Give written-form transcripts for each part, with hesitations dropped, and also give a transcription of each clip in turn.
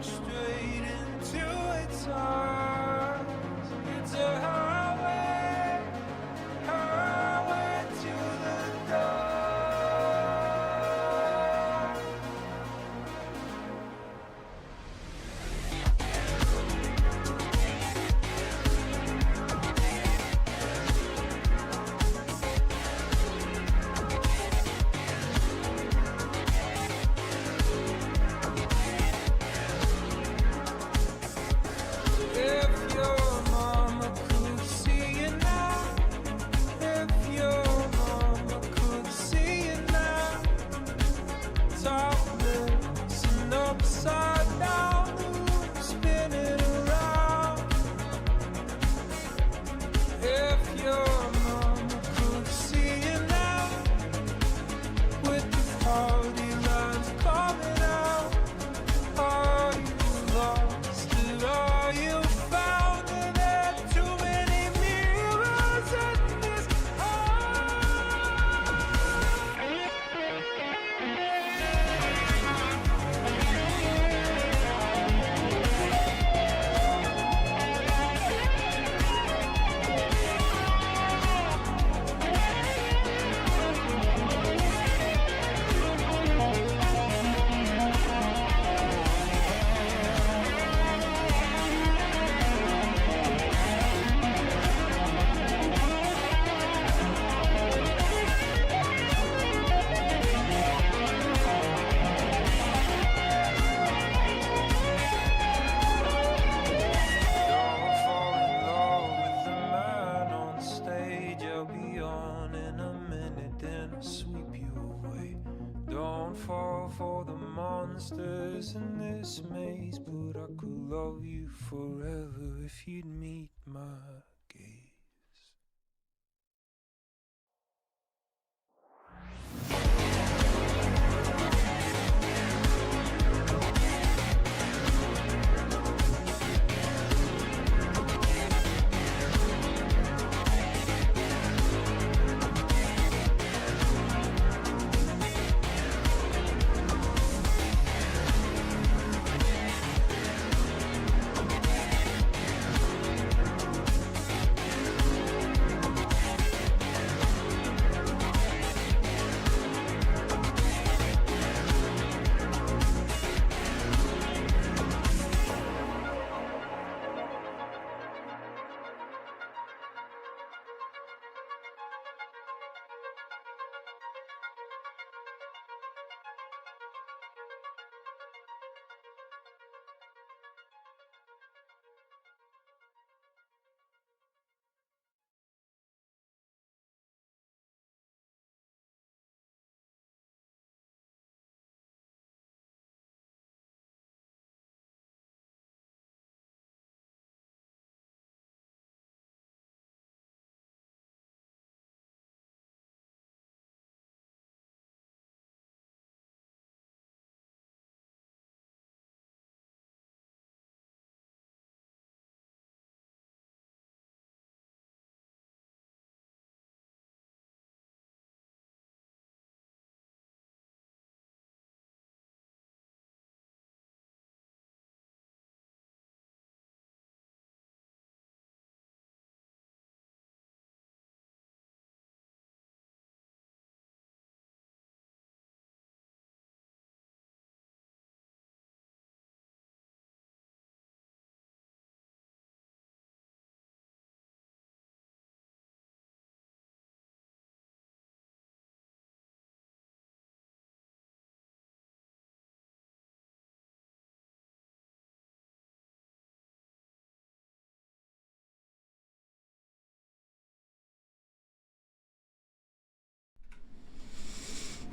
straight into its arms. It's a highway, highway to the dark. If your mama could see you now, if your mama could see you now, topless and upside down, spinning around. If your mama could see you now, with the party lines coming out, are you lost or are you found? Are there too many mirrors in this Don't fall in love with the man on stage. I'll be on in a minute, then I'll sweep you away. Don't fall for the monsters in this maze, but I could love you forever if you'd meet my gaze.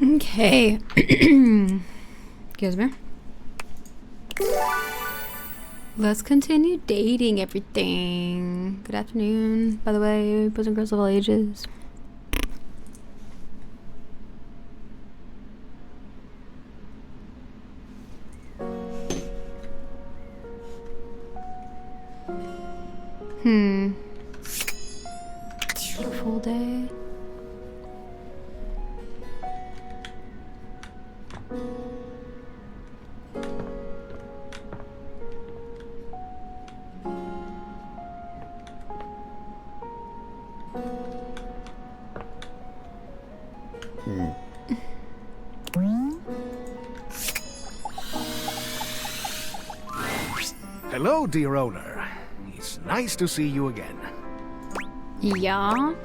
Okay. Excuse me. Let's continue dating everything. Good afternoon, by the way, boys and girls of all ages. Full day. Hello, dear owner. It's nice to see you again. Yeah.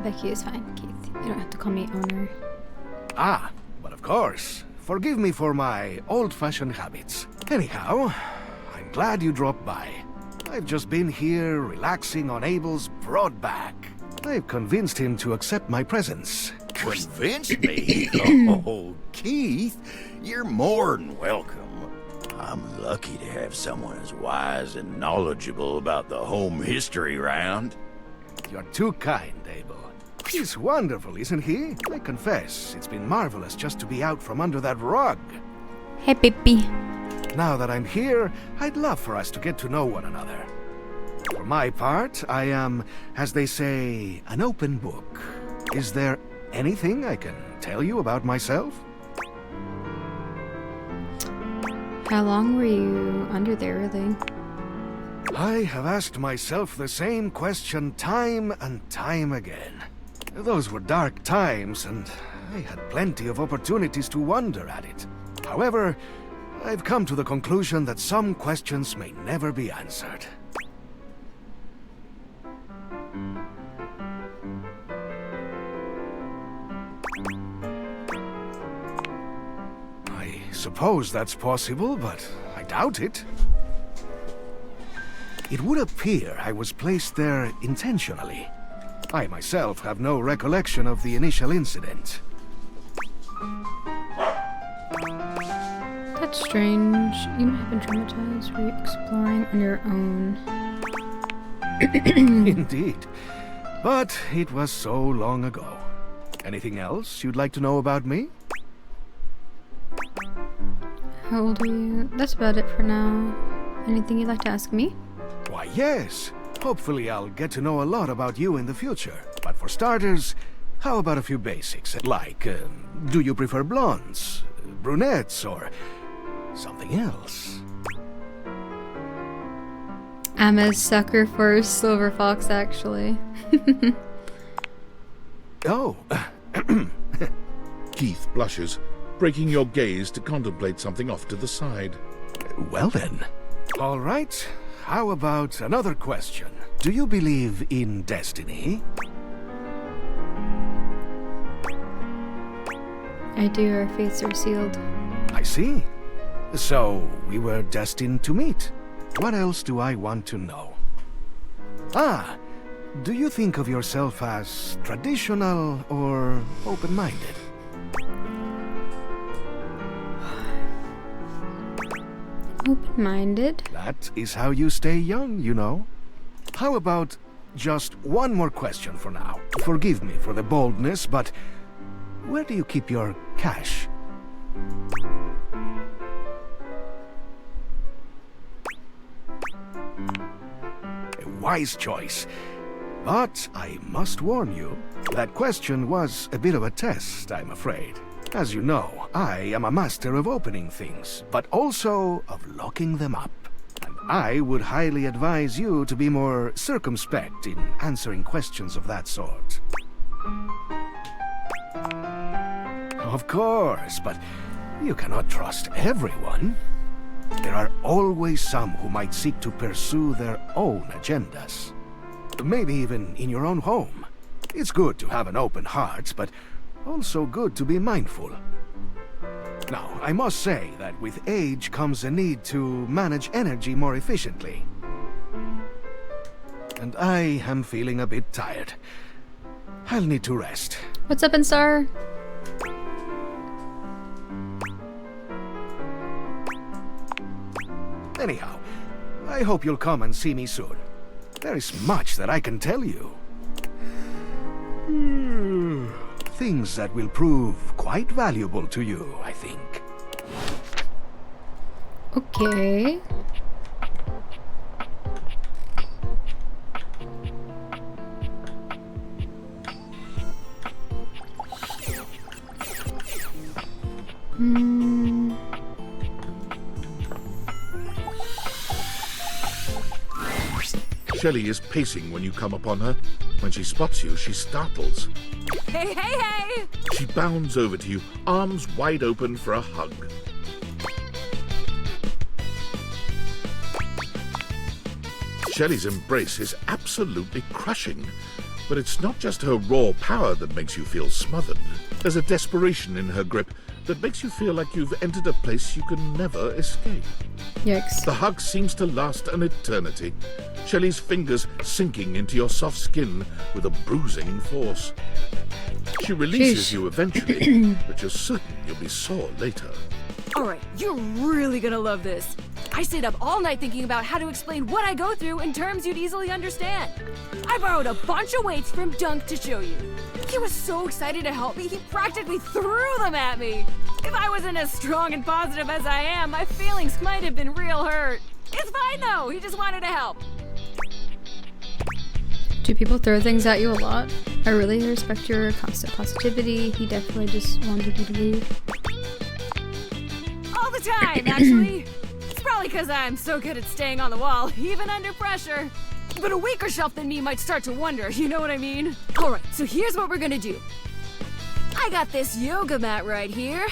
Becky is fine, Keith. You don't have to call me owner. Ah, but of course. Forgive me for my old-fashioned habits. Anyhow, I'm glad you dropped by. I've just been here relaxing on Abel's broad back. I've convinced him to accept my presence. Convinced me? Oh, Keith, you're more than welcome. I'm lucky to have someone as wise and knowledgeable about the home history round. You're too kind, Abel. He's wonderful, isn't he? I confess, it's been marvelous just to be out from under that rug. Hey, baby. Now that I'm here, I'd love for us to get to know one another. For my part, I am, as they say, an open book. Is there anything I can tell you about myself? How long were you under there, really? I have asked myself the same question time and time again. Those were dark times, and I had plenty of opportunities to wonder at it. However, I've come to the conclusion that some questions may never be answered. I suppose that's possible, but I doubt it. It would appear I was placed there intentionally. I myself have no recollection of the initial incident. That's strange. You might have been traumatized. Were you exploring on your own? Indeed. But it was so long ago. Anything else you'd like to know about me? How old are you? That's about it for now. Anything you'd like to ask me? Why, yes. Hopefully I'll get to know a lot about you in the future. But for starters, how about a few basics? Like, do you prefer blondes, brunettes, or something else? I'm a sucker for a silver fox, actually. Oh. Keith blushes, breaking your gaze to contemplate something off to the side. Well then. All right. How about another question? Do you believe in destiny? I do. Our fates are sealed. I see. So, we were destined to meet. What else do I want to know? Ah, do you think of yourself as traditional or open-minded? Open-minded? That is how you stay young, you know. How about just one more question for now? Forgive me for the boldness, but where do you keep your cash? A wise choice. But I must warn you, that question was a bit of a test, I'm afraid. As you know, I am a master of opening things, but also of locking them up. And I would highly advise you to be more circumspect in answering questions of that sort. Of course, but you cannot trust everyone. There are always some who might seek to pursue their own agendas. Maybe even in your own home. It's good to have an open heart, but also good to be mindful. Now, I must say that with age comes a need to manage energy more efficiently. And I am feeling a bit tired. I'll need to rest. What's up, Instar? Anyhow, I hope you'll come and see me soon. There is much that I can tell you. Things that will prove quite valuable to you, I think. Okay. Shelley is pacing when you come upon her. When she spots you, she startles. Hey, hey, hey! She bounds over to you, arms wide open for a hug. Shelley's embrace is absolutely crushing. But it's not just her raw power that makes you feel smothered. There's a desperation in her grip that makes you feel like you've entered a place you can never escape. Yikes. The hug seems to last an eternity. Shelley's fingers sinking into your soft skin with a bruising force. She releases Sheesh. you eventually, but you're certain you'll be sore later. Alright, you're really gonna love this. I stayed up all night thinking about how to explain what I go through in terms you'd easily understand. I borrowed a bunch of weights from Dunk to show you. He was so excited to help me, he practically threw them at me. If I wasn't as strong and positive as I am, my feelings might have been real hurt. It's fine though, he just wanted to help. Do people throw things at you a lot? I really respect your constant positivity. He definitely just wanted you to leave. All the time, actually. It's probably because I'm so good at staying on the wall, even under pressure. But a weaker shelf than me might start to wonder, you know what I mean? Alright, so here's what we're gonna do. I got this yoga mat right here.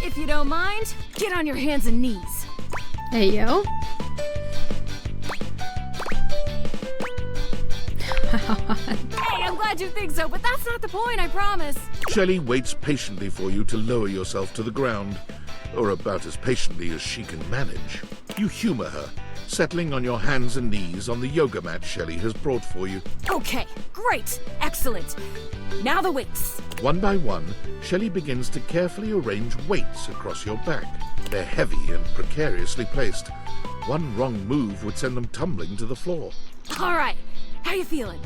If you don't mind, get on your hands and knees. Hey, yo. Hey, I'm glad you think so, but that's not the point, I promise. Shelley waits patiently for you to lower yourself to the ground, or about as patiently as she can manage. You humor her, settling on your hands and knees on the yoga mat Shelley has brought for you. Okay, great, excellent. Now the weights. One by one, Shelley begins to carefully arrange weights across your back. They're heavy and precariously placed. One wrong move would send them tumbling to the floor. Alright, how you feeling?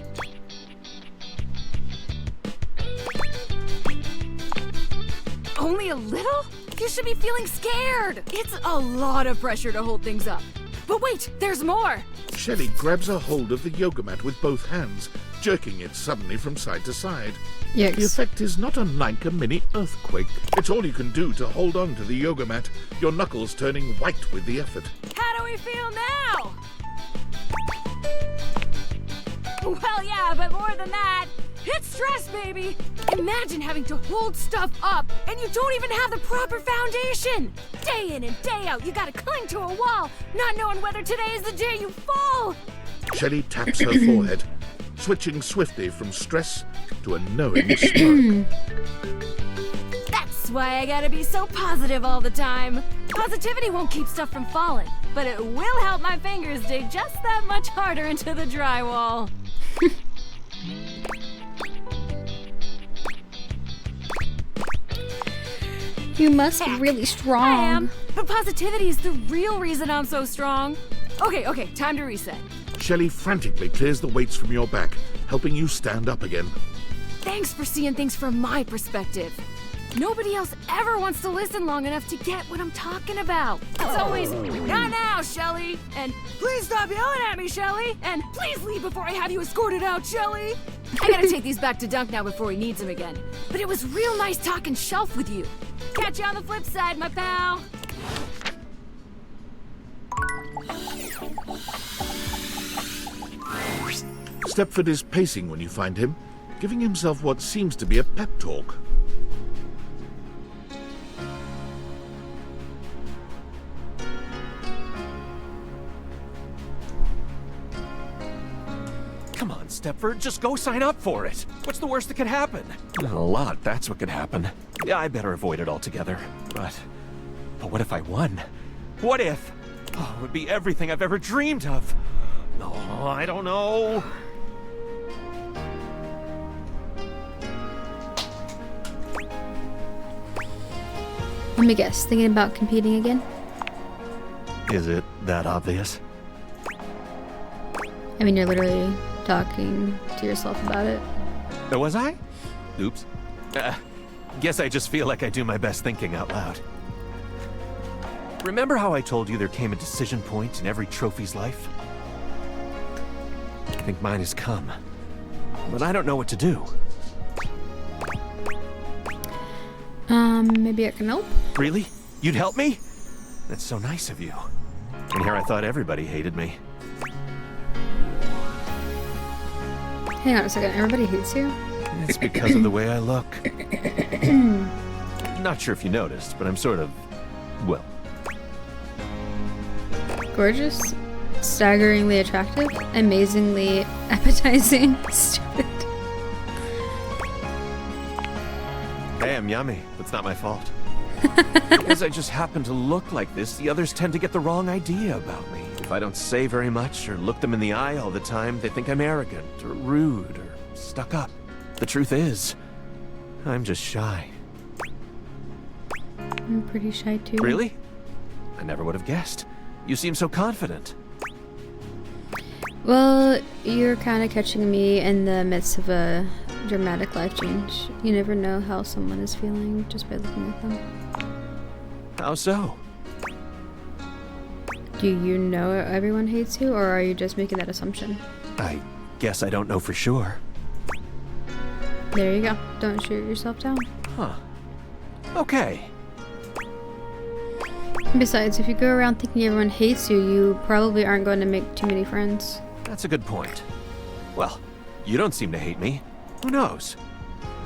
Only a little? You should be feeling scared. It's a lot of pressure to hold things up. But wait, there's more. Shelley grabs a hold of the yoga mat with both hands, jerking it suddenly from side to side. The Yikes. effect is not unlike a mini earthquake. It's all you can do to hold on to the yoga mat, your knuckles turning white with the effort. How do we feel now? Well, yeah, but more than that, it's stress, baby. Imagine having to hold stuff up and you don't even have the proper foundation. Day in and day out, you gotta cling to a wall, not knowing whether today is the day you fall. Shelley taps her forehead, switching swiftly from stress to a knowing smirk. That's why I gotta be so positive all the time. Positivity won't keep stuff from falling, but it will help my fingers dig just that much harder into the drywall. You must be Heck, really I strong. am, but positivity is the real reason I'm so strong. Okay, time to reset. Shelley frantically clears the weights from your back, helping you stand up again. Thanks for seeing things from my perspective. Nobody else ever wants to listen long enough to get what I'm talking about. It's always, not now, Shelly, and please stop yelling at me, Shelly, and please leave before I have you escorted out, Shelly. I gotta take these back to Dunk now before he needs them again. But it was real nice talking shelf with you. Catch you on the flip side, my pal. Stepford is pacing when you find him, giving himself what seems to be a pep talk. Come on, Stepford, just go sign up for it. What's the worst that could happen? A lot, that's what could happen. Yeah, I better avoid it altogether. But what if I won? What if? Oh, it would be everything I've ever dreamed of. No, I don't know. Let me guess. Thinking about competing again? Is it that obvious? I mean, you're literally talking to yourself about it. Was I? Oops. Guess I just feel like I do my best thinking out loud. Remember how I told you there came a decision point in every trophy's life? I think mine has come. But I don't know what to do. Maybe I can help? Really? You'd help me? That's so nice of you. And here I thought everybody hated me. Hang on a second. Everybody hates you? It's because of the way I look. Not sure if you noticed, but I'm sort of, well, Gorgeous? Staggeringly attractive, amazingly appetizing, stupid. Hey, I'm yummy. That's not my fault. Because I just happen to look like this, the others tend to get the wrong idea about me. If I don't say very much or look them in the eye all the time, they think I'm arrogant or rude or stuck up. The truth is, I'm just shy. I'm pretty shy too. Really? I never would have guessed. You seem so confident. Well, you're kind of catching me in the midst of a dramatic life change. You never know how someone is feeling just by looking at them. How so? Do you know everyone hates you, or are you just making that assumption? I guess I don't know for sure. There you go. Don't shoot yourself down. Huh. Okay. Besides, if you go around thinking everyone hates you, you probably aren't going to make too many friends. That's a good point. Well, you don't seem to hate me. Who knows?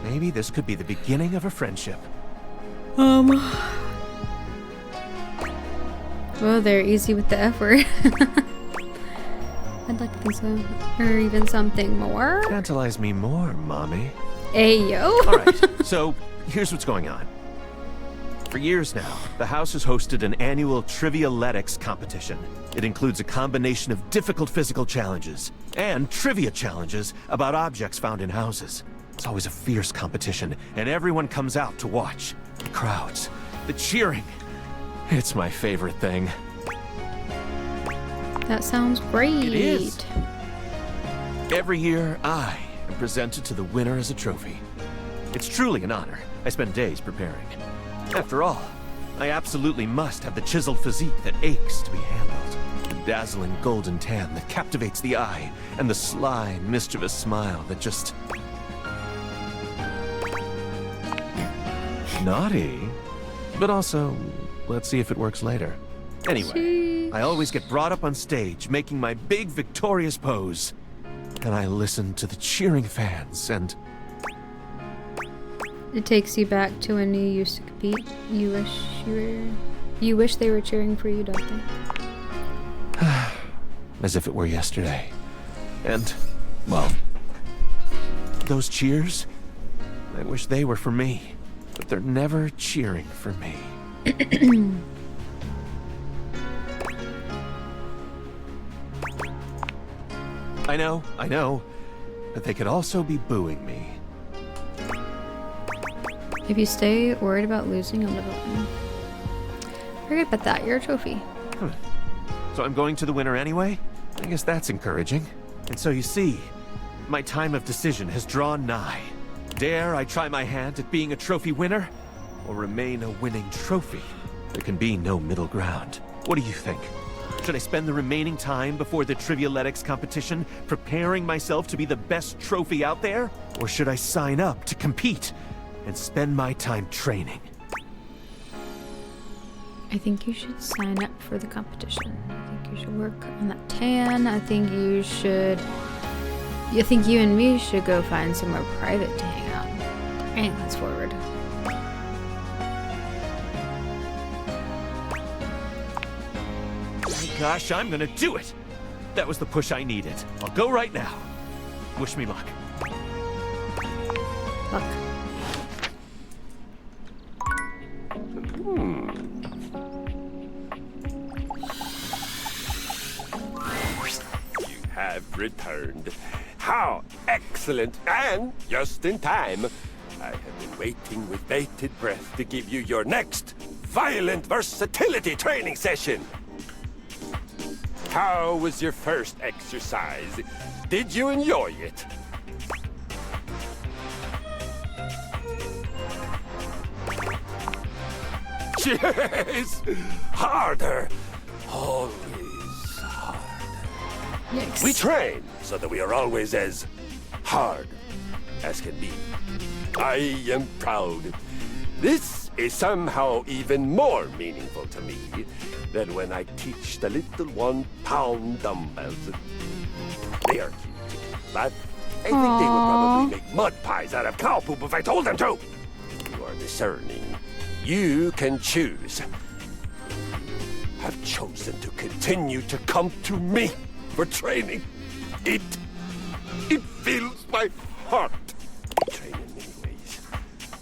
Maybe this could be the beginning of a friendship. Well, they're easy with the F word. I'd like to think so. Or even something more. Tantalize me more, Mommy. Ayo. Alright, so here's what's going on. For years now, the house has hosted an annual Trivialetics competition. It includes a combination of difficult physical challenges and trivia challenges about objects found in houses. It's always a fierce competition, and everyone comes out to watch. The crowds, the cheering. It's my favorite thing. That sounds great. It is. Every year, I am presented to the winner as a trophy. It's truly an honor. I spend days preparing. After all, I absolutely must have the chiseled physique that aches to be handled. The dazzling golden tan that captivates the eye, and the sly, mischievous smile that just... naughty. But also, let's see if it works later. Anyway, I always get brought up on stage, making my big victorious pose. And I listen to the cheering fans, and... It takes you back to when you used to compete. You wish they were cheering for you, don't they? As if it were yesterday. And, well, those cheers, I wish they were for me. But they're never cheering for me. I know. But they could also be booing me. If you stay worried about losing, you'll never win. Forget about that. You're a trophy. So I'm going to the winner anyway? I guess that's encouraging. And so you see, my time of decision has drawn nigh. Dare I try my hand at being a trophy winner? Or remain a winning trophy? There can be no middle ground. What do you think? Should I spend the remaining time before the Trivialetics competition preparing myself to be the best trophy out there? Or should I sign up to compete and spend my time training? I think you should sign up for the competition. I think you should work on that tan. I think you and me should go find somewhere private to hang out. And that's forward. Gosh, I'm gonna do it! That was the push I needed. I'll go right now. Wish me luck. Look. You have returned. How excellent, and just in time. I have been waiting with bated breath to give you your next violent versatility training session. How was your first exercise? Did you enjoy it? Yes! Harder! Always harder. Yikes. We train so that we are always as hard as can be. I am proud. This is somehow even more meaningful to me than when I teach the little 1-pound dumbbells. They are cute, but I think they would probably make mud pies out of cow poop if I told them to. You are discerning. You can choose. have chosen to continue to come to me for training. It fills my heart. We train in many ways.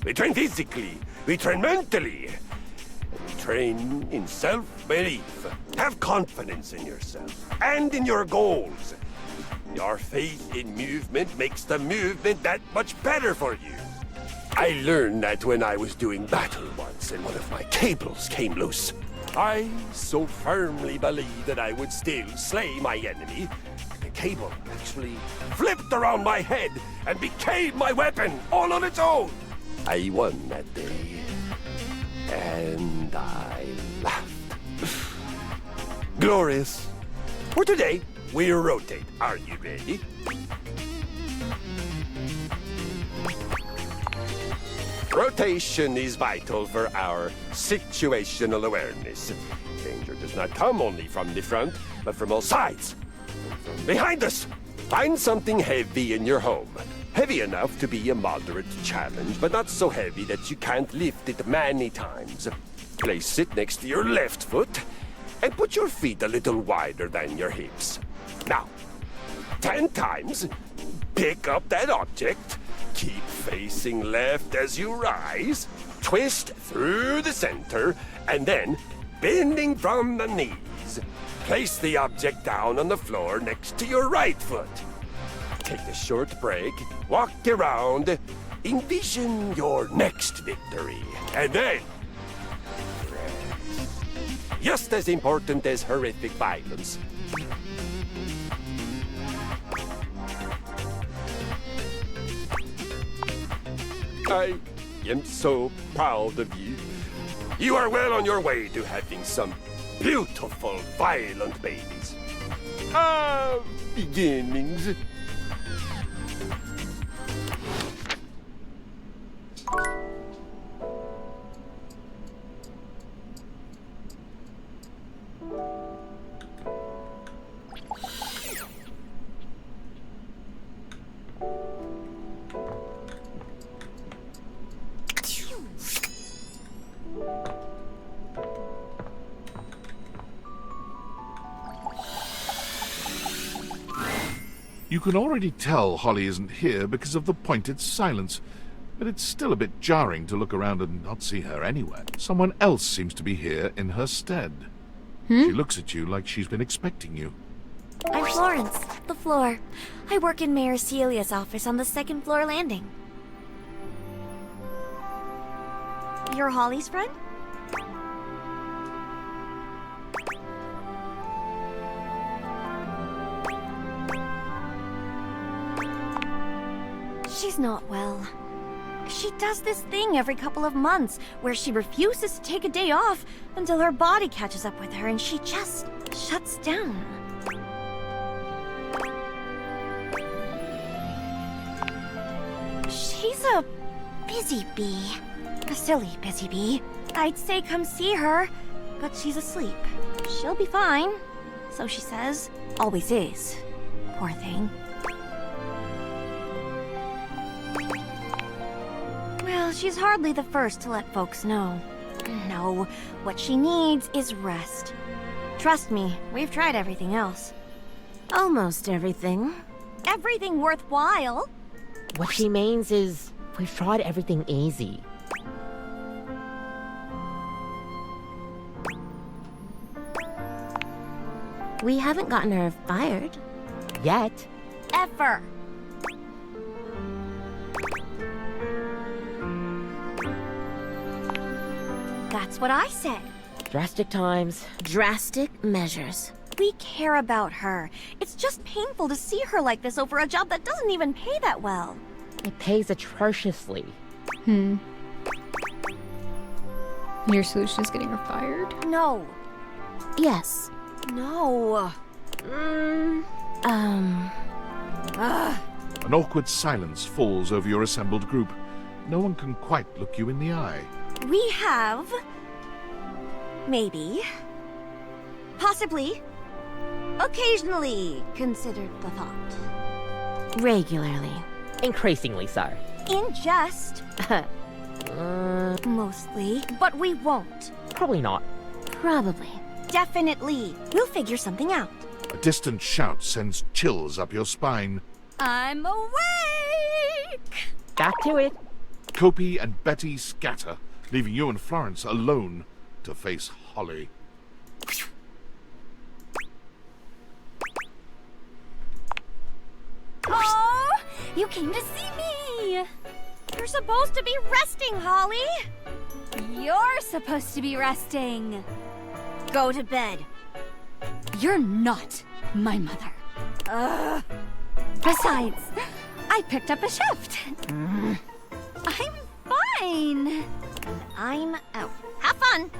We train physically, we train mentally, and we train in self-belief. Have confidence in yourself and in your goals. Your faith in movement makes the movement that much better for you. I learned that when I was doing battle once and one of my cables came loose. I so firmly believed that I would still slay my enemy. The cable actually flipped around my head and became my weapon all on its own. I won that day. And I laughed. Glorious. For today, we rotate. Are you ready? Rotation is vital for our situational awareness. Danger does not come only from the front, but from all sides. From behind us. Find something heavy in your home. Heavy enough to be a moderate challenge, but not so heavy that you can't lift it many times. Place it next to your left foot, and put your feet a little wider than your hips. Now, 10 times, pick up that object. Keep facing left as you rise, twist through the center, and then, bending from the knees, place the object down on the floor next to your right foot. Take a short break, walk around, envision your next victory, and then rest. Just as important as horrific violence. I am so proud of you. You are well on your way to having some beautiful, violent babies. Beginnings. You can already tell Holly isn't here because of the pointed silence, but it's still a bit jarring to look around and not see her anywhere. Someone else seems to be here in her stead. She looks at you like she's been expecting you. I'm Florence, the floor. I work in Mayor Celia's office on the second floor landing. You're Holly's friend? She's not well. She does this thing every couple of months where she refuses to take a day off until her body catches up with her and she just shuts down. She's a busy bee. A silly busy bee. I'd say come see her, but she's asleep. She'll be fine, so she says. Always is. Poor thing. Well, she's hardly the first to let folks know. No, what she needs is rest. Trust me, we've tried everything else. Almost everything. Everything worthwhile. What she means is, we've tried everything easy. We haven't gotten her fired. Yet. Ever. That's what I said. Drastic times, drastic measures. We care about her. It's just painful to see her like this over a job that doesn't even pay that well. It pays atrociously. Your solution is getting her fired? No. Yes. No. An awkward silence falls over your assembled group. No one can quite look you in the eye. We have... maybe... possibly... occasionally considered the thought. Regularly. Increasingly so. In jest. Mostly. But we won't. Probably not. Probably. Definitely. We'll figure something out. A distant shout sends chills up your spine. I'm awake! Back to it. Kopi and Betty scatter, leaving you and Florence alone to face Holly. Oh, you came to see me. You're supposed to be resting, Holly. You're supposed to be resting. Go to bed. You're not my mother. Besides, I picked up a shift. I'm fine. I'm out. Have fun.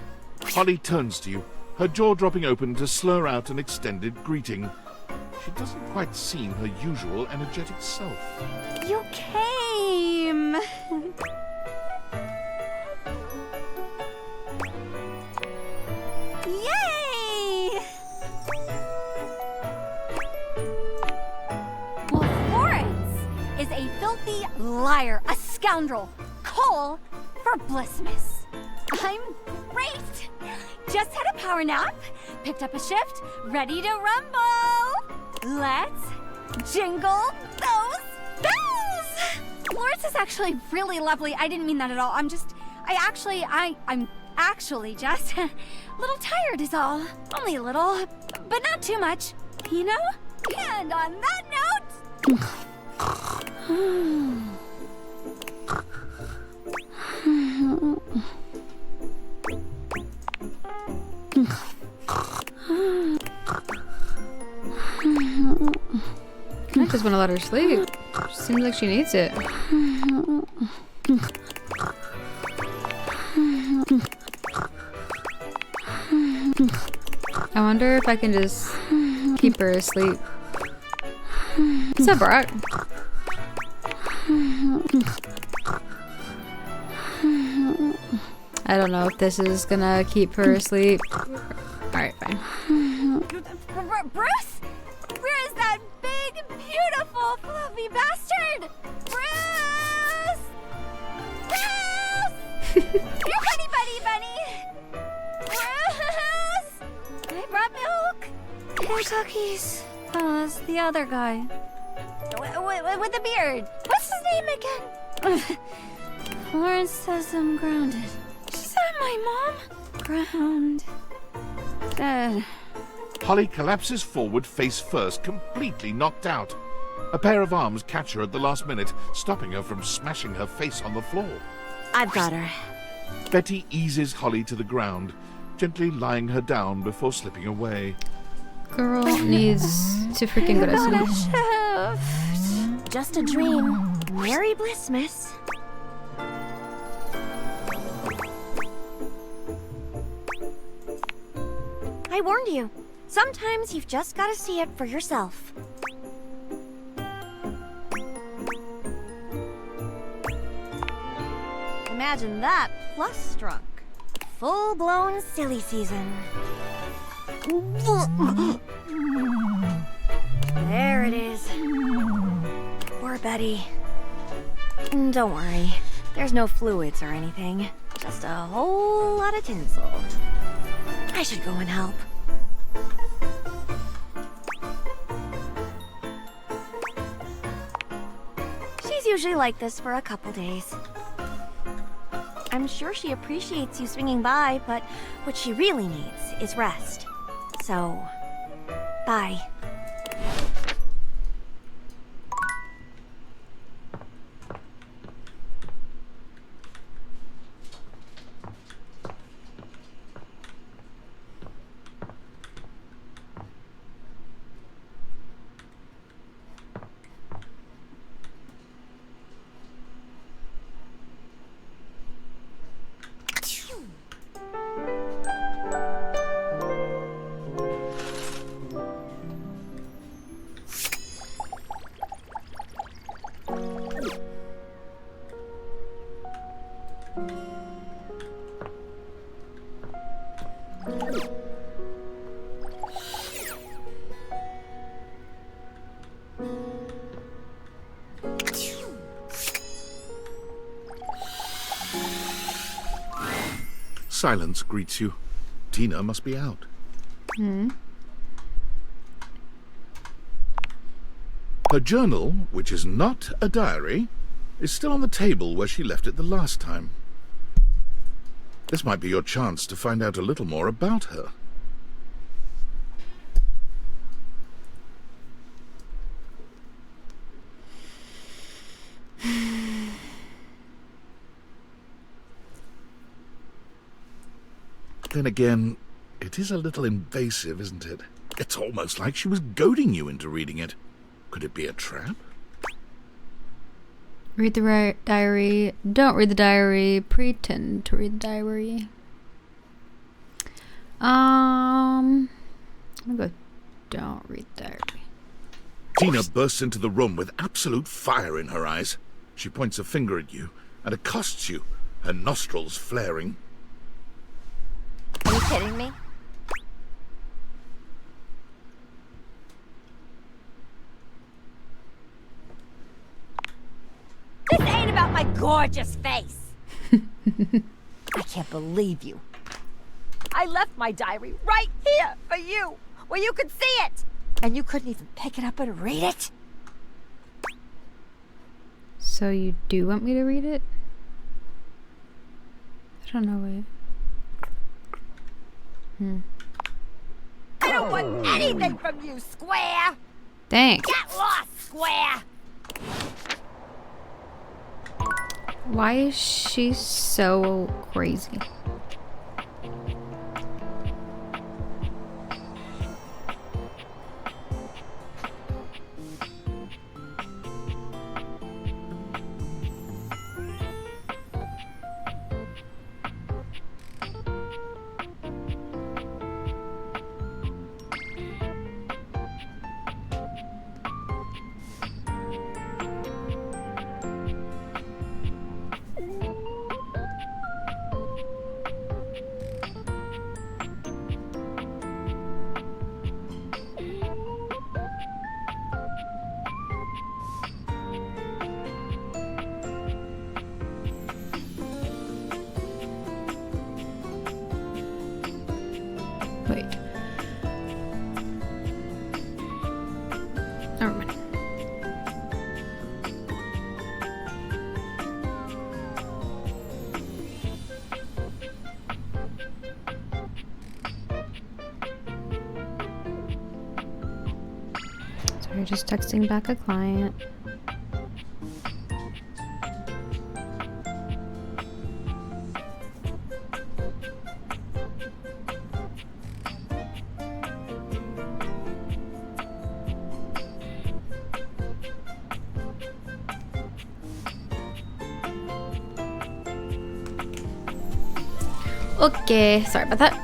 Holly turns to you, her jaw dropping open to slur out an extended greeting. She doesn't quite seem her usual energetic self. You came. Yay! Well, Florence is a filthy liar, a scoundrel. Call for Blissmas. I'm great. Just had a power nap, picked up a shift, ready to rumble. Let's jingle those bells. Florence is actually really lovely. I didn't mean that at all. I'm actually just a little tired is all. Only a little, but not too much, you know? And on that note... I just want to let her sleep. Seems like she needs it. I wonder if I can just keep her asleep. What's up, Brock? I don't know if this is gonna keep her asleep. Alright, fine. Bruce? Where is that big, beautiful, fluffy bastard? Bruce! Bruce! Your bunny! Bruce! I brought milk and cookies. Oh, that's the other guy. With the beard. What's his name again? Florence says I'm grounded. Is that my mom? Ground. Dead. Holly collapses forward face first, completely knocked out. A pair of arms catch her at the last minute, stopping her from smashing her face on the floor. I've got her. Betty eases Holly to the ground, gently lying her down before slipping away. Girl needs to freaking go to sleep. Just a dream. Merry Blissmas. I warned you. Sometimes you've just got to see it for yourself. Imagine that plus drunk. Full-blown silly season. There it is. Poor Betty. Don't worry. There's no fluids or anything. Just a whole lot of tinsel. I should go and help. She's usually like this for a couple days. I'm sure she appreciates you swinging by, but what she really needs is rest. So, bye. Silence greets you. Tina must be out. Her journal, which is not a diary, is still on the table where she left it the last time. This might be your chance to find out a little more about her. Then again, it is a little invasive, isn't it? It's almost like she was goading you into reading it. Could it be a trap? Read the diary. Don't read the diary. Pretend to read the diary. I'm gonna go. Don't read the diary. Tina bursts into the room with absolute fire in her eyes. She points a finger at you and accosts you, her nostrils flaring. Are you kidding me? This ain't about my gorgeous face. I can't believe you. I left my diary right here for you, where you could see it. And you couldn't even pick it up and read it? So you do want me to read it? I don't know it. I don't want anything from you, Square! Thanks. Get lost, Square! Why is she so crazy? Wait. Never mind. Sorry, just texting back a client. Okay, sorry about that.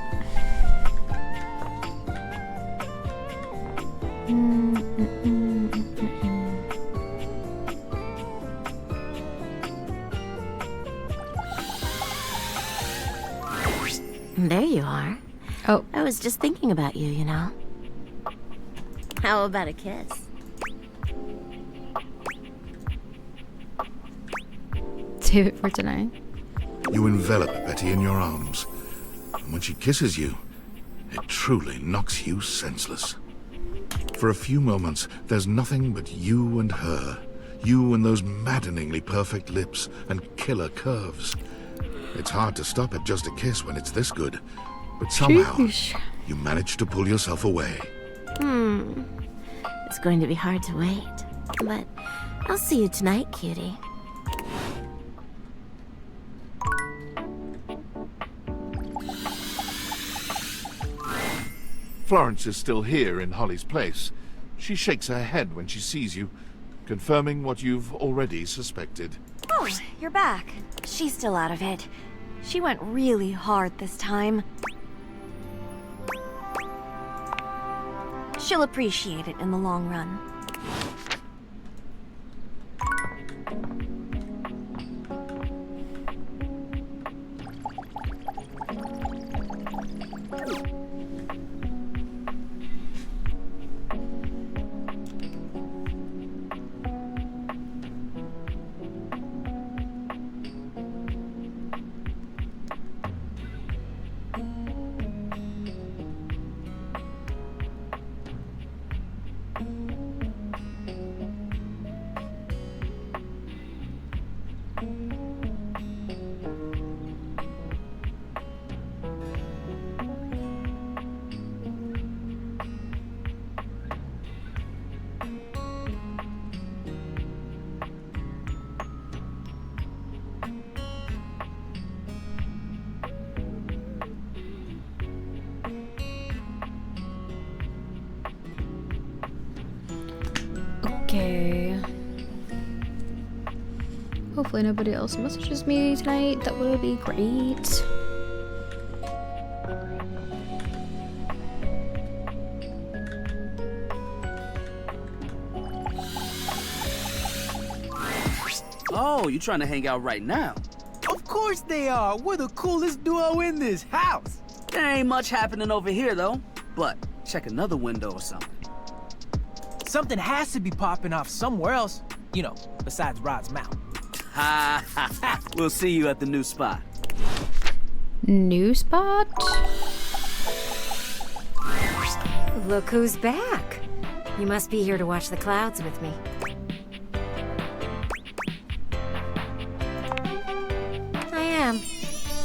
There you are. Oh. I was just thinking about you, you know. How about a kiss? Save it for tonight. You envelop Betty in your arms, and when she kisses you, it truly knocks you senseless. For a few moments, there's nothing but you and her, you and those maddeningly perfect lips and killer curves. It's hard to stop at just a kiss when it's this good, but somehow Sheesh. you manage to pull yourself away. It's going to be hard to wait, but I'll see you tonight, cutie. Florence is still here in Holly's place. She shakes her head when she sees you, confirming what you've already suspected. Oh, you're back. She's still out of it. She went really hard this time. She'll appreciate it in the long run. Okay. Hopefully nobody else messages me tonight. That would be great. Oh, you trying to hang out right now? Of course they are. We're the coolest duo in this house. There ain't much happening over here, though. But check another window or something. Something has to be popping off somewhere else. You know, besides Rod's mouth. Ha ha ha. We'll see you at the new spot. New spot? Look who's back. You must be here to watch the clouds with me. I am.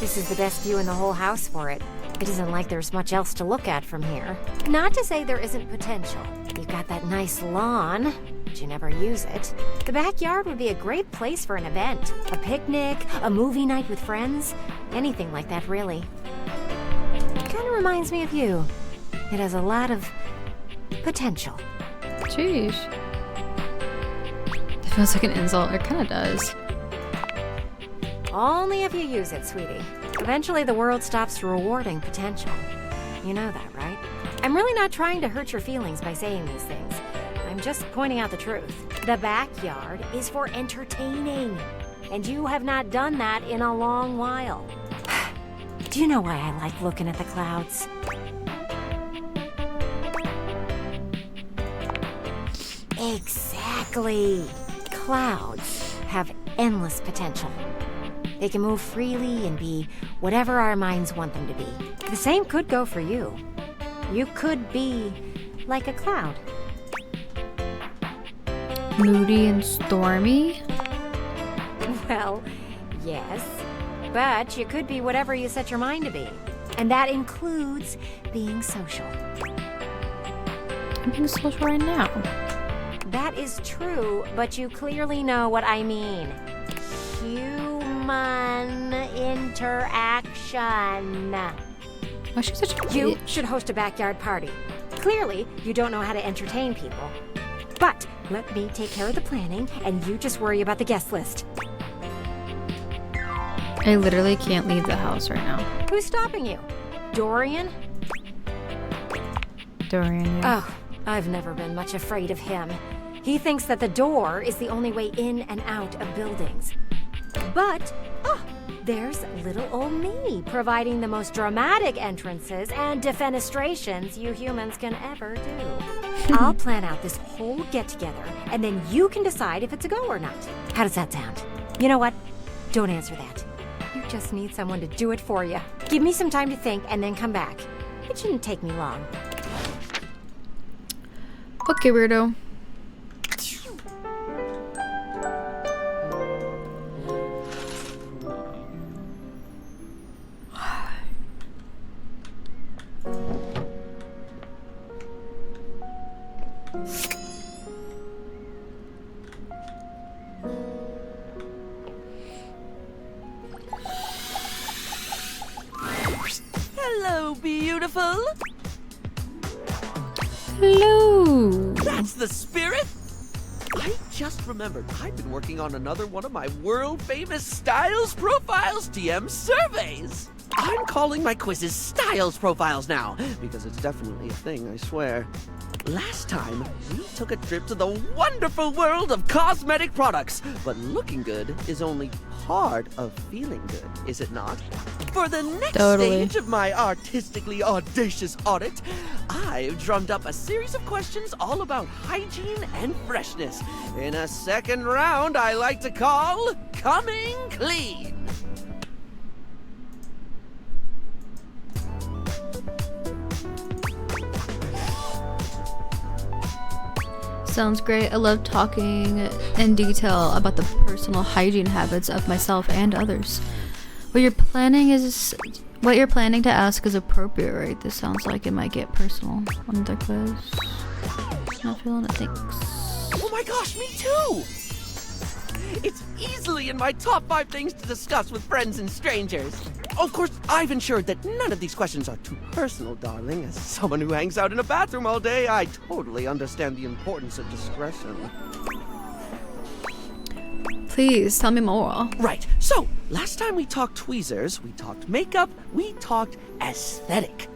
This is the best view in the whole house for it. It isn't like there's much else to look at from here. Not to say there isn't potential. You've got that nice lawn, but you never use it. The backyard would be a great place for an event. A picnic, a movie night with friends, anything like that, really. Kind of reminds me of you. It has a lot of potential. Jeez. It feels like an insult. It kind of does. Only if you use it, sweetie. Eventually the world stops rewarding potential. You know that, right? I'm really not trying to hurt your feelings by saying these things. I'm just pointing out the truth. The backyard is for entertaining. And you have not done that in a long while. Do you know why I like looking at the clouds? Exactly. Clouds have endless potential. They can move freely and be whatever our minds want them to be. The same could go for you. You could be like a cloud. Moody and stormy? Well, yes. But you could be whatever you set your mind to be. And that includes being social. I'm being social right now. That is true, but you clearly know what I mean. Human interaction. Why is she such a You bitch? should host a backyard party. Clearly, you don't know how to entertain people. But let me take care of the planning, and you just worry about the guest list. I literally can't leave the house right now. Who's stopping you? Dorian? Dorian, yeah. Oh, I've never been much afraid of him. He thinks that the door is the only way in and out of buildings. But, there's little old me, providing the most dramatic entrances and defenestrations you humans can ever do. I'll plan out this whole get-together, and then you can decide if it's a go or not. How does that sound? You know what? Don't answer that. You just need someone to do it for you. Give me some time to think, and then come back. It shouldn't take me long. Okay, weirdo. Hello, beautiful. Hello. That's the spirit. I just remembered I've been working on another one of my world-famous Styles Profiles TM surveys. I'm calling my quizzes Styles Profiles now, because it's definitely a thing, I swear. Last time, we took a trip to the wonderful world of cosmetic products, but looking good is only part of feeling good, is it not? For the next stage of my artistically audacious audit, I've drummed up a series of questions all about hygiene and freshness in a second round I like to call Coming Clean. Sounds great. I love talking in detail about the personal hygiene habits of myself and others. What you're planning to ask is appropriate, right? This sounds like it might get personal. Another quiz. Not feeling it, thanks. Oh my gosh, me too! It's easily in my top 5 things to discuss with friends and strangers. Of course, I've ensured that none of these questions are too personal, darling. As someone who hangs out in a bathroom all day, I totally understand the importance of discretion. Please, tell me more. Right, so, last time we talked tweezers, we talked makeup, we talked aesthetic.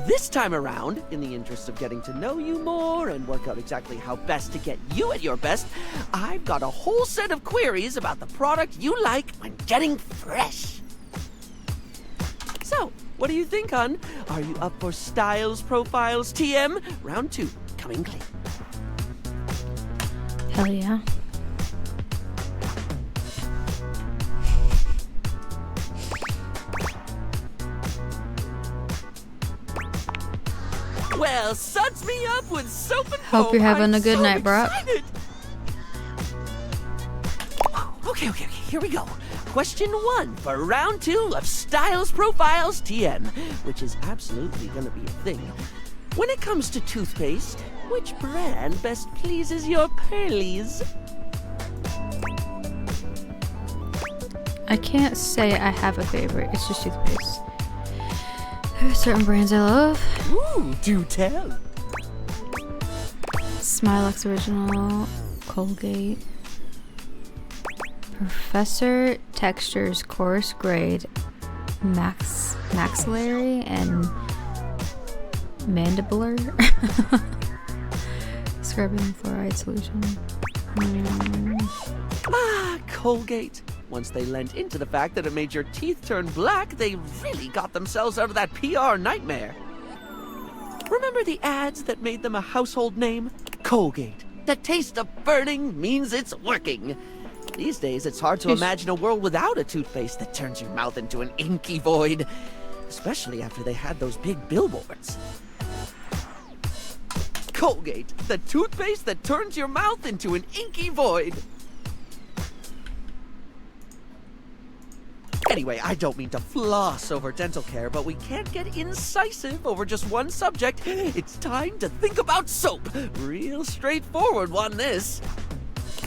This time around, in the interest of getting to know you more and work out exactly how best to get you at your best, I've got a whole set of queries about the product you like when getting fresh. So, what do you think, hon? Are you up for Styles Profiles TM? Round 2, coming clean. Hell yeah. Well, suds me up with soap and foam. Hope you're having I'm a good so night, Brock. excited. Okay, here we go. Question 1 for round 2 of Styles Profiles TM, which is absolutely gonna be a thing. When it comes to toothpaste, which brand best pleases your pearlies? I can't say I have a favorite. It's just toothpaste. There are certain brands I love. Ooh, do tell. Smilex Original, Colgate, Professor Textures Coarse Grade, Maxillary, and Mandibular. Scrubbing fluoride solution. Colgate. Once they lent into the fact that it made your teeth turn black, they really got themselves out of that PR nightmare. Remember the ads that made them a household name? Colgate. The taste of burning means it's working. These days, it's hard to imagine a world without a toothpaste that turns your mouth into an inky void. Especially after they had those big billboards. Colgate, the toothpaste that turns your mouth into an inky void. Anyway, I don't mean to floss over dental care, but we can't get incisive over just one subject. It's time to think about soap. Real straightforward one, this.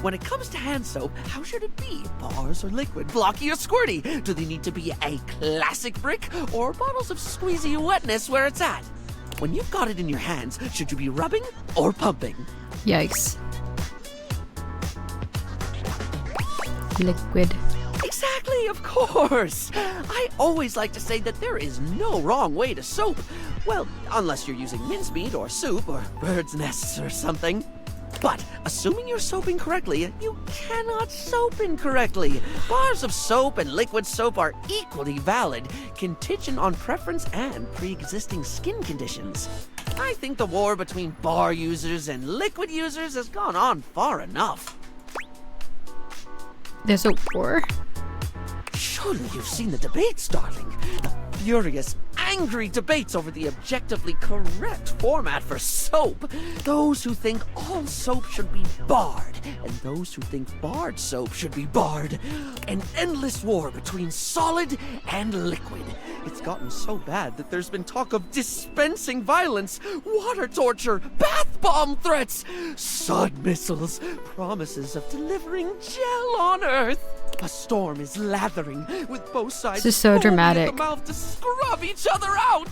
When it comes to hand soap, how should it be? Bars or liquid, blocky or squirty? Do they need to be a classic brick or bottles of squeezy wetness where it's at? When you've got it in your hands, should you be rubbing or pumping? Yikes. Liquid. Exactly, of course. I always like to say that there is no wrong way to soap. Well, unless you're using mincemeat or soup or bird's nests or something. But assuming you're soaping correctly, you cannot soap incorrectly. Bars of soap and liquid soap are equally valid, contingent on preference and pre-existing skin conditions. I think the war between bar users and liquid users has gone on far enough. There's a war? Surely you've seen the debates, darling. The furious, angry debates over the objectively correct format for soap. Those who think all soap should be barred, and those who think barred soap should be barred. An endless war between solid and liquid. It's gotten so bad that there's been talk of dispensing violence, water torture, bath bomb threats, sud missiles, promises of delivering gel on Earth. A storm is lathering, with both sides this is so dramatic. at the mouth to scrub each other out.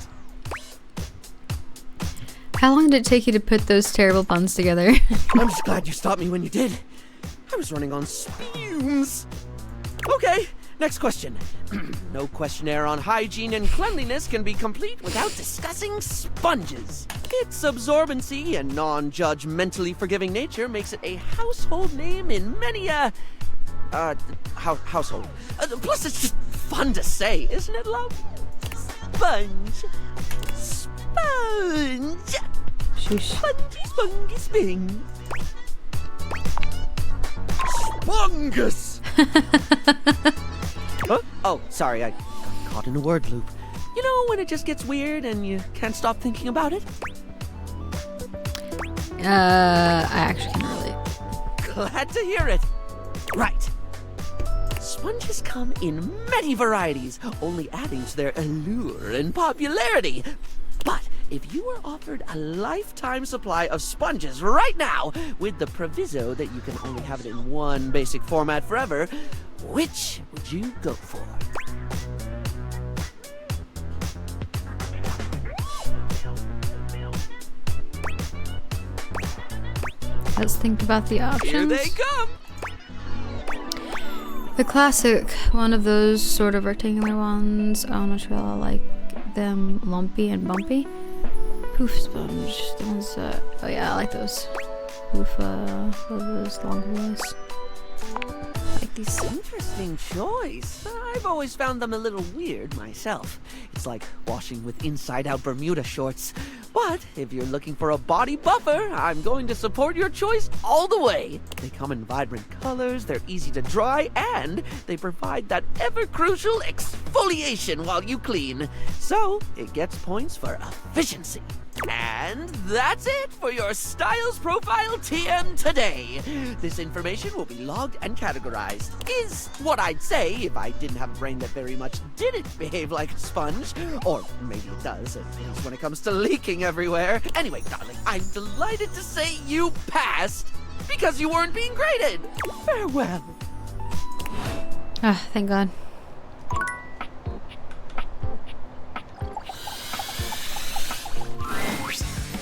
How long did it take you to put those terrible puns together? I'm just glad you stopped me when you did. I was running on fumes. Okay, next question. No questionnaire on hygiene and cleanliness can be complete without discussing sponges. Its absorbency and non-judgmentally forgiving nature makes it a household name in many household. Plus, it's just fun to say, isn't it, love? Sponge. Sponge. Shush. Spongy, spongy, sping. Spongus. Huh? Oh, sorry, I got caught in a word loop. You know when it just gets weird and you can't stop thinking about it? I actually can relate. Glad to hear it. Right. Sponges come in many varieties, only adding to their allure and popularity. But if you were offered a lifetime supply of sponges right now, with the proviso that you can only have it in one basic format forever, which would you go for? Let's think about the options. Here they come! The classic, one of those sort of rectangular ones. Oh, no, I like them lumpy and bumpy. Poof sponge. The ones that, oh yeah, I like those. Poof, those longer ones. Like these. Interesting choice. I've always found them a little weird myself. It's like washing with inside-out Bermuda shorts. But if you're looking for a body buffer, I'm going to support your choice all the way. They come in vibrant colors, they're easy to dry, and they provide that ever-crucial exfoliation while you clean. So, it gets points for efficiency. And that's it for your Styles Profile TM today. This information will be logged and categorized. Is what I'd say if I didn't have a brain that very much didn't behave like a sponge. Or maybe it does, at least when it comes to leaking everywhere. Anyway, darling, I'm delighted to say you passed because you weren't being graded. Farewell. Ah, thank God.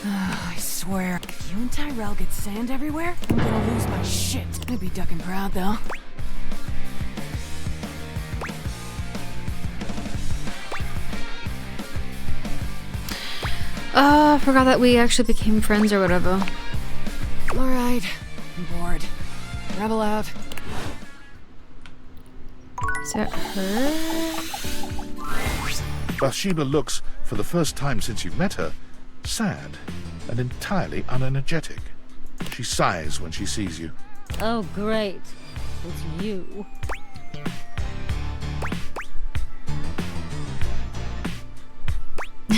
I swear, if you and Tyrell get sand everywhere, I'm gonna lose my shit. I'd be ducking proud, though. I forgot that we actually became friends or whatever. Alright, I'm bored. Rebel out. Is that her? Bathsheba looks, for the first time since you've met her, sad and entirely unenergetic. She sighs when she sees you. Oh, great. It's you.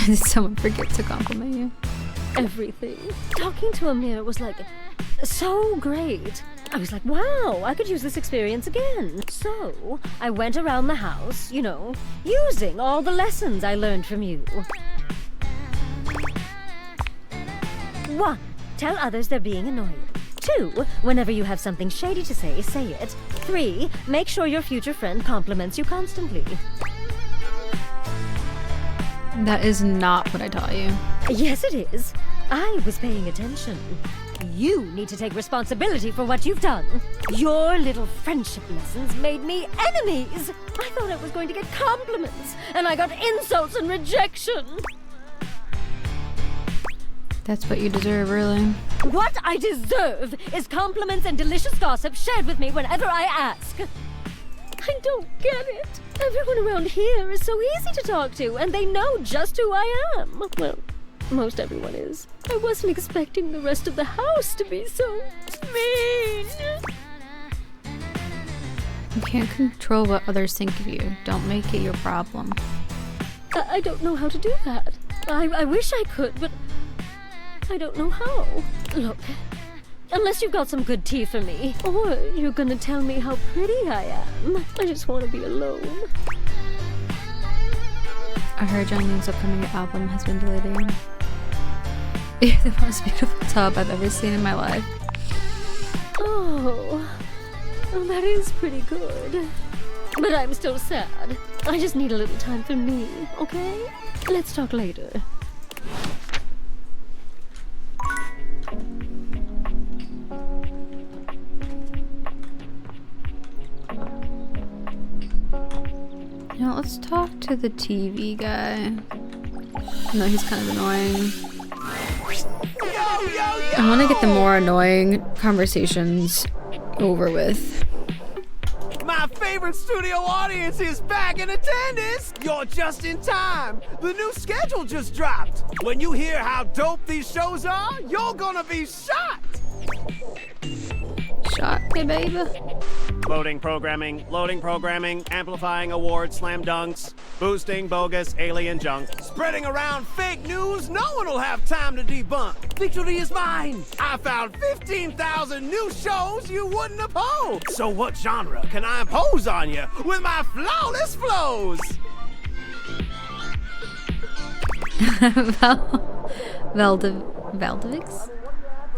Did someone forget to compliment you? Everything. Talking to Amir was like so great. I was like, wow, I could use this experience again. So I went around the house, you know, using all the lessons I learned from you. 1. Tell others they're being annoying. 2. Whenever you have something shady to say, say it. 3. Make sure your future friend compliments you constantly. That is not what I taught you. Yes, it is. I was paying attention. You need to take responsibility for what you've done. Your little friendship lessons made me enemies. I thought I was going to get compliments, and I got insults and rejection. That's what you deserve, really. What I deserve is compliments and delicious gossip shared with me whenever I ask. I don't get it. Everyone around here is so easy to talk to, and they know just who I am. Well, most everyone is. I wasn't expecting the rest of the house to be so mean. You can't control what others think of you. Don't make it your problem. I don't know how to do that. I wish I could, but I don't know how. Look, unless you've got some good tea for me, or you're gonna tell me how pretty I am. I just want to be alone. I heard Jungkook's upcoming album has been delayed again. You're the most beautiful tub I've ever seen in my life. Oh, well, that is pretty good. But I'm still sad. I just need a little time for me, okay? Let's talk later. You know, let's talk to the TV guy. No, he's kind of annoying. I want to get the more annoying conversations over with. My favorite studio audience is back in attendance! You're just in time! The new schedule just dropped! When you hear how dope these shows are, you're gonna be shocked! Shot me, baby. Loading programming, amplifying awards, slam dunks, boosting bogus alien junk. Spreading around fake news no one will have time to debunk. Victory is mine! I found 15,000 new shows you wouldn't oppose! So what genre can I impose on you with my flawless flows? Valdevix?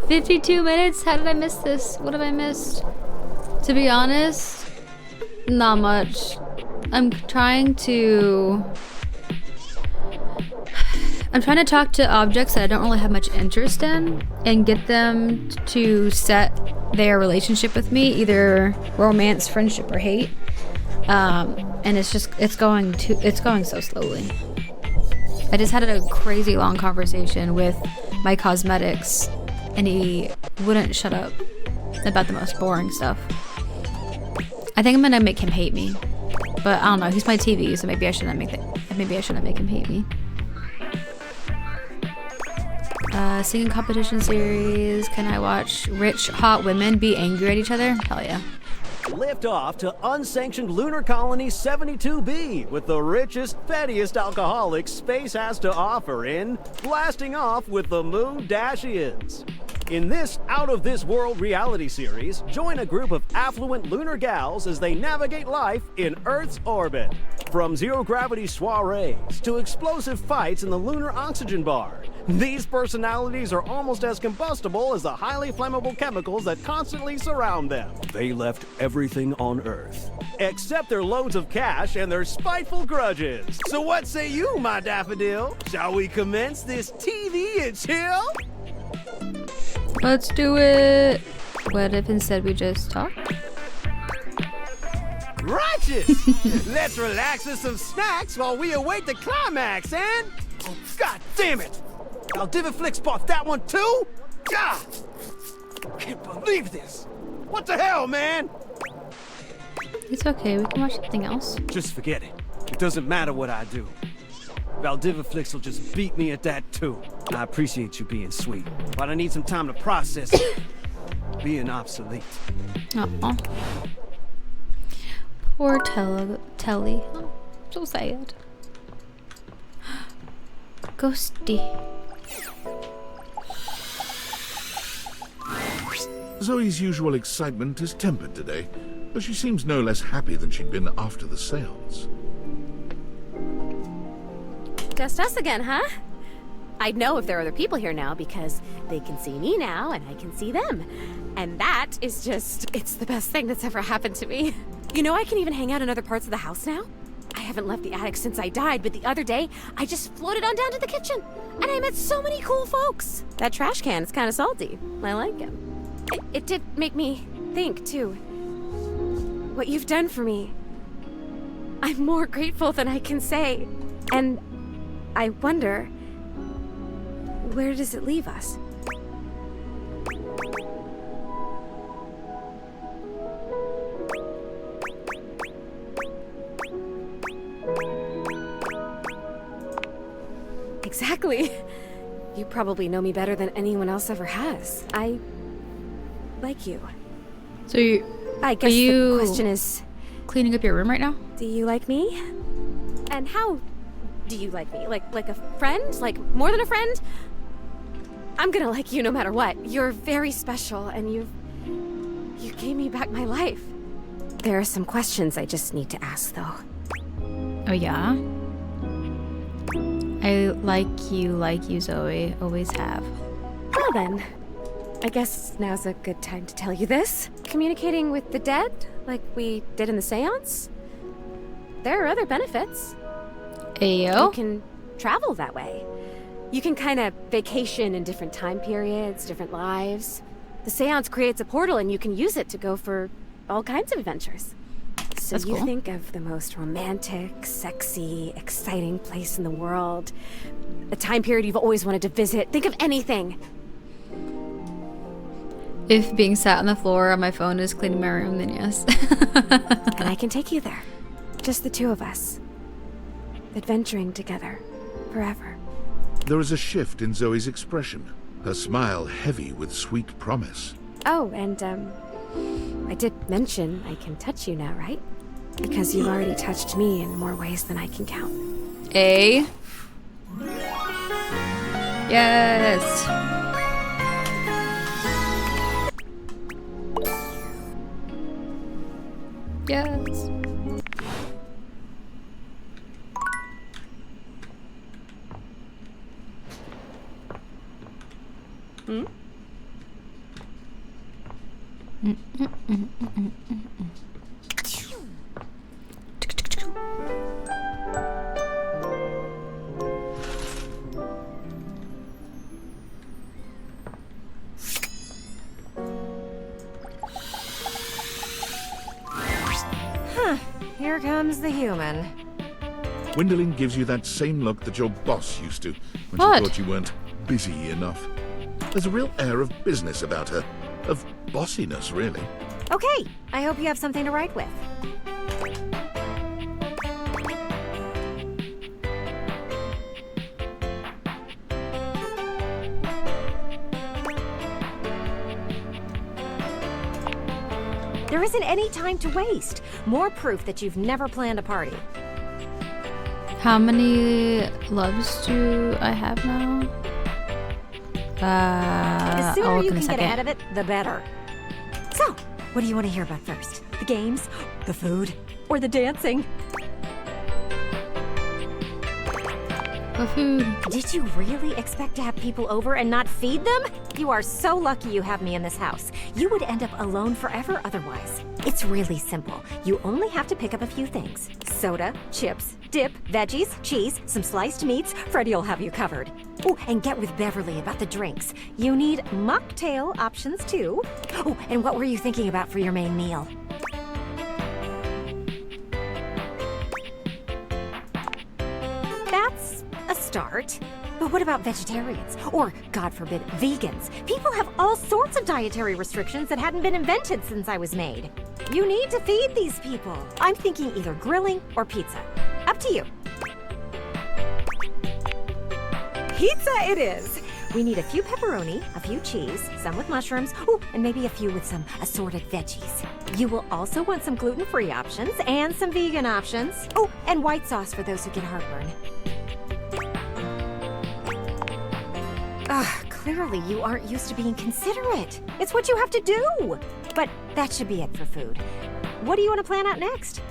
52 minutes? How did I miss this? What have I missed? To be honest, not much. I'm trying to I'm trying to talk to objects that I don't really have much interest in and get them to set their relationship with me, either romance, friendship, or hate. And it's going so slowly. I just had a crazy long conversation with my cosmetics, and he wouldn't shut up about the most boring stuff. I think I'm gonna make him hate me, but I don't know. He's my TV, so maybe I shouldn't make him hate me. Singing competition series. Can I watch rich, hot women be angry at each other? Hell yeah. Lift off to unsanctioned lunar colony 72B with the richest, fettiest alcoholics space has to offer in Blasting Off with the Moondashians. In this out-of-this-world reality series, join a group of affluent lunar gals as they navigate life in Earth's orbit. From zero-gravity soirees to explosive fights in the lunar oxygen bar, these personalities are almost as combustible as the highly flammable chemicals that constantly surround them. They left everything on Earth, except their loads of cash and their spiteful grudges. So what say you, my daffodil? Shall we commence this TV and chill? Let's do it. What if instead we just talk? Righteous! Let's relax with some snacks while we await the climax, and... Oh, God damn it! Aldiviflix bought that one too? God! Can't believe this! What the hell, man? It's okay, we can watch something else. Just forget it. It doesn't matter what I do. Valdiviflix will just beat me at that too. I appreciate you being sweet, but I need some time to process it. Being obsolete. Uh-oh. Poor Telly. Oh, so sad. Ghosty. Zoe's usual excitement is tempered today, though she seems no less happy than she'd been after the seance. Just us again, huh? I'd know if there are other people here now because they can see me now and I can see them. And that is just, it's the best thing that's ever happened to me. You know, I can even hang out in other parts of the house now. I haven't left the attic since I died, but the other day, I just floated on down to the kitchen. And I met so many cool folks. That trash can is kind of salty. I like him. It did make me think, too. What you've done for me. I'm more grateful than I can say. And I wonder, where does it leave us? Exactly. You probably know me better than anyone else ever has. I like you. So I guess the question is, cleaning up your room right now? Do you like me? And how do you like me? Like a friend? Like more than a friend? I'm gonna like you no matter what. You're very special and you gave me back my life. There are some questions I just need to ask though. Oh yeah? I like you, Zoe. Always have. Well then, I guess now's a good time to tell you this. Communicating with the dead, like we did in the seance? There are other benefits. Ayo? You can travel that way. You can kind of vacation in different time periods, different lives. The seance creates a portal and you can use it to go for all kinds of adventures. So That's you cool. think of the most romantic, sexy, exciting place in the world. A time period you've always wanted to visit. Think of anything. If being sat on the floor on my phone is cleaning my room, then yes. And I can take you there. Just the two of us. Adventuring together. Forever. There is a shift in Zoe's expression, her smile heavy with sweet promise. Oh, and I did mention I can touch you now, right? Because you've already touched me in more ways than I can count. Yes. Yes. Hmm? here comes the human. Gwendolyn gives you that same look that your boss used to when What? she thought you weren't busy enough. There's a real air of business about her. Of bossiness, really. Okay, I hope you have something to write with. There isn't any time to waste. More proof that you've never planned a party. How many loves do I have now? The sooner I'll look you in a can get second. ahead of it, the better. So, what do you want to hear about first? The games, the food, or the dancing? The food. Did you really expect to have people over and not feed them? You are so lucky you have me in this house. You would end up alone forever otherwise. It's really simple. You only have to pick up a few things. Soda, chips, dip, veggies, cheese, some sliced meats. Freddie'll have you covered. Oh, and get with Beverly about the drinks. You need mocktail options too. Oh, and what were you thinking about for your main meal? That's a start. But what about vegetarians? Or, God forbid, vegans? People have all sorts of dietary restrictions that hadn't been invented since I was made. You need to feed these people. I'm thinking either grilling or pizza. Up to you. Pizza it is! We need a few pepperoni, a few cheese, some with mushrooms, ooh, and maybe a few with some assorted veggies. You will also want some gluten-free options and some vegan options. Oh, and white sauce for those who get heartburn. Clearly you aren't used to being considerate. It's what you have to do. But that should be it for food. What do you want to plan out next?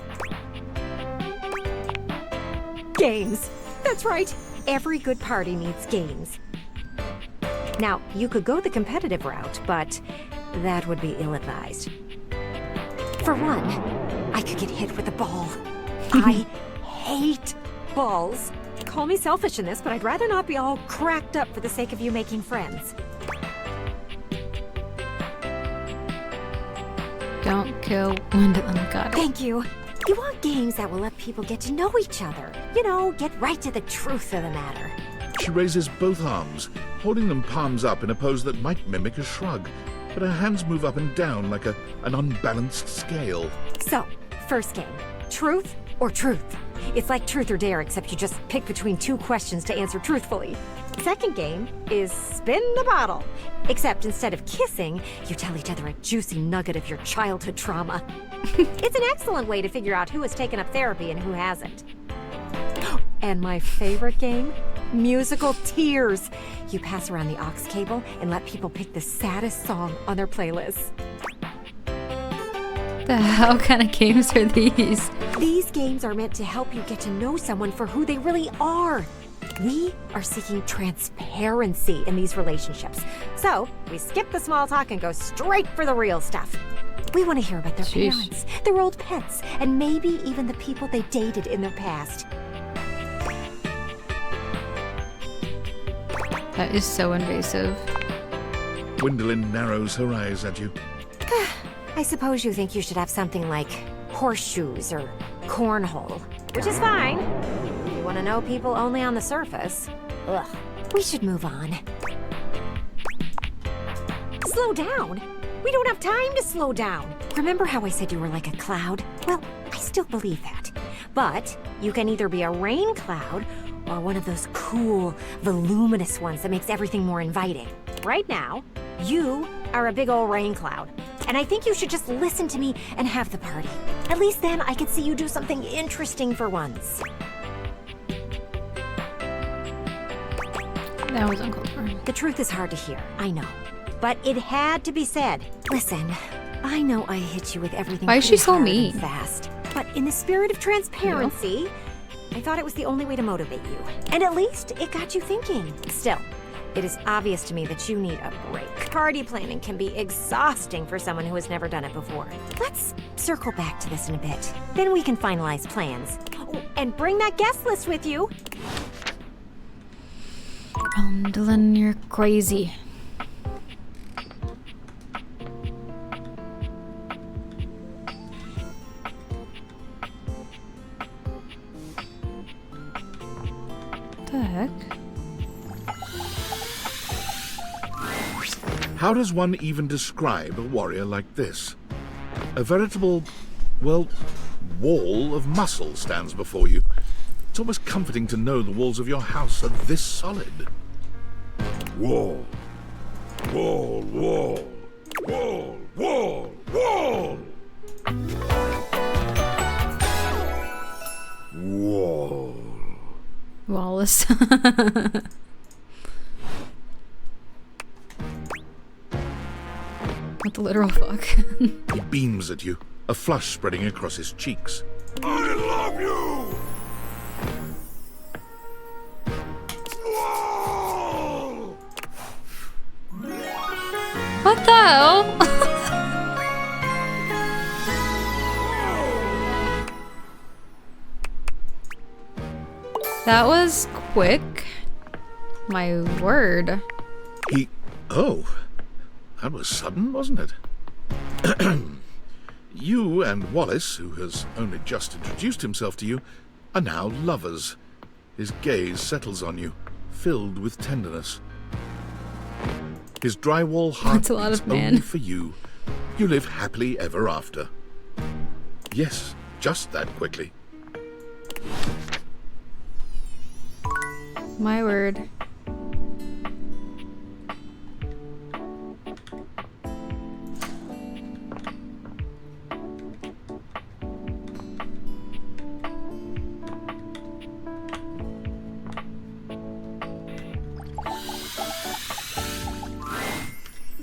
Games. That's right. Every good party needs games. Now, you could go the competitive route, but that would be ill-advised. For one, I could get hit with a ball. I hate balls. Call me selfish in this, but I'd rather not be all cracked up for the sake of you making friends. Don't kill Gwendolyn. Got it. Thank you. You want games that will let people get to know each other. You know, get right to the truth of the matter. She raises both arms, holding them palms up in a pose that might mimic a shrug, but her hands move up and down like an unbalanced scale. So, first game. Truth or truth? It's like truth or dare, except you just pick between two questions to answer truthfully. Second game is spin the bottle. Except instead of kissing, you tell each other a juicy nugget of your childhood trauma. It's an excellent way to figure out who has taken up therapy and who hasn't. And my favorite game? Musical tears. You pass around the aux cable and let people pick the saddest song on their playlists. The hell kind of games are these? These games are meant to help you get to know someone for who they really are. We are seeking transparency in these relationships. So, we skip the small talk and go straight for the real stuff. We want to hear about their parents, their old pets, and maybe even the people they dated in their past. That is so invasive. Gwendolyn narrows her eyes at you. I suppose you think you should have something like horseshoes or cornhole, which is fine. You want to know people only on the surface. Ugh. We should move on. Slow down? We don't have time to slow down. Remember how I said you were like a cloud? Well, I still believe that. But you can either be a rain cloud or one of those cool, voluminous ones that makes everything more inviting. Right now, you are a big old rain cloud. And I think you should just listen to me and have the party. At least then I could see you do something interesting for once. That was uncalled for. The truth is hard to hear, I know. But it had to be said. Listen, I know I hit you with everything. Why is she pretty so hard mean? and fast. But in the spirit of transparency, I thought it was the only way to motivate you. And at least it got you thinking. Still, it is obvious to me that you need a break. Party planning can be exhausting for someone who has never done it before. Let's circle back to this in a bit. Then we can finalize plans. Oh, and bring that guest list with you. Gwendolyn, you're crazy. heck? How does one even describe a warrior like this? A veritable, well, wall of muscle stands before you. It's almost comforting to know the walls of your house are this solid. Wall. Wall, wall. Wall, wall, wall! Wall. Wallace. What the literal fuck? He beams at you, a flush spreading across his cheeks. I love you! Wall! What the hell? That was quick. My word. Oh. That was sudden, wasn't it? You and Wallace, who has only just introduced himself to you, are now lovers. His gaze settles on you, filled with tenderness. His drywall heart That's a lot beats of man. only for you. You live happily ever after. Yes, just that quickly. My word.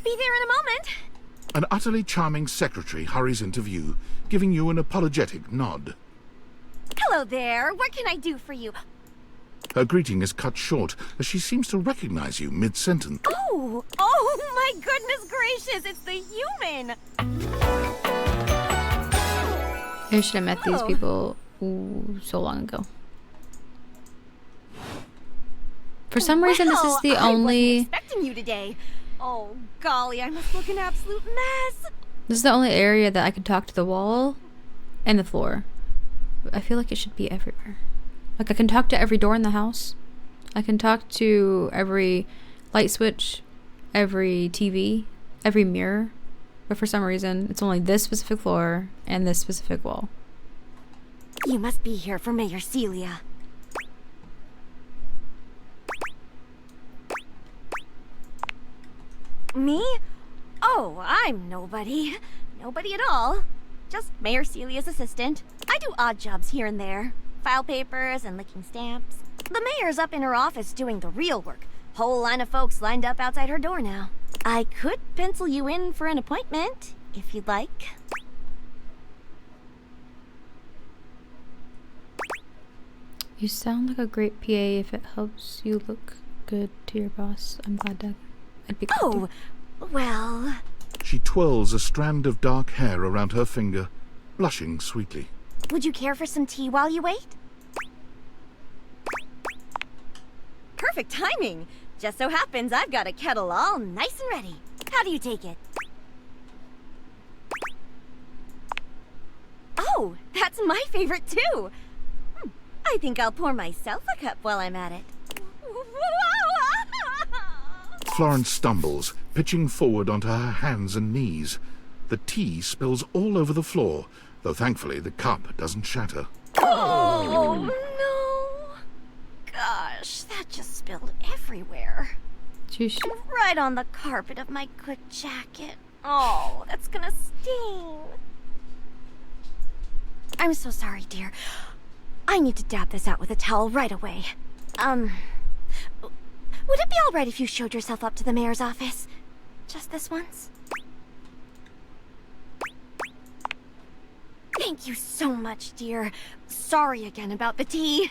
Be there in a moment. An utterly charming secretary hurries into view, giving you an apologetic nod. Hello there. What can I do for you? Her greeting is cut short as she seems to recognize you mid-sentence. Oh my goodness gracious, it's the human. I should have met these Oh. people so long ago. For some reason, this is the I only. wasn't expecting you today. Oh golly, I must look an absolute mess. This is the only area that I can talk to the wall and the floor. I feel like it should be everywhere. Like I can talk to every door in the house. I can talk to every light switch, every TV, every mirror. But for some reason, it's only this specific floor and this specific wall. You must be here for Mayor Celia. Me? Oh, I'm nobody. Nobody at all. Just Mayor Celia's assistant. I do odd jobs here and there. File papers and licking stamps. The mayor's up in her office doing the real work. Whole line of folks lined up outside her door now. I could pencil you in for an appointment, if you'd like. You sound like a great PA if it helps you look good to your boss. I'm glad to. I'd be glad to. Well... She twirls a strand of dark hair around her finger, blushing sweetly. Would you care for some tea while you wait? Perfect timing! Just so happens I've got a kettle all nice and ready. How do you take it? Oh, that's my favorite too! I think I'll pour myself a cup while I'm at it. Florence stumbles, pitching forward onto her hands and knees. The tea spills all over the floor, though thankfully the cup doesn't shatter. Oh, no! Gosh, that just spilled everywhere. Sheesh. Right on the carpet of my good jacket. Oh, that's gonna sting. I'm so sorry, dear. I need to dab this out with a towel right away. Would it be alright if you showed yourself up to the mayor's office? Just this once? Thank you so much, dear. Sorry again about the tea.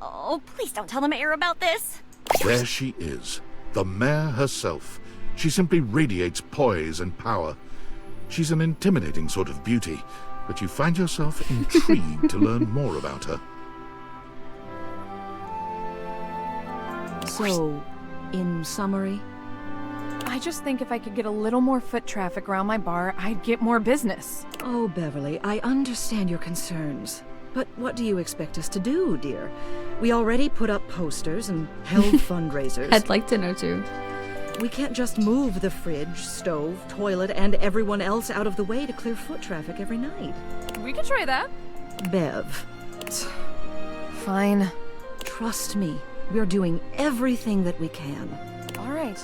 Oh, please don't tell the mayor about this. There she is, the mayor herself. She simply radiates poise and power. She's an intimidating sort of beauty, but you find yourself intrigued to learn more about her. So, in summary? I just think if I could get a little more foot traffic around my bar, I'd get more business. Oh, Beverly, I understand your concerns. But what do you expect us to do, dear? We already put up posters and held fundraisers. I'd like to know too. We can't just move the fridge, stove, toilet, and everyone else out of the way to clear foot traffic every night. We can try that. Bev. Fine. Trust me, we're doing everything that we can. All right.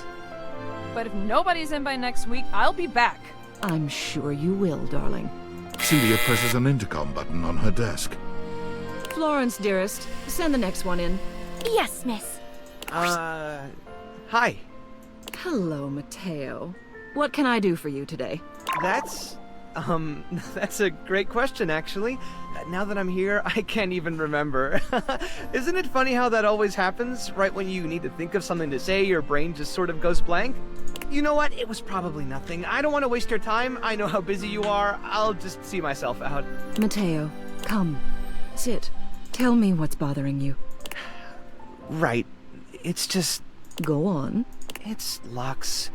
But if nobody's in by next week, I'll be back. I'm sure you will, darling. Celia presses an intercom button on her desk. Florence, dearest, send the next one in. Yes, miss. Hi. Hello, Mateo. What can I do for you today? That's a great question, actually. Now that I'm here, I can't even remember. Isn't it funny how that always happens? Right when you need to think of something to say, your brain just sort of goes blank? You know what? It was probably nothing. I don't want to waste your time. I know how busy you are. I'll just see myself out. Mateo, come. Sit. Tell me what's bothering you. Right. It's just... Go on. It's Lux.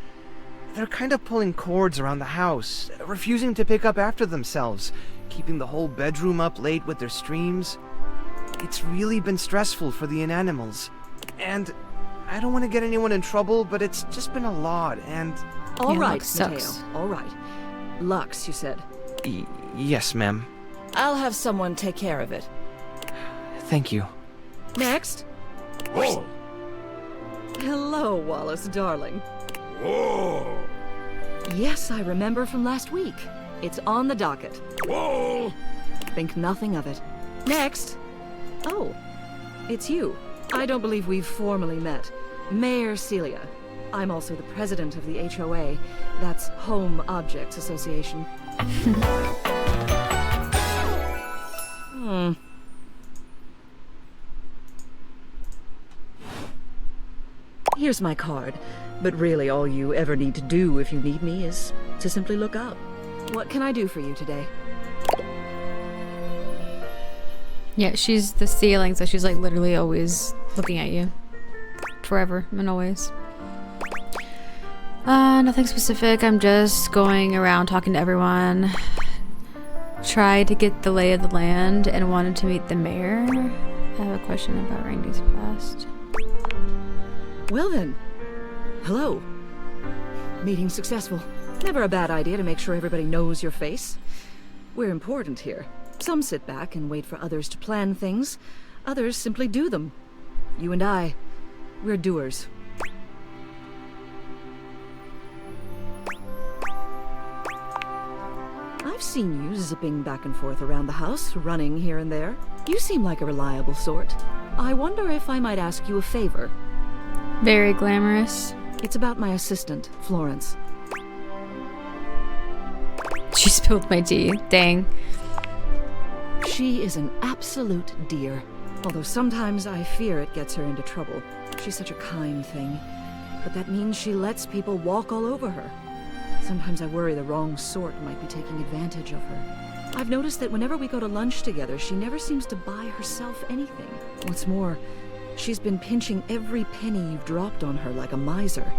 They're kind of pulling cords around the house, refusing to pick up after themselves, keeping the whole bedroom up late with their streams. It's really been stressful for the Inanimals. And I don't want to get anyone in trouble, but it's just been a lot, and... All right, Mateo. All right. Lux, you said. Yes, ma'am. I'll have someone take care of it. Thank you. Next. Whoa! Hello, Wallace, darling. Whoa! Yes, I remember from last week. It's on the docket. Whoa! Think nothing of it. Next. Oh, it's you. I don't believe we've formally met. Mayor Celia. I'm also the president of the HOA. That's Home Objects Association. Here's my card. But really all you ever need to do if you need me is to simply look up. What can I do for you today? Yeah, she's the ceiling, so she's like literally always looking at you. Forever and always. Nothing specific. I'm just going around talking to everyone. Tried to get the lay of the land and wanted to meet the mayor. I have a question about Randy's past. Well then. Hello. Meeting successful. Never a bad idea to make sure everybody knows your face. We're important here. Some sit back and wait for others to plan things. Others simply do them. You and I, we're doers. I've seen you zipping back and forth around the house, running here and there. You seem like a reliable sort. I wonder if I might ask you a favor. Very glamorous. It's about my assistant, Florence. She spilled my tea. Dang. She is an absolute dear. Although sometimes I fear it gets her into trouble. She's such a kind thing. But that means she lets people walk all over her. Sometimes I worry the wrong sort might be taking advantage of her. I've noticed that whenever we go to lunch together, she never seems to buy herself anything. What's more, she's been pinching every penny you've dropped on her like a miser.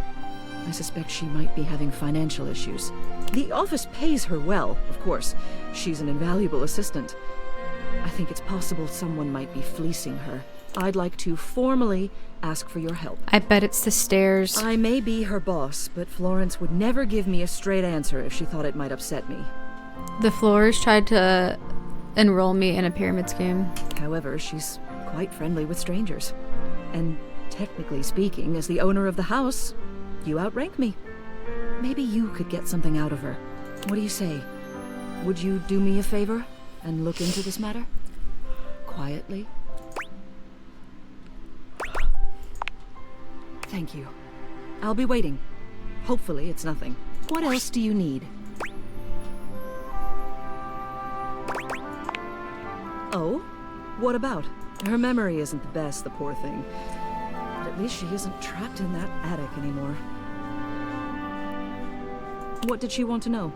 I suspect she might be having financial issues. The office pays her well, of course. She's an invaluable assistant. I think it's possible someone might be fleecing her. I'd like to formally ask for your help. I bet it's the stairs. I may be her boss, but Florence would never give me a straight answer if she thought it might upset me. The Floors tried to enroll me in a pyramid scheme. However, she's quite friendly with strangers. And technically speaking, as the owner of the house, you outrank me. Maybe you could get something out of her. What do you say? Would you do me a favor and look into this matter? Quietly? Thank you. I'll be waiting. Hopefully it's nothing. What else do you need? Oh? What about? Her memory isn't the best, the poor thing. But at least she isn't trapped in that attic anymore. What did she want to know?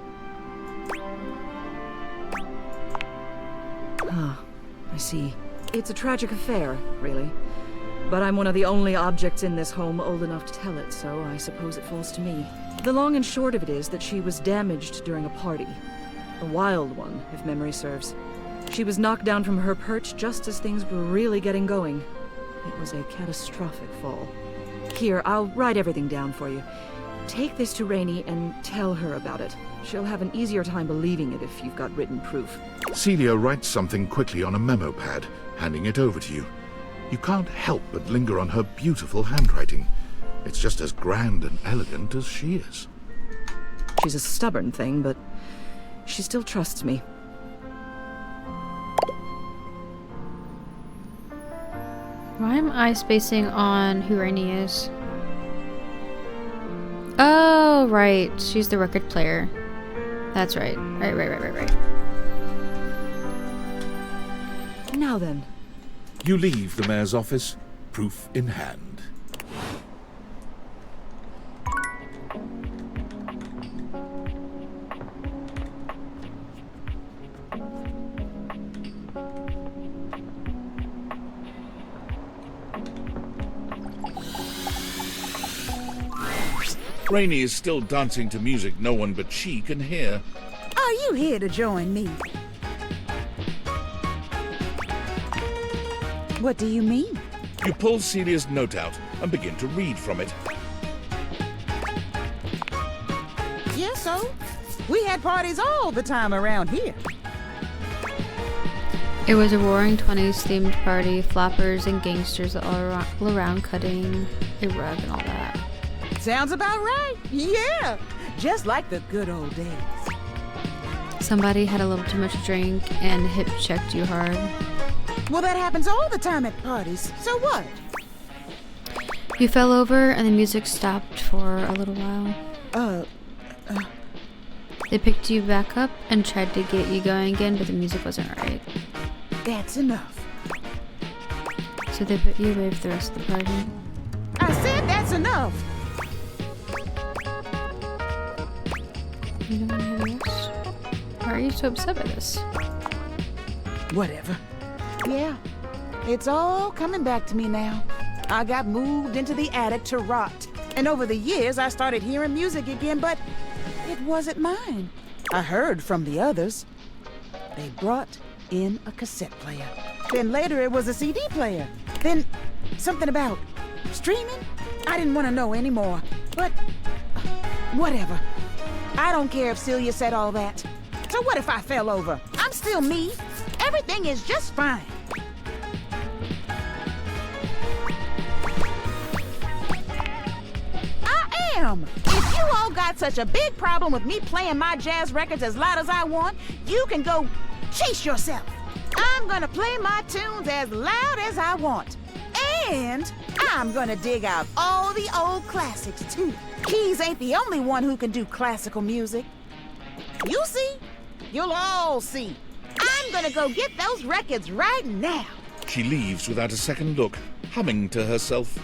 Ah, I see. It's a tragic affair, really. But I'm one of the only objects in this home old enough to tell it, so I suppose it falls to me. The long and short of it is that she was damaged during a party. A wild one, if memory serves. She was knocked down from her perch just as things were really getting going. It was a catastrophic fall. Here, I'll write everything down for you. Take this to Rainey and tell her about it. She'll have an easier time believing it if you've got written proof. Celia writes something quickly on a memo pad, handing it over to you. You can't help but linger on her beautiful handwriting. It's just as grand and elegant as she is. She's a stubborn thing, but she still trusts me. Why am I spacing on who Rainey is? Oh, right. She's the record player. That's right. Right. Now then. You leave the mayor's office, proof in hand. Rainey is still dancing to music no one but she can hear. Are you here to join me? What do you mean? You pull Celia's note out and begin to read from it. Yeah, so? We had parties all the time around here. It was a Roaring 20s themed party, flappers and gangsters all around cutting a rug and all that. Sounds about right. Yeah. Just like the good old days. Somebody had a little too much drink and hip checked you hard. Well, that happens all the time at parties. So what? You fell over and the music stopped for a little while. They picked you back up and tried to get you going again, but the music wasn't right. That's enough. So they put you away for the rest of the party. I said that's enough. You don't want to hear the rest? Why are you so upset by this? Whatever. Yeah, it's all coming back to me now. I got moved into the attic to rot. And over the years, I started hearing music again, but it wasn't mine. I heard from the others. They brought in a cassette player. Then later it was a CD player. Then something about streaming? I didn't want to know anymore. But whatever. I don't care if Celia said all that. So what if I fell over? I'm still me. Everything is just fine. I am. If you all got such a big problem with me playing my jazz records as loud as I want, you can go chase yourself. I'm gonna play my tunes as loud as I want. And I'm gonna dig out all the old classics, too. Keys ain't the only one who can do classical music. You see? You'll all see. I'm gonna go get those records right now. She leaves without a second look, humming to herself.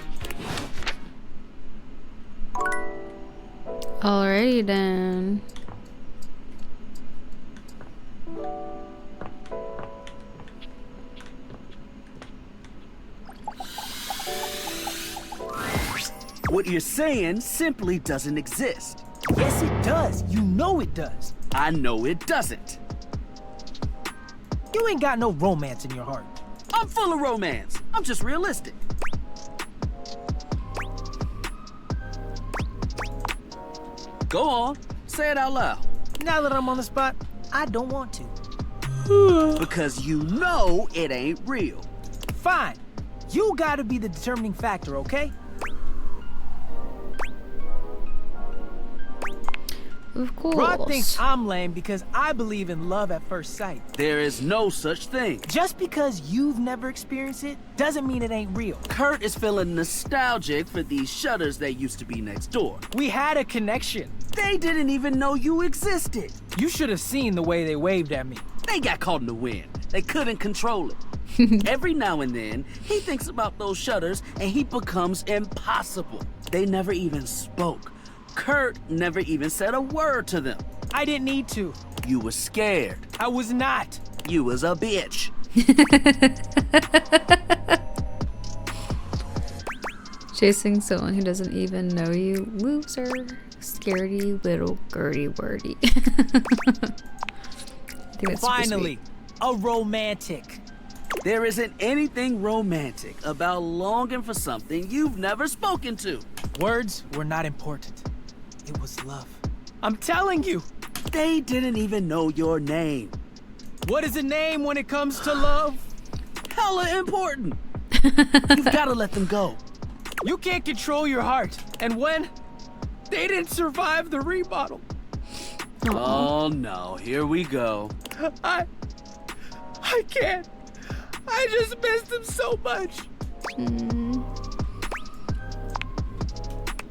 Alrighty then. What you're saying simply doesn't exist. Yes, it does. You know it does. I know it doesn't. You ain't got no romance in your heart. I'm full of romance. I'm just realistic. Go on. Say it out loud. Now that I'm on the spot, I don't want to. Because you know it ain't real. Fine. You gotta be the determining factor, okay? Of course. Rod thinks I'm lame because I believe in love at first sight. There is no such thing. Just because you've never experienced it doesn't mean it ain't real. Kurt is feeling nostalgic for these shutters that used to be next door. We had a connection. They didn't even know you existed. You should have seen the way they waved at me. They got caught in the wind. They couldn't control it. Every now and then, he thinks about those shutters and he becomes impossible. They never even spoke. Kurt never even said a word to them. I didn't need to. You were scared. I was not. You was a bitch. Chasing someone who doesn't even know you. Loser. Scaredy little Gertie wordy. I think that's Finally. a romantic. There isn't anything romantic about longing for something you've never spoken to. Words were not important. It was love. I'm telling you. They didn't even know your name. What is a name when it comes to love? Hella important. You've gotta let them go. You can't control your heart. And when they didn't survive the remodel. Oh no, here we go. I can't. I just missed them so much.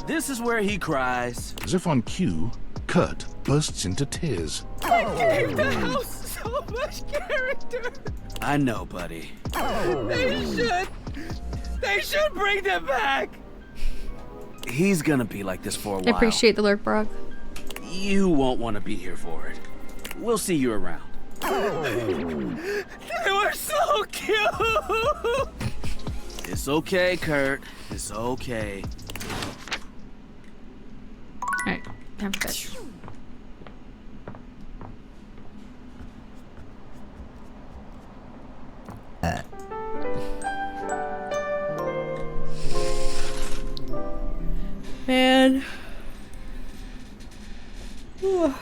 This is where he cries. As if on cue, Kurt bursts into tears. I gave the house so much character. I know, buddy. They should bring them back. He's gonna be like this for a I while. appreciate the lurk, Brock. You won't want to be here for it. We'll see you around. They were so cute. It's okay, Kurt. It's okay. Alright, time for bed. Man. Oh,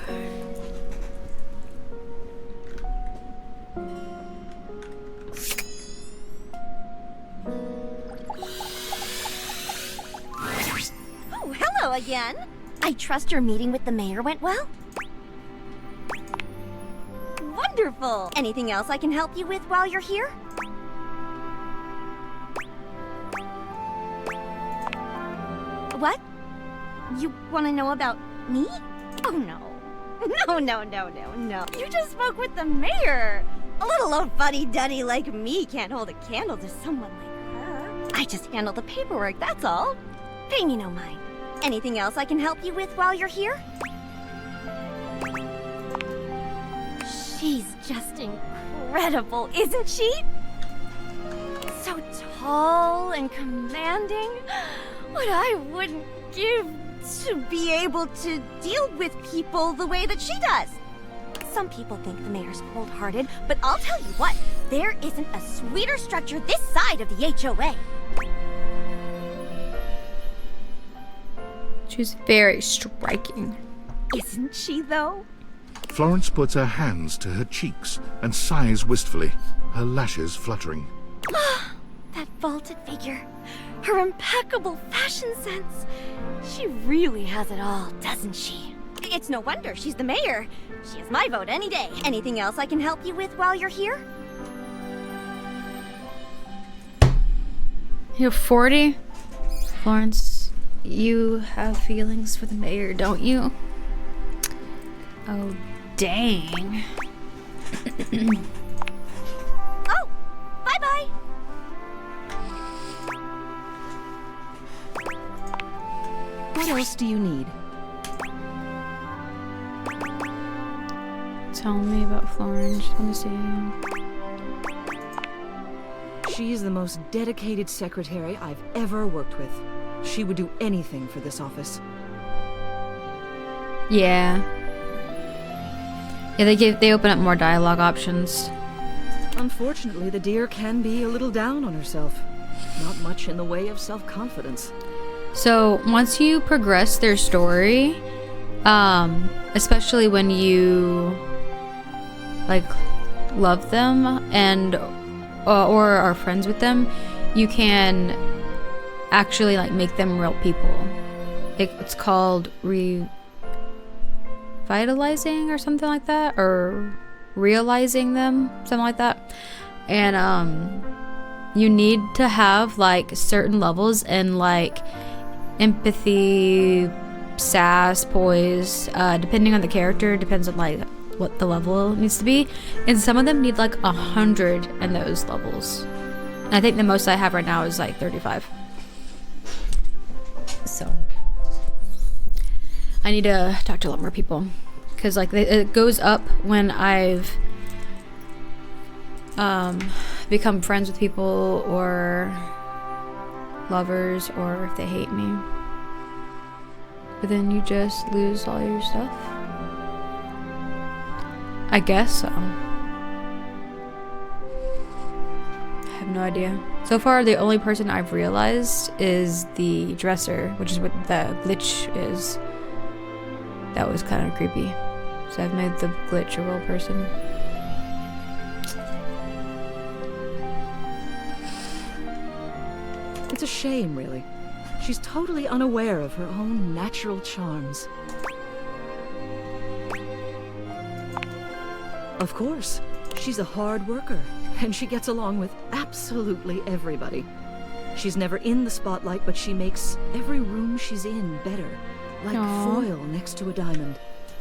hello again. I trust your meeting with the mayor went well? Wonderful. Anything else I can help you with while you're here? What? You want to know about me? Oh, no. No. You just spoke with the mayor. A little old fuddy-duddy like me can't hold a candle to someone like her. I just handle the paperwork, that's all. Pay me no mind. Anything else I can help you with while you're here? She's just incredible, isn't she? So tall and commanding. What I wouldn't give to be able to deal with people the way that she does. Some people think the mayor's cold-hearted, but I'll tell you what, there isn't a sweeter structure this side of the HOA. She's very striking. Isn't she, though? Florence puts her hands to her cheeks and sighs wistfully, her lashes fluttering. That vaulted figure, her impeccable fashion sense. She really has it all, doesn't she? It's no wonder she's the mayor. She has my vote any day. Anything else I can help you with while you're here? You're 40? Florence, you have feelings for the mayor, don't you? Oh, dang. Oh, bye-bye. What else do you need? Tell me about Florence. Let me see. She's the most dedicated secretary I've ever worked with. She would do anything for this office. Yeah. Yeah, they open up more dialogue options. Unfortunately, the dear can be a little down on herself. Not much in the way of self-confidence. So once you progress their story, especially when you like love them and or are friends with them, you can actually like make them real people. It's called revitalizing or something like that, or realizing them, something like that. And you need to have like certain levels and like empathy, sass, poise, depending on the character, depends on like what the level needs to be, and some of them need like 100 in those levels. And I think the most I have right now is like 35. So I need to talk to a lot more people, because like it goes up when I've become friends with people or lovers, or if they hate me. But then you just lose all your stuff. I guess so. no idea. So far, the only person I've realized is the dresser, which is what the glitch is. That was kind of creepy. So I've made the glitch a real person. It's a shame, really. She's totally unaware of her own natural charms. Of course, she's a hard worker, and she gets along with absolutely everybody. She's never in the spotlight, but she makes every room she's in better, like foil next to a diamond.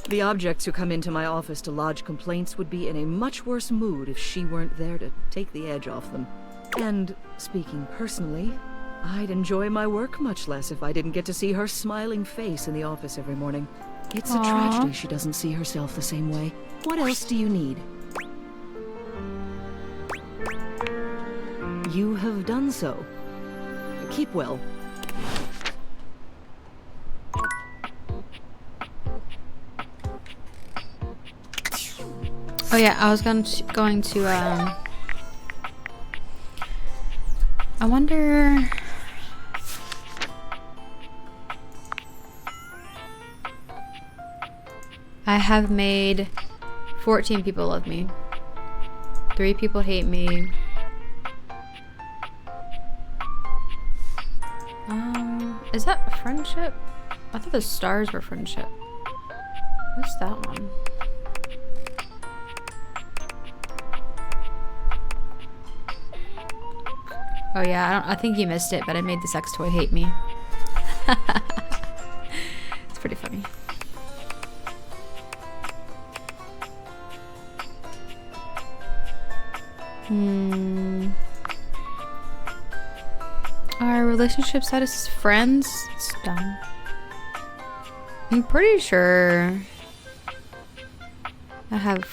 The objects who come into my office to lodge complaints would be in a much worse mood if she weren't there to take the edge off them. And, speaking personally, I'd enjoy my work much less if I didn't get to see her smiling face in the office every morning. It's a tragedy she doesn't see herself the same way. What else do you need? You have done so. Keep well. Oh yeah, I was going to I wonder. I have made 14 people love me. 3 people hate me. Is that friendship? I thought the stars were friendship. What's that one? Oh yeah, I think you missed it, but I made the sex toy hate me. It's pretty funny. Our relationship status is friends? It's dumb. I'm pretty sure I have...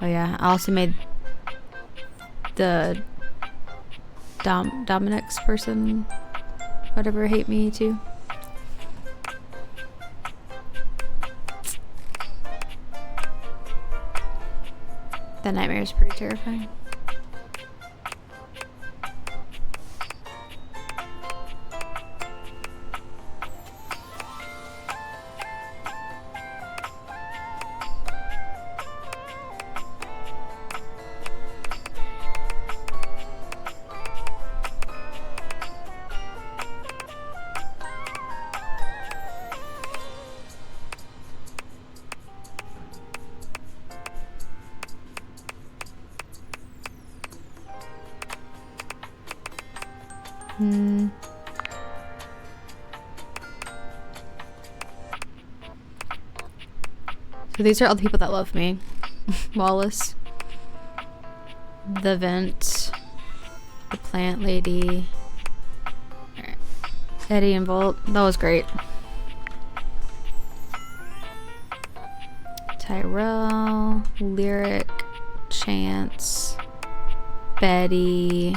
Oh yeah, I also made the Dominic's person, whatever, hate me too. That nightmare is pretty terrifying. So these are all the people that love me. Wallace. The Vent. The Plant Lady. Right. Eddie and Volt. That was great. Tyrell. Lyric. Chance. Betty.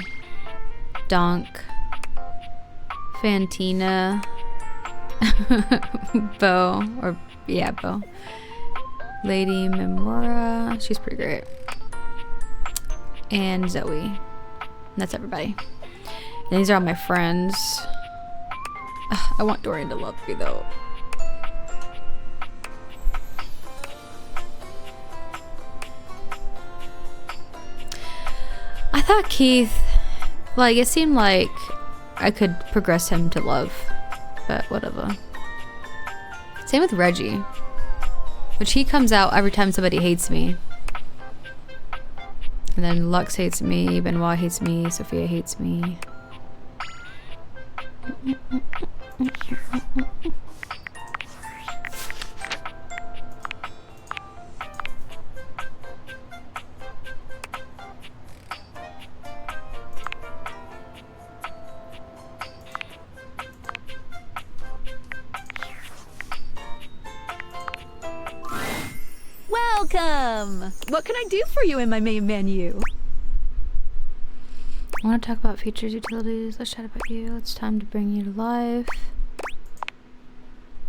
Dunk. Fantina. Bo. Or, yeah, Bo. Lady Memora, she's pretty great. And Zoe. And that's everybody. And these are all my friends. Ugh, I want Dorian to love me though. I thought Keith, like, it seemed like I could progress him to love, but whatever. Same with Reggie. Which he comes out every time somebody hates me. And then Lux hates me, Benoit hates me, Sophia hates me. Welcome! What can I do for you in my main menu? I want to talk about features, utilities. Let's chat about you. It's time to bring you to life.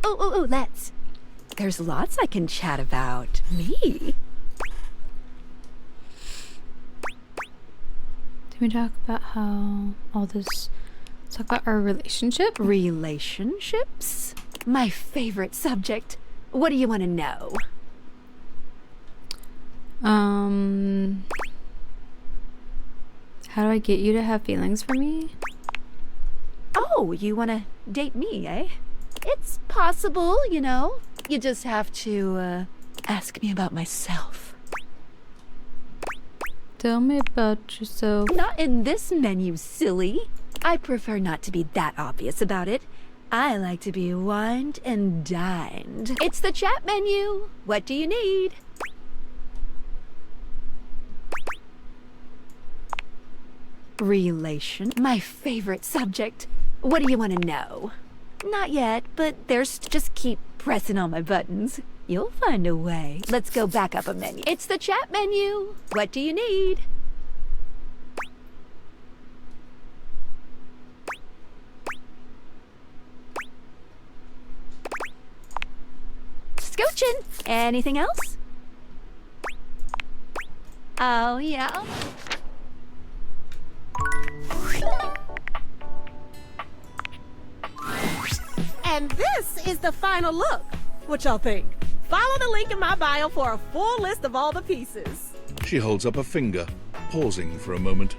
Oh, let's. There's lots I can chat about. Me? Can we talk about how all this... Let's talk about our relationship? Relationships? My favorite subject. What do you want to know? How do I get you to have feelings for me? Oh, you want to date me, eh? It's possible, you know. You just have to, ask me about myself. Tell me about yourself. Not in this menu, silly. I prefer not to be that obvious about it. I like to be wined and dined. It's the chat menu. What do you need? Relation. My favorite subject. What do you want to know? Not yet, but just keep pressing on my buttons. You'll find a way. Let's go back up a menu. It's the chat menu. What do you need? Scooching. Anything else? Oh, yeah. And this is the final look. What y'all think? Follow the link in my bio for a full list of all the pieces. She holds up a finger, pausing for a moment.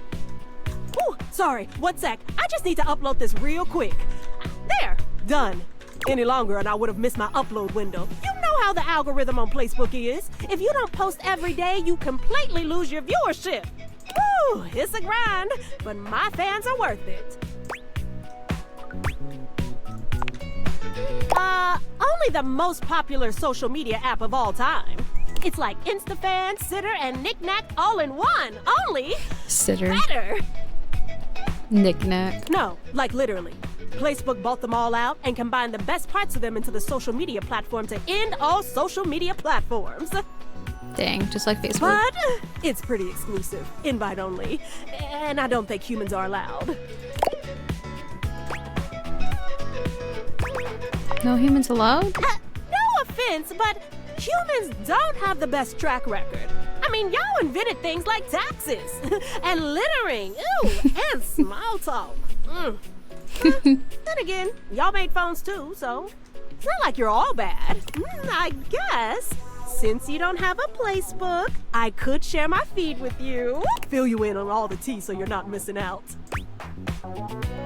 Ooh, sorry, 1 sec. I just need to upload this real quick. There, done. Any longer and I would have missed my upload window. You know how the algorithm on Facebook is. If you don't post every day, you completely lose your viewership. Woo, it's a grind, but my fans are worth it. Only the most popular social media app of all time. It's like InstaFan, Sitter, and Knickknack all in one. Only Sitter. better. Knickknack. No, like literally. Facebook bought them all out and combined the best parts of them into the social media platform to end all social media platforms. Dang, just like Facebook. But it's pretty exclusive, invite only, and I don't think humans are allowed. No humans allowed? No offense, but humans don't have the best track record. I mean, y'all invented things like taxes and littering, ew, and small talk. Then again, y'all made phones too, so it's not like you're all bad. I guess, since you don't have a placebook, I could share my feed with you. Fill you in on all the tea so you're not missing out.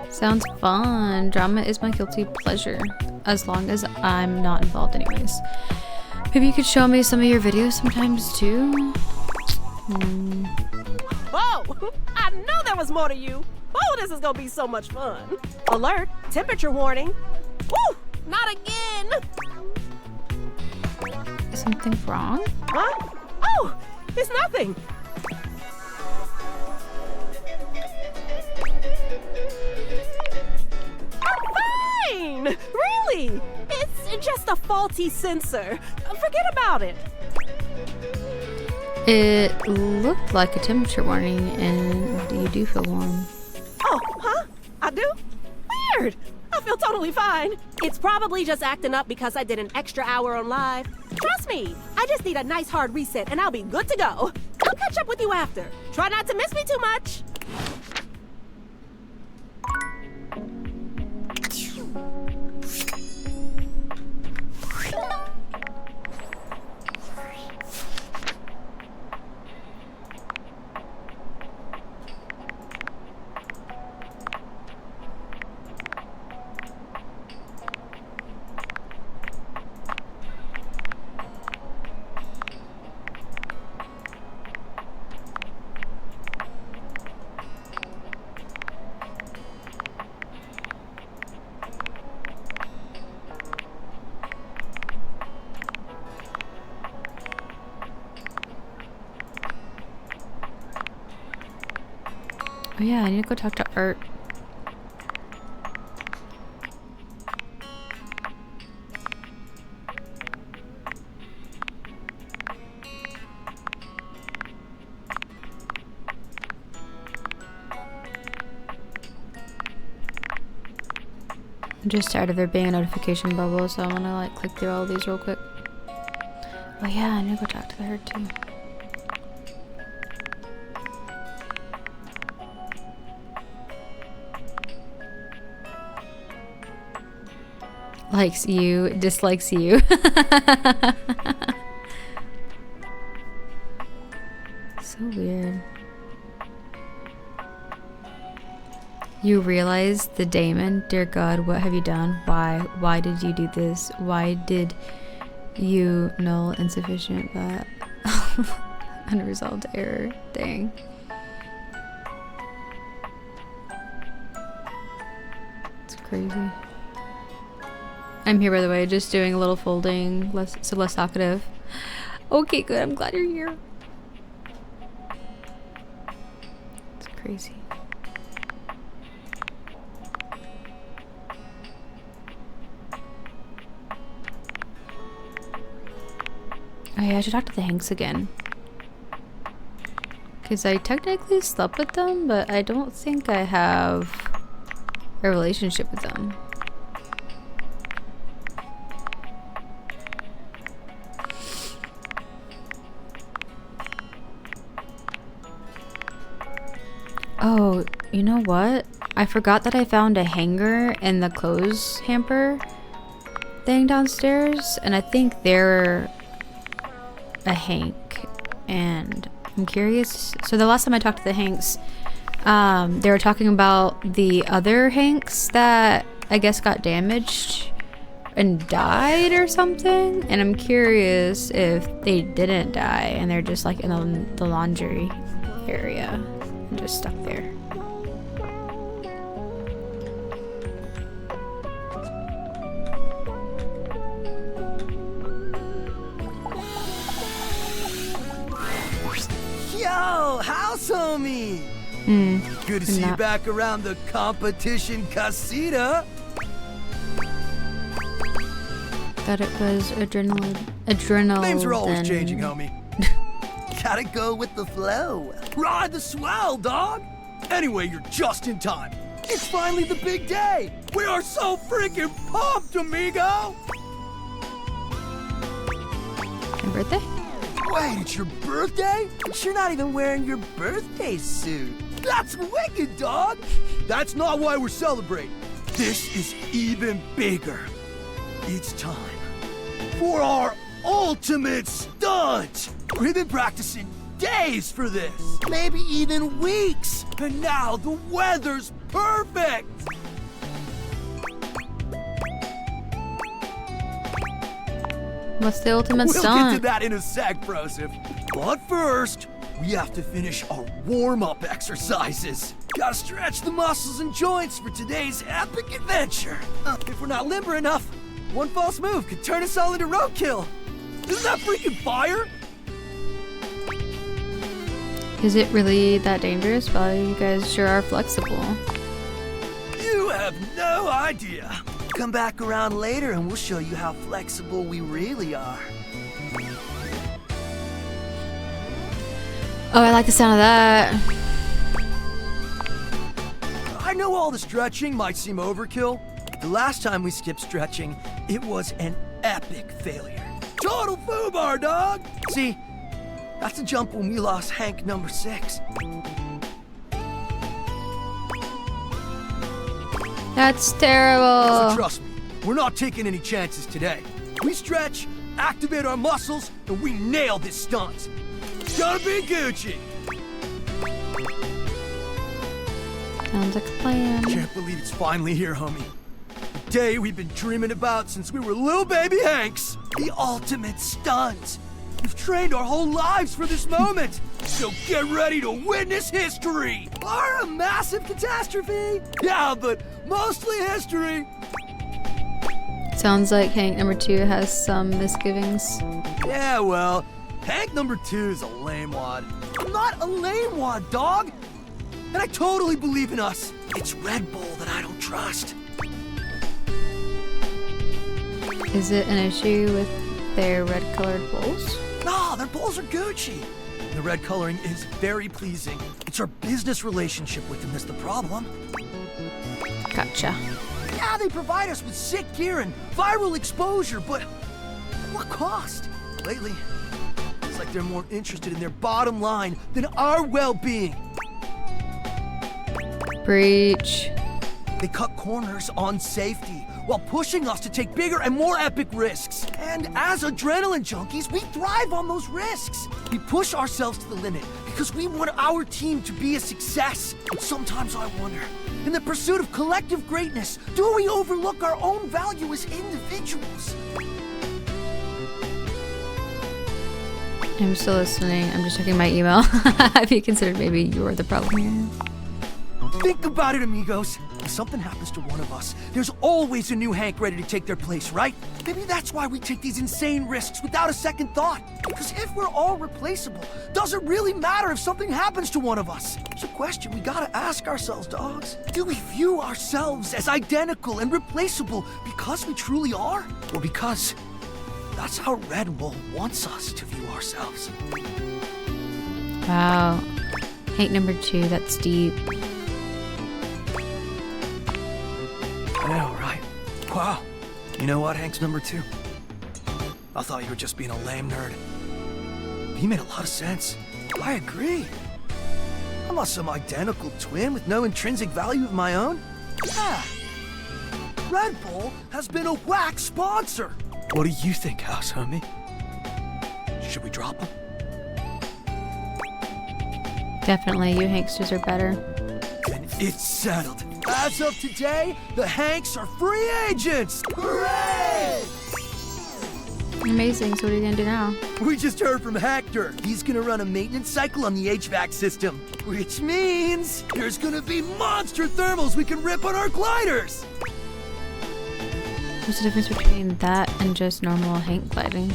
Sounds fun. Drama is my guilty pleasure, as long as I'm not involved anyways. Maybe you could show me some of your videos sometimes too? Oh, I knew there was more to you. Oh, this is gonna be so much fun. Alert, temperature warning. Woo, not again. Is something wrong? Huh? Oh, it's nothing. I'm fine. Really? It's just a faulty sensor. Forget about it. It looked like a temperature warning, and you do feel warm. Oh, huh? I do? Weird. I feel totally fine. It's probably just acting up because I did an extra hour on live. Trust me, I just need a nice hard reset and I'll be good to go. I'll catch up with you after. Try not to miss me too much. Oh yeah, I need to go talk to Art. I'm just tired of there being a notification bubble, so I'm gonna like click through all of these real quick. Oh yeah, I need to go talk to her too. likes you, dislikes you. So weird. You realize the Damon, dear God, what have you done? Why? Why did you do this? Why did you null insufficient but unresolved error? Dang. It's crazy. I'm here, by the way, just doing a little folding, less talkative. Okay, good. I'm glad you're here. It's crazy. Oh yeah, I should talk to the Hanks again. Because I technically slept with them, but I don't think I have a relationship with them. Oh, you know what? I forgot that I found a hanger in the clothes hamper thing downstairs, and I think they're a Hank, and I'm curious. So the last time I talked to the Hanks, they were talking about the other Hanks that I guess got damaged and died or something, and I'm curious if they didn't die and they're just like in the laundry area and just stuck there. Yo, house homie! Good to see you back around the competition casita. Thought it was adrenal. Names are always changing, homie. Gotta go with the flow. Ride the swell, dog! Anyway, you're just in time. It's finally the big day! We are so freaking pumped, amigo! Your birthday? Wait, it's your birthday? But you're not even wearing your birthday suit. That's wicked, dog! That's not why we're celebrating. This is even bigger. It's time for our ultimate stunt! We've been practicing days for this, maybe even weeks, and now the weather's perfect! What's the ultimate We'll stunt? get to that in a sec, Broseph. But first, we have to finish our warm-up exercises. Gotta stretch the muscles and joints for today's epic adventure. If we're not limber enough, one false move could turn us all into roadkill. Isn't that freaking fire? Is it really that dangerous? Well, you guys sure are flexible. You have no idea. Come back around later and we'll show you how flexible we really are. Oh, I like the sound of that. I know all the stretching might seem overkill. The last time we skipped stretching, it was an epic failure. Total foobar, dog! See, that's a jump when we lost Hank number 6. That's terrible. So trust me, we're not taking any chances today. We stretch, activate our muscles, and we nail this stunt. It's gonna be Gucci. Sounds like a plan. Can't believe it's finally here, homie. The day we've been dreaming about since we were little baby Hanks. The ultimate stunt. We've trained our whole lives for this moment. So get ready to witness history. Or a massive catastrophe. Yeah, but mostly history. Sounds like Hank number 2 has some misgivings. Yeah, well, Hank number 2 is a lame wad. I'm not a lame wad, dog. And I totally believe in us. It's Red Bull that I don't trust. Is it an issue with their red-colored bowls? No, their bowls are Gucci. The red coloring is very pleasing. It's our business relationship with them that's the problem. Gotcha. Yeah, they provide us with sick gear and viral exposure, but at what cost? Lately, it's like they're more interested in their bottom line than our well-being. Breach. They cut corners on safety while pushing us to take bigger and more epic risks. And as adrenaline junkies, we thrive on those risks. We push ourselves to the limit because we want our team to be a success. But sometimes I wonder, in the pursuit of collective greatness, do we overlook our own value as individuals? I'm still listening. I'm just checking my email. Have you considered maybe you're the problem here? Think about it, amigos. If something happens to one of us, there's always a new Hank ready to take their place, right? Maybe that's why we take these insane risks without a second thought. Because if we're all replaceable, does it really matter if something happens to one of us? It's a question we gotta ask ourselves, dogs. Do we view ourselves as identical and replaceable because we truly are? Or because that's how Red Bull wants us to view ourselves? Wow. Hank number 2, that's deep. I know, right? Wow. You know what, Hank's number 2? I thought you were just being a lame nerd. He made a lot of sense. I agree. I'm not some identical twin with no intrinsic value of my own. Yeah. Red Bull has been a whack sponsor. What do you think, house homie? Should we drop him? Definitely, you Hanksters are better. Then it's settled. As of today, the Hanks are free agents! Hooray! Amazing, so what are you gonna do now? We just heard from Hector. He's gonna run a maintenance cycle on the HVAC system. Which means there's gonna be monster thermals we can rip on our gliders! What's the difference between that and just normal Hank gliding?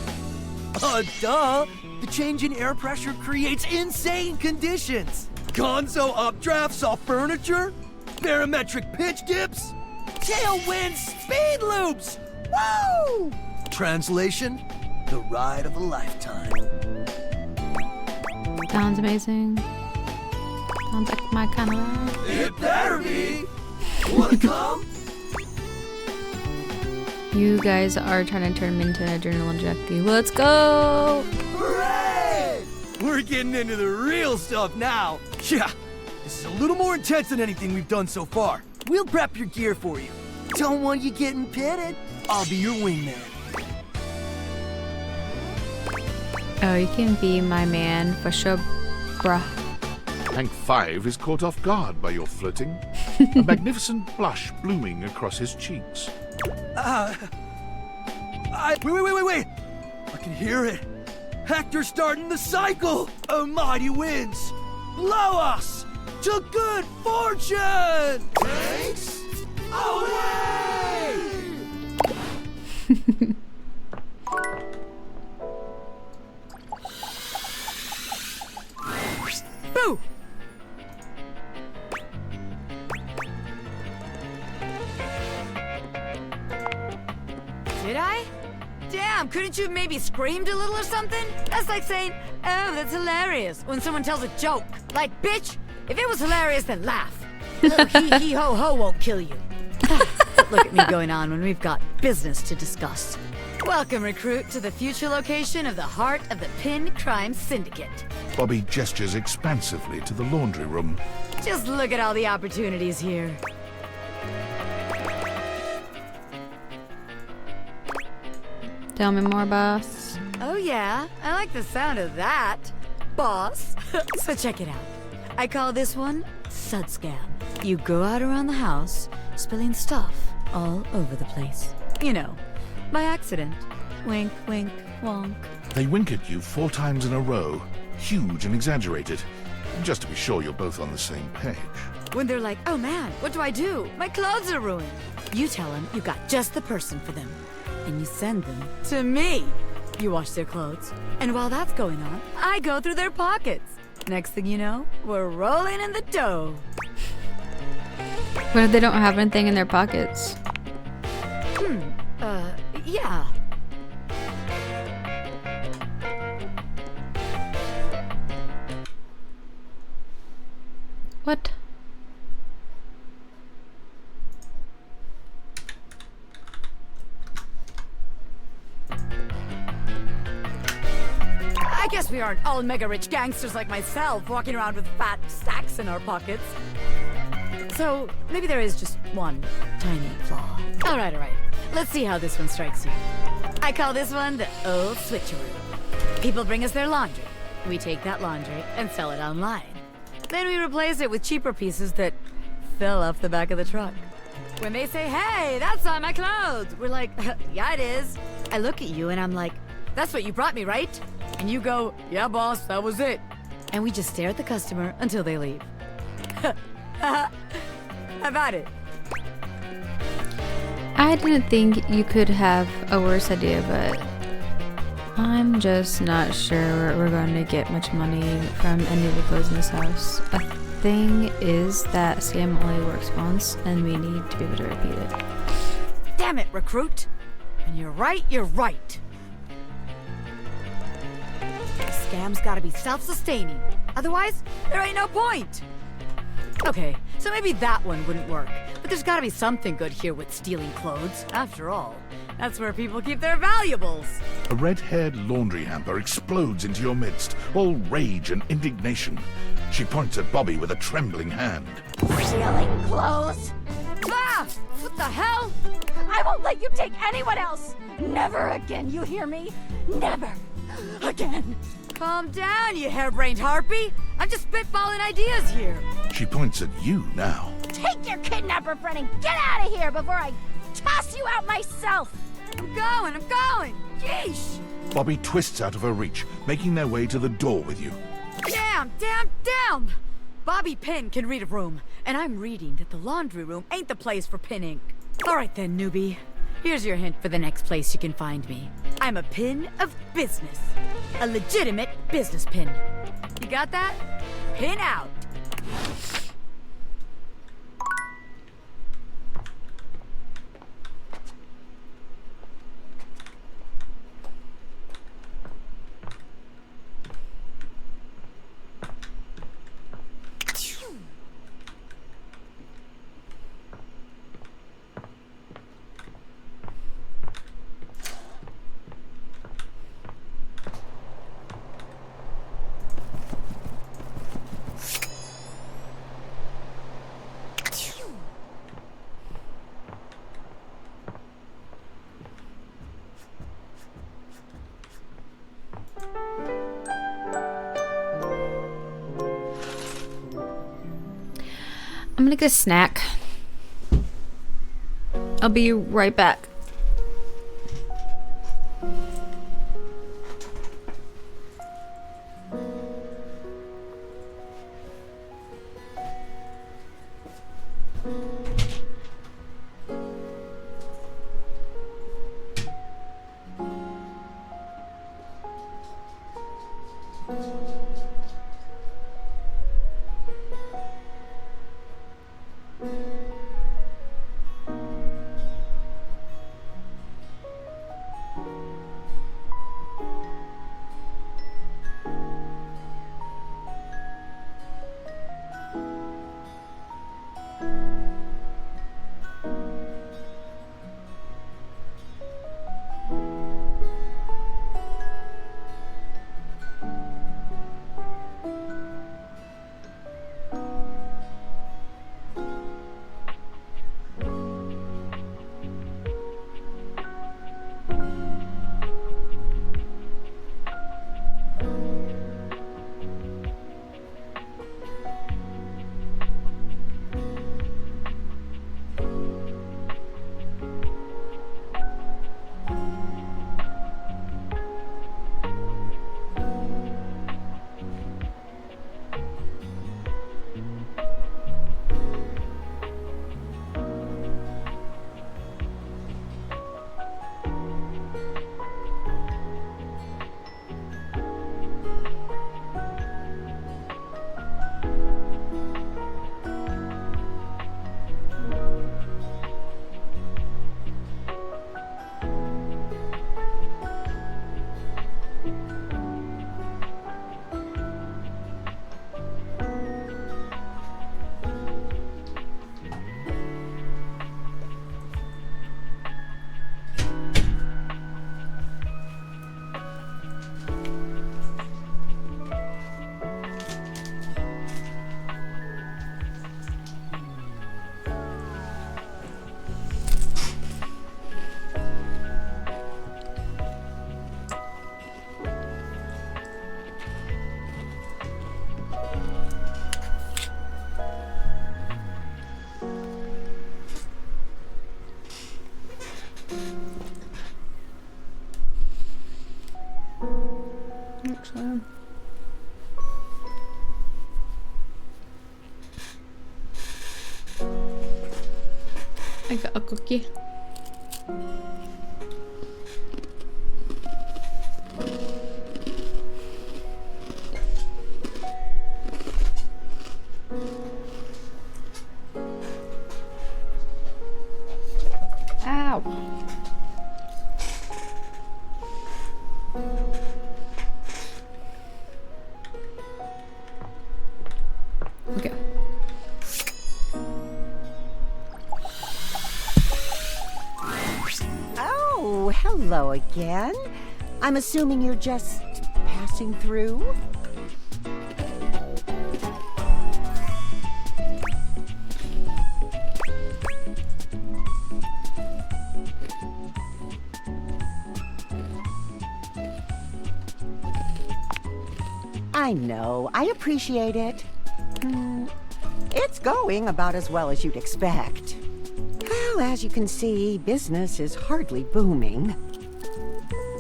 Duh! The change in air pressure creates insane conditions! Gonzo updrafts off furniture, barometric pitch dips, tailwind speed loops! Woo! Translation, the ride of a lifetime. Sounds amazing. Sounds like my kind of ride. It better be! Wanna come? You guys are trying to turn me into an adrenaline junkie. Let's go! Hooray! We're getting into the real stuff now. Yeah, this is a little more intense than anything we've done so far. We'll prep your gear for you. Don't want you getting pitted. I'll be your wingman. Oh, you can be my man for sure, bruh. Hank 5 is caught off guard by your flirting, a magnificent blush blooming across his cheeks. Wait. I can hear it. Hector's starting the cycle. Almighty winds. Blow us to good fortune. Thanks. Away! Boo! Did I? Damn, couldn't you have maybe screamed a little or something? That's like saying, oh, that's hilarious, when someone tells a joke. Like, bitch, if it was hilarious, then laugh. Little hee-hee-ho-ho won't kill you. Look at me going on when we've got business to discuss. Welcome, recruit, to the future location of the heart of the Pin Crime Syndicate. Bobby gestures expansively to the laundry room. Just look at all the opportunities here. Tell me more, boss. Oh yeah, I like the sound of that, boss. So check it out. I call this one Sud Scam. You go out around the house, spilling stuff all over the place. You know, by accident. Wink, wink, wonk. They wink at you 4 times in a row, huge and exaggerated, just to be sure you're both on the same page. When they're like, oh man, what do I do? My clothes are ruined. You tell them you got just the person for them. And you send them to me. You wash their clothes. And while that's going on, I go through their pockets. Next thing you know, we're rolling in the dough. What if they don't have anything in their pockets? Yeah. What? I guess we aren't all mega-rich gangsters like myself walking around with fat stacks in our pockets. So, maybe there is just one tiny flaw. Alright. Let's see how this one strikes you. I call this one the old switcheroo. People bring us their laundry. We take that laundry and sell it online. Then we replace it with cheaper pieces that fell off the back of the truck. When they say, hey, that's not my clothes, we're like, yeah, it is. I look at you and I'm like, that's what you brought me, right? And you go, yeah, boss, that was it. And we just stare at the customer until they leave. How about it? I didn't think you could have a worse idea, but I'm just not sure we're going to get much money from any of the clothes in this house. A thing is that scam only works once, and we need to be able to repeat it. Damn it, recruit! And you're right. The scam's gotta be self-sustaining. Otherwise, there ain't no point. Okay, so maybe that one wouldn't work. But there's gotta be something good here with stealing clothes. After all, that's where people keep their valuables. A red-haired laundry hamper explodes into your midst, all rage and indignation. She points at Bobby with a trembling hand. Stealing clothes? Ah! What the hell? I won't let you take anyone else! Never again, you hear me? Never again! Calm down, you harebrained harpy! I'm just spitballing ideas here. She points at you now. Take your kidnapper friend and get out of here before I toss you out myself! I'm going! Yeesh! Bobby twists out of her reach, making their way to the door with you. Damn! Bobby Pin can read a room, and I'm reading that the laundry room ain't the place for pinning. Alright then, newbie. Here's your hint for the next place you can find me. I'm a pin of business. A legitimate business pin. You got that? Pin out! I'm gonna get a snack. I'll be right back. Actually. I got a cookie. Ow. Okay. Oh, hello again. I'm assuming you're just passing through? I know. I appreciate it. It's going about as well as you'd expect. Well, as you can see, business is hardly booming.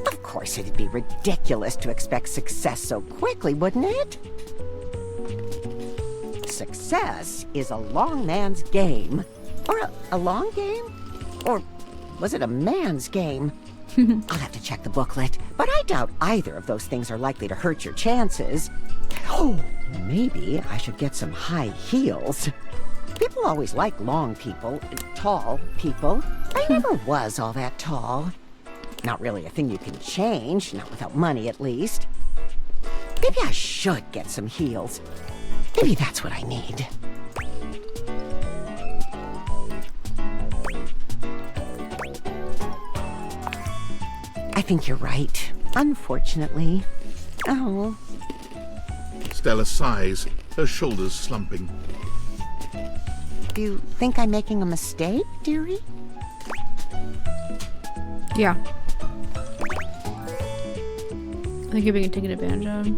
Of course, it'd be ridiculous to expect success so quickly, wouldn't it? Success is a long man's game. Or a long game? Or was it a man's game? I'll have to check the booklet, but I doubt either of those things are likely to hurt your chances. Oh, maybe I should get some high heels. People always like long people, tall people. I never was all that tall. Not really a thing you can change, not without money at least. Maybe I should get some heels. Maybe that's what I need. I think you're right, unfortunately. Oh. Stella sighs, her shoulders slumping. Do you think I'm making a mistake, dearie? Yeah. I think you're being taken advantage of.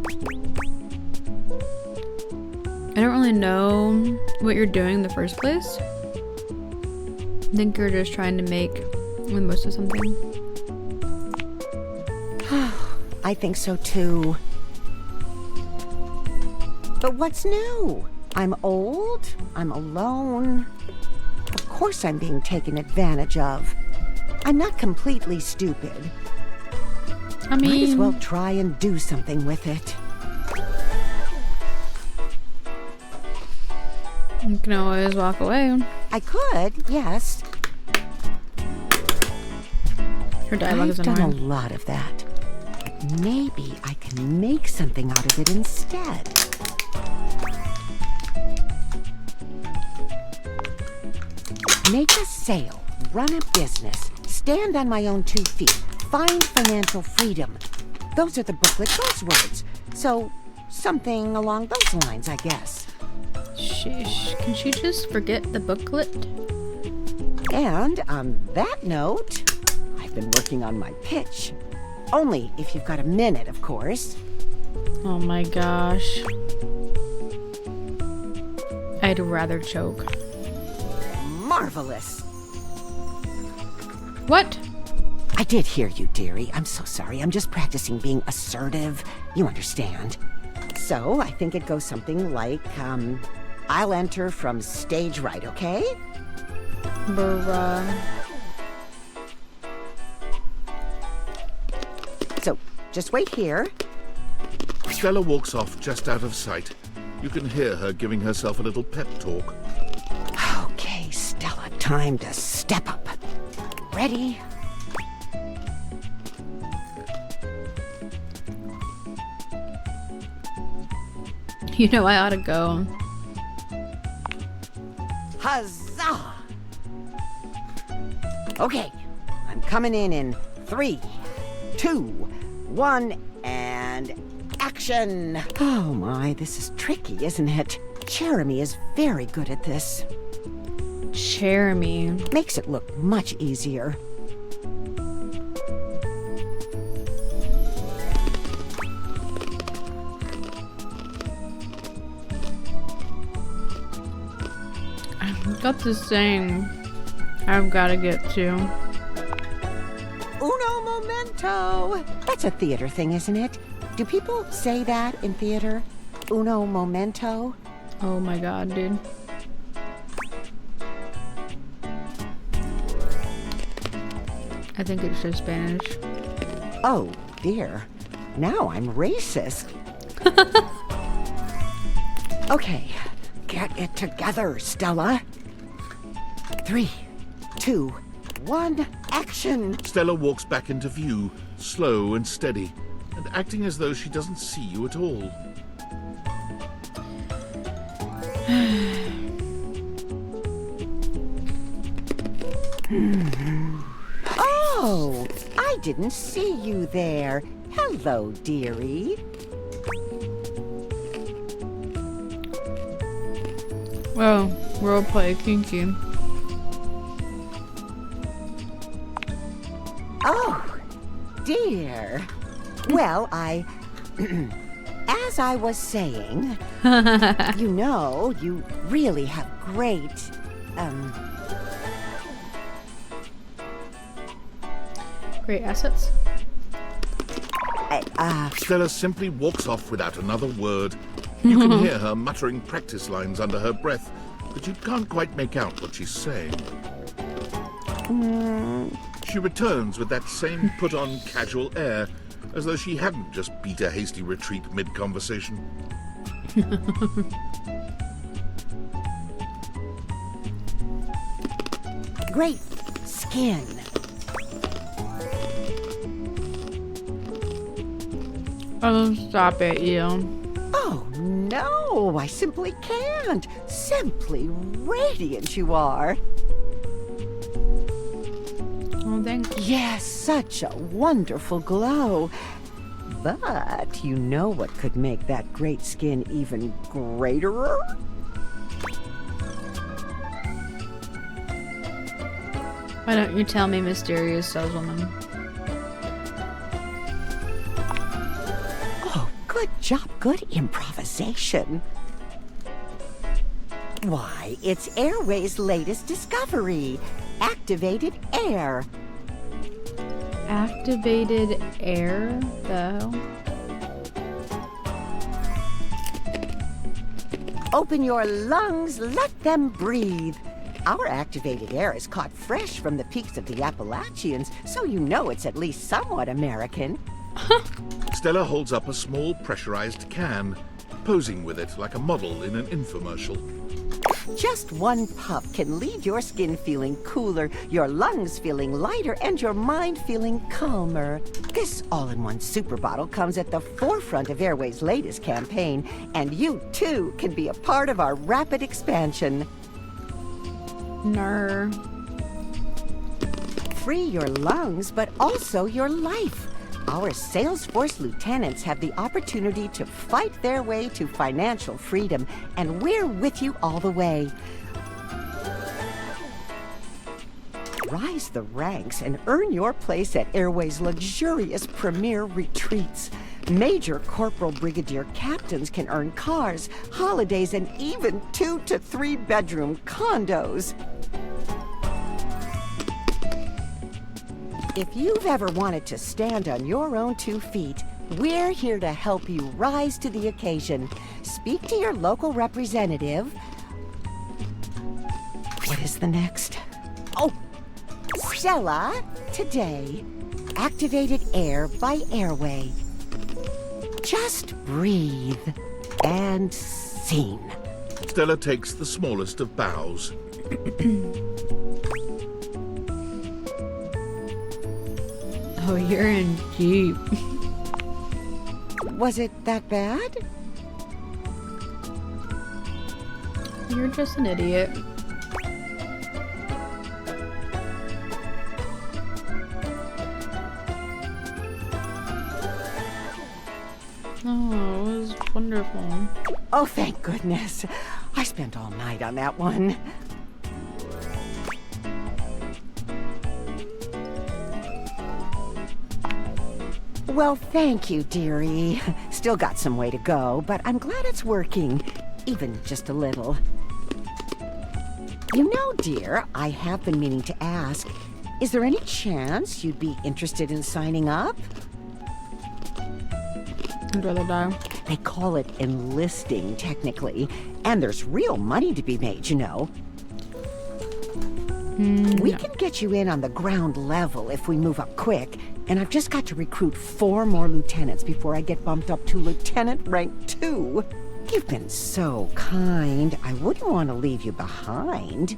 I don't really know what you're doing in the first place. I think you're just trying to make the most of something. I think so too. But what's new? I'm old, I'm alone. Of course I'm being taken advantage of. I'm not completely stupid. I mean... Might as well try and do something with it. You can always walk away. I could, yes. Her dialogue is annoying. I've done a lot of that. But maybe I can make something out of it instead. Make a sale, run a business, stand on my own 2 feet, find financial freedom. Those are the booklet buzzwords. So, something along those lines, I guess. Sheesh. Can she just forget the booklet? And on that note, I've been working on my pitch. Only if you've got a minute, of course. Oh my gosh. I'd rather choke. Marvelous. What? I did hear you, dearie. I'm so sorry. I'm just practicing being assertive. You understand. So, I think it goes something like, I'll enter from stage right, okay? Bruh. So, just wait here. Stella walks off just out of sight. You can hear her giving herself a little pep talk. Okay, Stella, time to step up. Ready? You know I ought to go. Huzzah! Okay, I'm coming in 3, 2, 1, and action! Oh my, this is tricky, isn't it? Jeremy is very good at this. Jeremy. Makes it look much easier. I've got this thing I've got to get to. Uno momento! momento. That's a theater thing, isn't it? Do people say that in theater? Uno momento? Oh my god, dude. I think it's just Spanish. Oh, dear. Now I'm racist. Okay, get it together, Stella. 3, 2, 1, action! Stella walks back into view, slow and steady, and acting as though she doesn't see you at all. Oh, I didn't see you there. Hello, dearie. Well, roleplay, kinky. Oh, dear. Well, as I was saying, you know, you really have great, Great assets? Stella simply walks off without another word. You can hear her muttering practice lines under her breath, but you can't quite make out what she's saying. She returns with that same put-on casual air, as though she hadn't just beat a hasty retreat mid-conversation. Great skin. Oh, stop it, you. Oh, no, I simply can't. Simply radiant you are. Oh, thanks. Yes, such a wonderful glow. But you know what could make that great skin even greater? Why don't you tell me, mysterious saleswoman? Good job, good improvisation. Why, it's Airway's latest discovery, activated air. Activated air? The hell? Open your lungs, let them breathe. Our activated air is caught fresh from the peaks of the Appalachians, so you know it's at least somewhat American. Stella holds up a small pressurized can, posing with it like a model in an infomercial. Just one puff can leave your skin feeling cooler, your lungs feeling lighter, and your mind feeling calmer. This all-in-one super bottle comes at the forefront of Airway's latest campaign, and you, too, can be a part of our rapid expansion. Nar. Free your lungs, but also your life. Our Salesforce lieutenants have the opportunity to fight their way to financial freedom, and we're with you all the way. Rise the ranks and earn your place at Airway's luxurious premier retreats. Major corporal brigadier captains can earn cars, holidays, and even 2 to 3 bedroom condos. If you've ever wanted to stand on your own 2 feet, we're here to help you rise to the occasion. Speak to your local representative. What is the next? Oh, Stella, today. Activated air by Airway. Just breathe and scene. Stella takes the smallest of bows. Oh, you're in deep. Was it that bad? You're just an idiot. Oh, it was wonderful. Oh, thank goodness. I spent all night on that one. Well, thank you, dearie. Still got some way to go, but I'm glad it's working, even just a little. You know, dear, I have been meaning to ask, Is there any chance you'd be interested in signing up? I'd rather die. They call it enlisting, technically. And there's real money to be made, you know. We can get you in on the ground level if we move up quick. And I've just got to recruit 4 more lieutenants before I get bumped up to lieutenant rank 2. You've been so kind. I wouldn't want to leave you behind.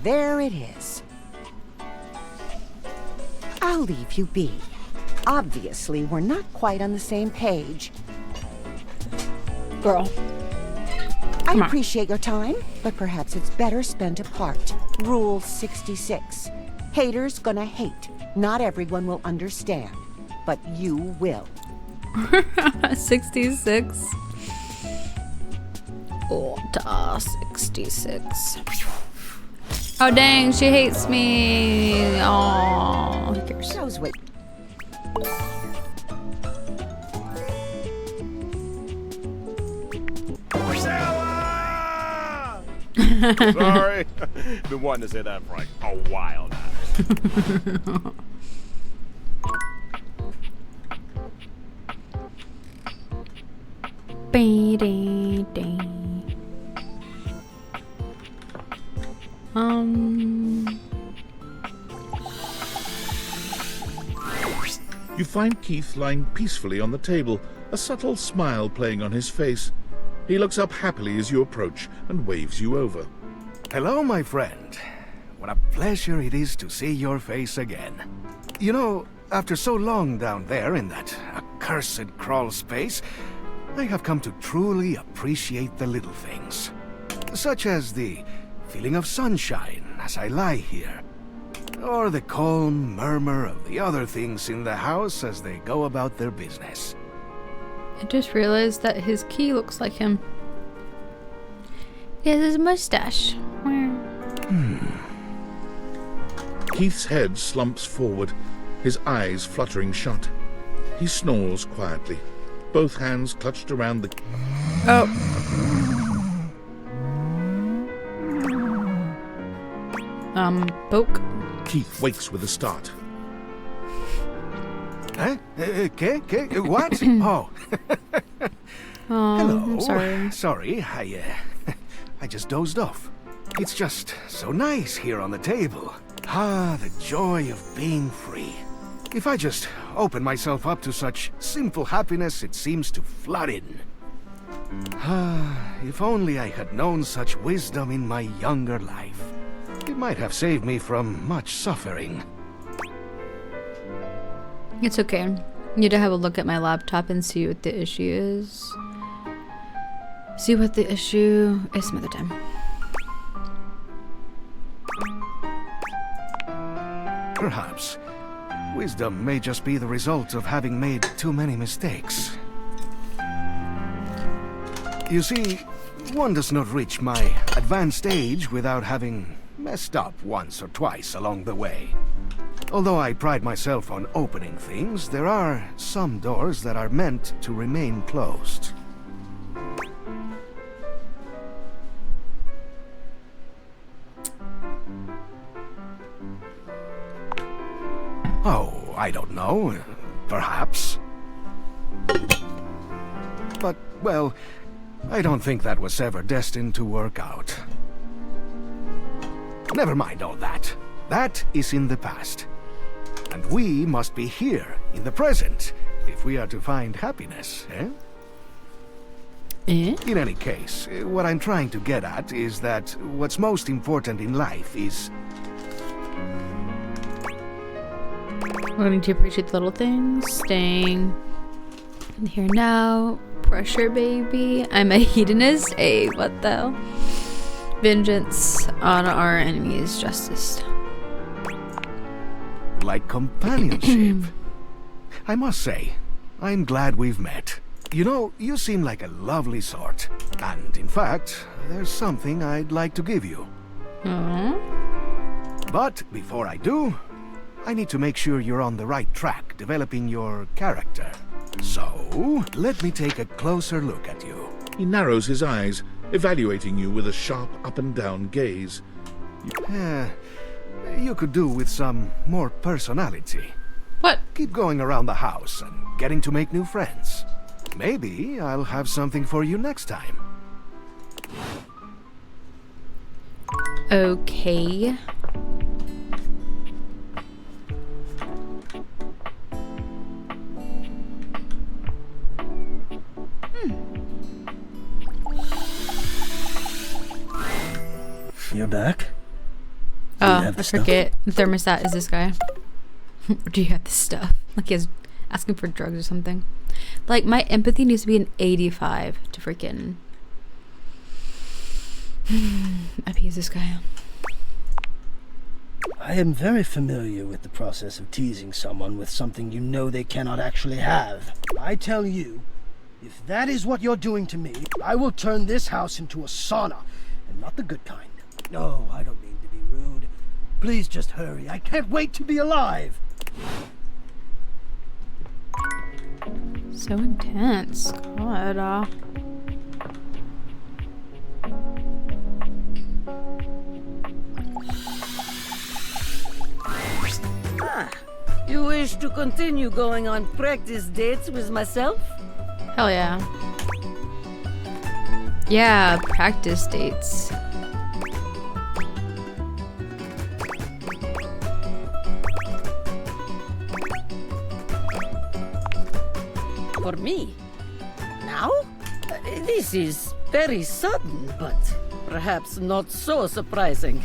There it is. I'll leave you be. Obviously, we're not quite on the same page. Girl. I appreciate your time, but perhaps it's better spent apart. Rule 66. Haters gonna hate. Not everyone will understand, but you will. 66. Orta 66. Oh dang, she hates me. Oh, who cares? Shows what. Sorry. Been wanting to say that for like a while now. You find Keith lying peacefully on the table, a subtle smile playing on his face. He looks up happily as you approach and waves you over. Hello, my friend. What a pleasure it is to see your face again. You know, after so long down there in that accursed crawl space, I have come to truly appreciate the little things. Such as the feeling of sunshine as I lie here. Or the calm murmur of the other things in the house as they go about their business. I just realized that his key looks like him. He has his mustache. Keith's head slumps forward, his eyes fluttering shut. He snores quietly, both hands clutched around the... Poke. Keith wakes with a start. Huh? What? Oh. Hello. I'm sorry. Sorry, I just dozed off. It's just so nice here on the table. Ah, the joy of being free. If I just open myself up to such simple happiness, it seems to flood in. Ah, if only I had known such wisdom in my younger life. It might have saved me from much suffering. It's okay. I need to have a look at my laptop and see what the issue is. See what the issue is some other time. Perhaps. Wisdom may just be the result of having made too many mistakes. You see, one does not reach my advanced age without having messed up once or twice along the way. Although I pride myself on opening things, there are some doors that are meant to remain closed. Oh, I don't know. Perhaps. But, well, I don't think that was ever destined to work out. Never mind all that. That is in the past. And we must be here, in the present, if we are to find happiness, eh? In any case, what I'm trying to get at is that what's most important in life is... Learning to appreciate the little things. Staying in here now. Pressure, baby. I'm a hedonist. Hey, what the hell? Vengeance on our enemies. Justice. Like companionship. I must say, I'm glad we've met. You know, you seem like a lovely sort. And in fact, there's something I'd like to give you. But before I do, I need to make sure you're on the right track, developing your character. So, let me take a closer look at you. He narrows his eyes, evaluating you with a sharp up-and-down gaze. You could do with some more personality. What? Keep going around the house and getting to make new friends. Maybe I'll have something for you next time. Okay. You're back? Oh, I forget. The thermostat is this guy. Or do you have this stuff? Like he's asking for drugs or something. Like, my empathy needs to be an 85 to freaking appease this guy. I am very familiar with the process of teasing someone with something you know they cannot actually have. I tell you, if that is what you're doing to me, I will turn this house into a sauna, and not the good kind. No, I don't mean to be rude. Please just hurry. I can't wait to be alive. So intense. God. You wish to continue going on practice dates with myself? Hell yeah. Yeah, practice dates. For me? Now? This is very sudden, but perhaps not so surprising.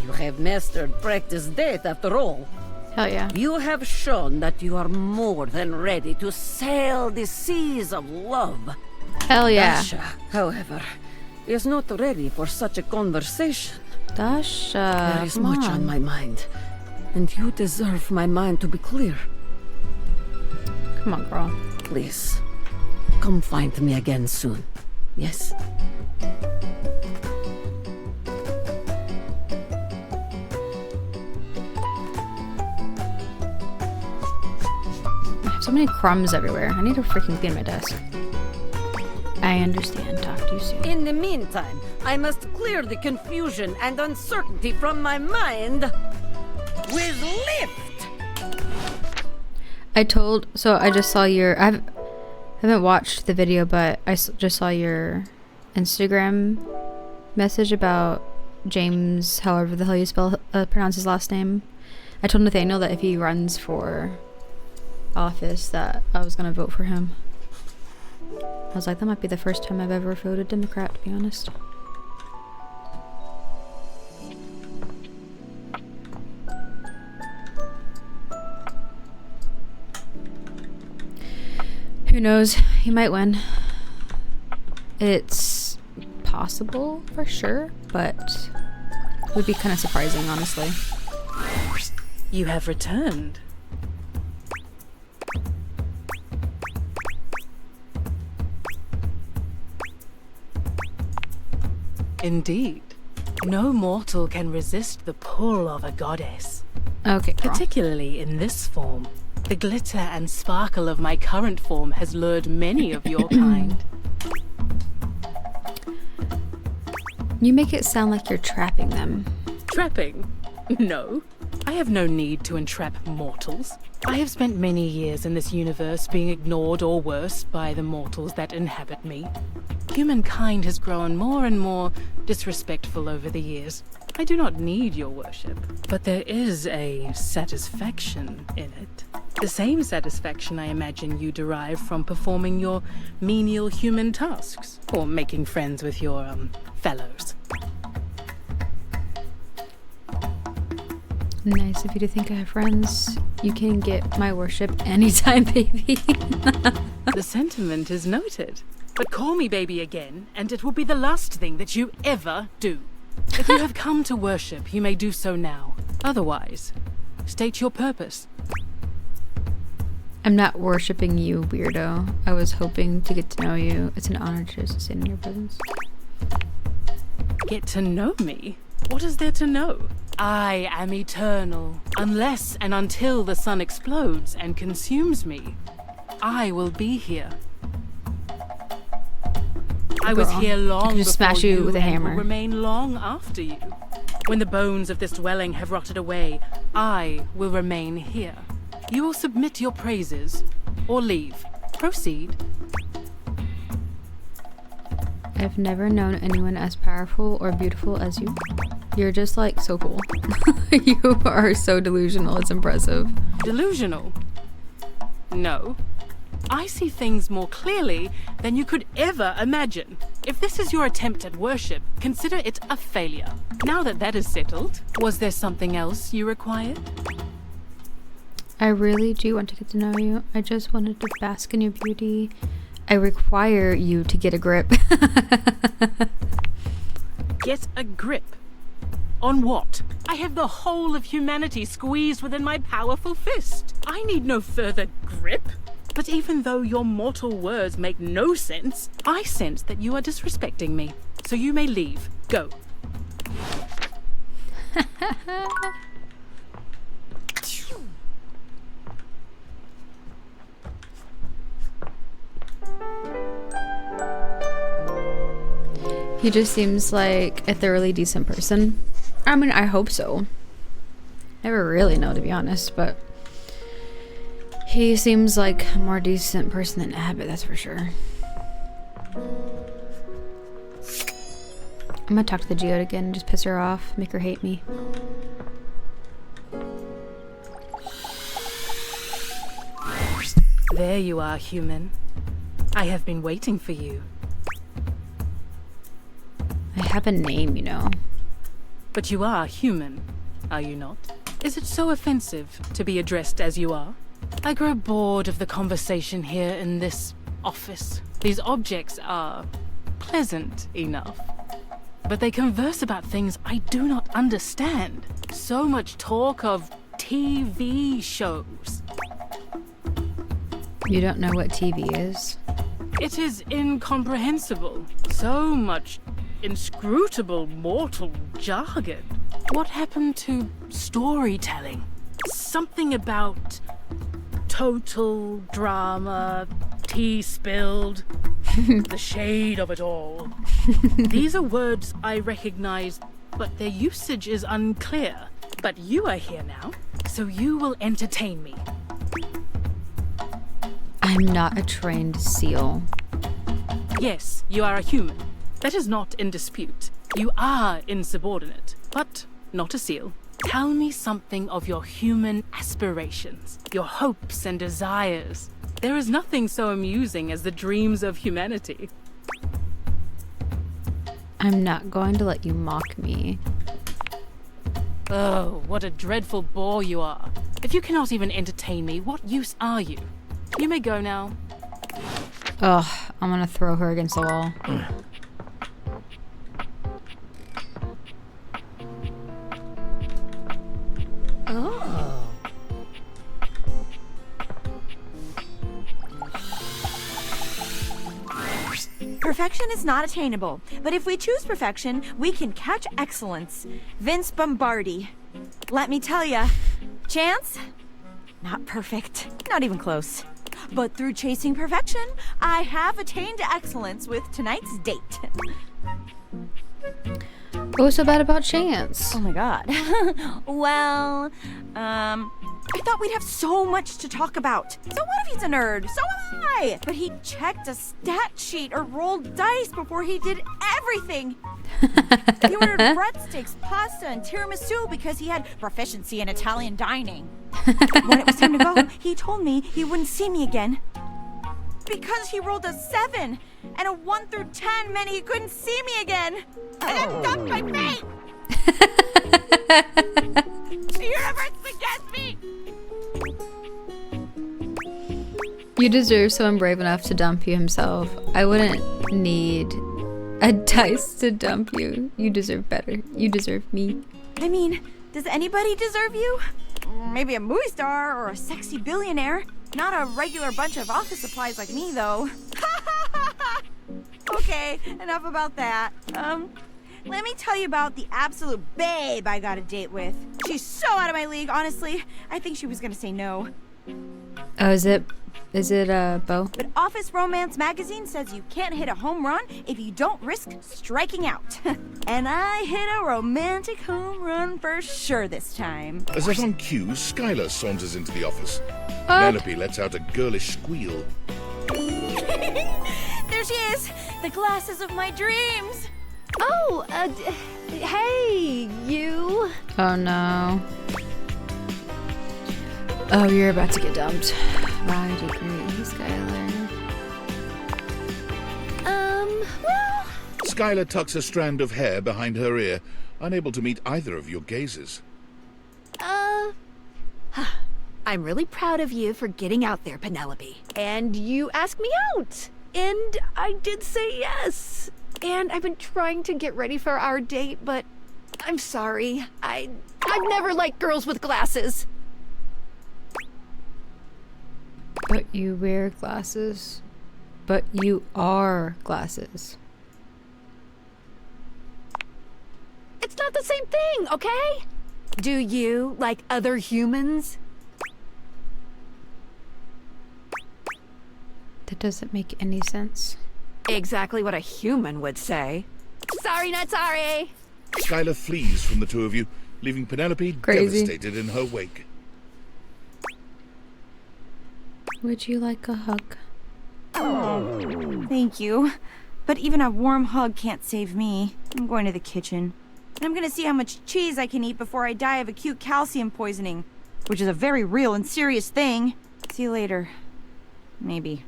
You have mastered practice date after all. Hell yeah. You have shown that you are more than ready to sail the seas of love. Hell yeah. Dasha, however, is not ready for such a conversation. Dasha, there is come much on my mind, and you deserve my mind to be clear. Come on, girl. Please, come find me again soon. Yes? I have so many crumbs everywhere. I need to freaking clean my desk. I understand. Talk to you soon. In the meantime, I must clear the confusion and uncertainty from my mind with lift. I just saw your, I haven't watched the video, but I just saw your Instagram message about James, however the hell you pronounce his last name. I told Nathaniel that if he runs for office that I was gonna vote for him. I was like, that might be the first time I've ever voted Democrat, to be honest. Who knows? He might win. It's possible for sure, but it would be kind of surprising, honestly. You have returned. Indeed. No mortal can resist the pull of a goddess. Okay, girl. Particularly in this form. The glitter and sparkle of my current form has lured many of your kind. You make it sound like you're trapping them. Trapping? No. I have no need to entrap mortals. I have spent many years in this universe being ignored or worse by the mortals that inhabit me. Humankind has grown more and more disrespectful over the years. I do not need your worship, but there is a satisfaction in it. The same satisfaction I imagine you derive from performing your menial human tasks, or making friends with your, fellows. Nice of you to think I have friends. You can get my worship anytime, baby. The sentiment is noted. But call me baby again, and it will be the last thing that you ever do. If you have come to worship, you may do so now. Otherwise, state your purpose. I'm not worshipping you, weirdo. I was hoping to get to know you. It's an honor to just sit in your presence. Get to know me? What is there to know? I am eternal. Unless and until the sun explodes and consumes me, I will be here. I was Girl, here I long could just before smash you with a and hammer. will remain long after you. When the bones of this dwelling have rotted away, I will remain here. You will submit your praises or leave. Proceed. I've never known anyone as powerful or beautiful as you. You're just like so cool. You are so delusional, it's impressive. Delusional? No. I see things more clearly than you could ever imagine. If this is your attempt at worship, consider it a failure. Now that that is settled, was there something else you required? I really do want to get to know you. I just wanted to bask in your beauty. I require you to get a grip. Get a grip? On what? I have the whole of humanity squeezed within my powerful fist. I need no further grip. But even though your mortal words make no sense, I sense that you are disrespecting me. So you may leave. Go. He just seems like a thoroughly decent person. I mean, I hope so. Never really know, to be honest, but he seems like a more decent person than Abbott, that's for sure. I'm gonna talk to the geode again and just piss her off, make her hate me. There you are, human. I have been waiting for you. I have a name, you know. But you are human, are you not? Is it so offensive to be addressed as you are? I grow bored of the conversation here in this office. These objects are pleasant enough, but they converse about things I do not understand. So much talk of TV shows. You don't know what TV is? It is incomprehensible. So much inscrutable mortal jargon. What happened to storytelling? Something about total drama, tea spilled, the shade of it all. These are words I recognize, but their usage is unclear. But you are here now, so you will entertain me. I'm not a trained seal. Yes, you are a human. That is not in dispute. You are insubordinate, but not a seal. Tell me something of your human aspirations, your hopes and desires. There is nothing so amusing as the dreams of humanity. I'm not going to let you mock me. Oh, what a dreadful bore you are. If you cannot even entertain me, what use are you? You may go now. Ugh, I'm gonna throw her against the wall. Oh. Perfection is not attainable, but if we choose perfection, we can catch excellence. Vince Bombardi. Let me tell ya, Chance? Not perfect. Not even close. But through chasing perfection, I have attained excellence with tonight's date. What was so bad about Chance? Oh my god. Well, I thought we'd have so much to talk about. So what if he's a nerd? So am I! But he checked a stat sheet or rolled dice before he did everything. He ordered breadsticks, pasta, and tiramisu because he had proficiency in Italian dining. When it was time to go, he told me he wouldn't see me again. Because he rolled a 7, and a 1 through 10 meant he couldn't see me again. And it dumped my fate! The universe forgets me! You deserve someone brave enough to dump you himself. I wouldn't need a dice to dump you. You deserve better. You deserve me. I mean, does anybody deserve you? Maybe a movie star or a sexy billionaire. Not a regular bunch of office supplies like me, though. Okay, enough about that. let me tell you about the absolute babe I got a date with. She's so out of my league, honestly. I think she was gonna say no. Oh, is it Bo? But Office Romance magazine says you can't hit a home run if you don't risk striking out. And I hit a romantic home run for sure this time. As if on cue, Skylar saunters into the office. Penelope lets out a girlish squeal. There she is! The glasses of my dreams! Oh, hey, you. Oh no. Oh, you're about to get dumped. I agree, Skylar. Well... Skylar tucks a strand of hair behind her ear, unable to meet either of your gazes. I'm really proud of you for getting out there, Penelope. And you asked me out. And I did say yes. And I've been trying to get ready for our date, but I'm sorry. I've never liked girls with glasses. But you wear glasses. But you are glasses. It's not the same thing, okay? Do you like other humans? That doesn't make any sense. Exactly what a human would say. Sorry, not sorry. Skylar flees from the two of you, leaving Penelope devastated in her wake. Would you like a hug? Oh, thank you. But even a warm hug can't save me. I'm going to the kitchen. And I'm gonna see how much cheese I can eat before I die of acute calcium poisoning. Which is a very real and serious thing. See you later. Maybe.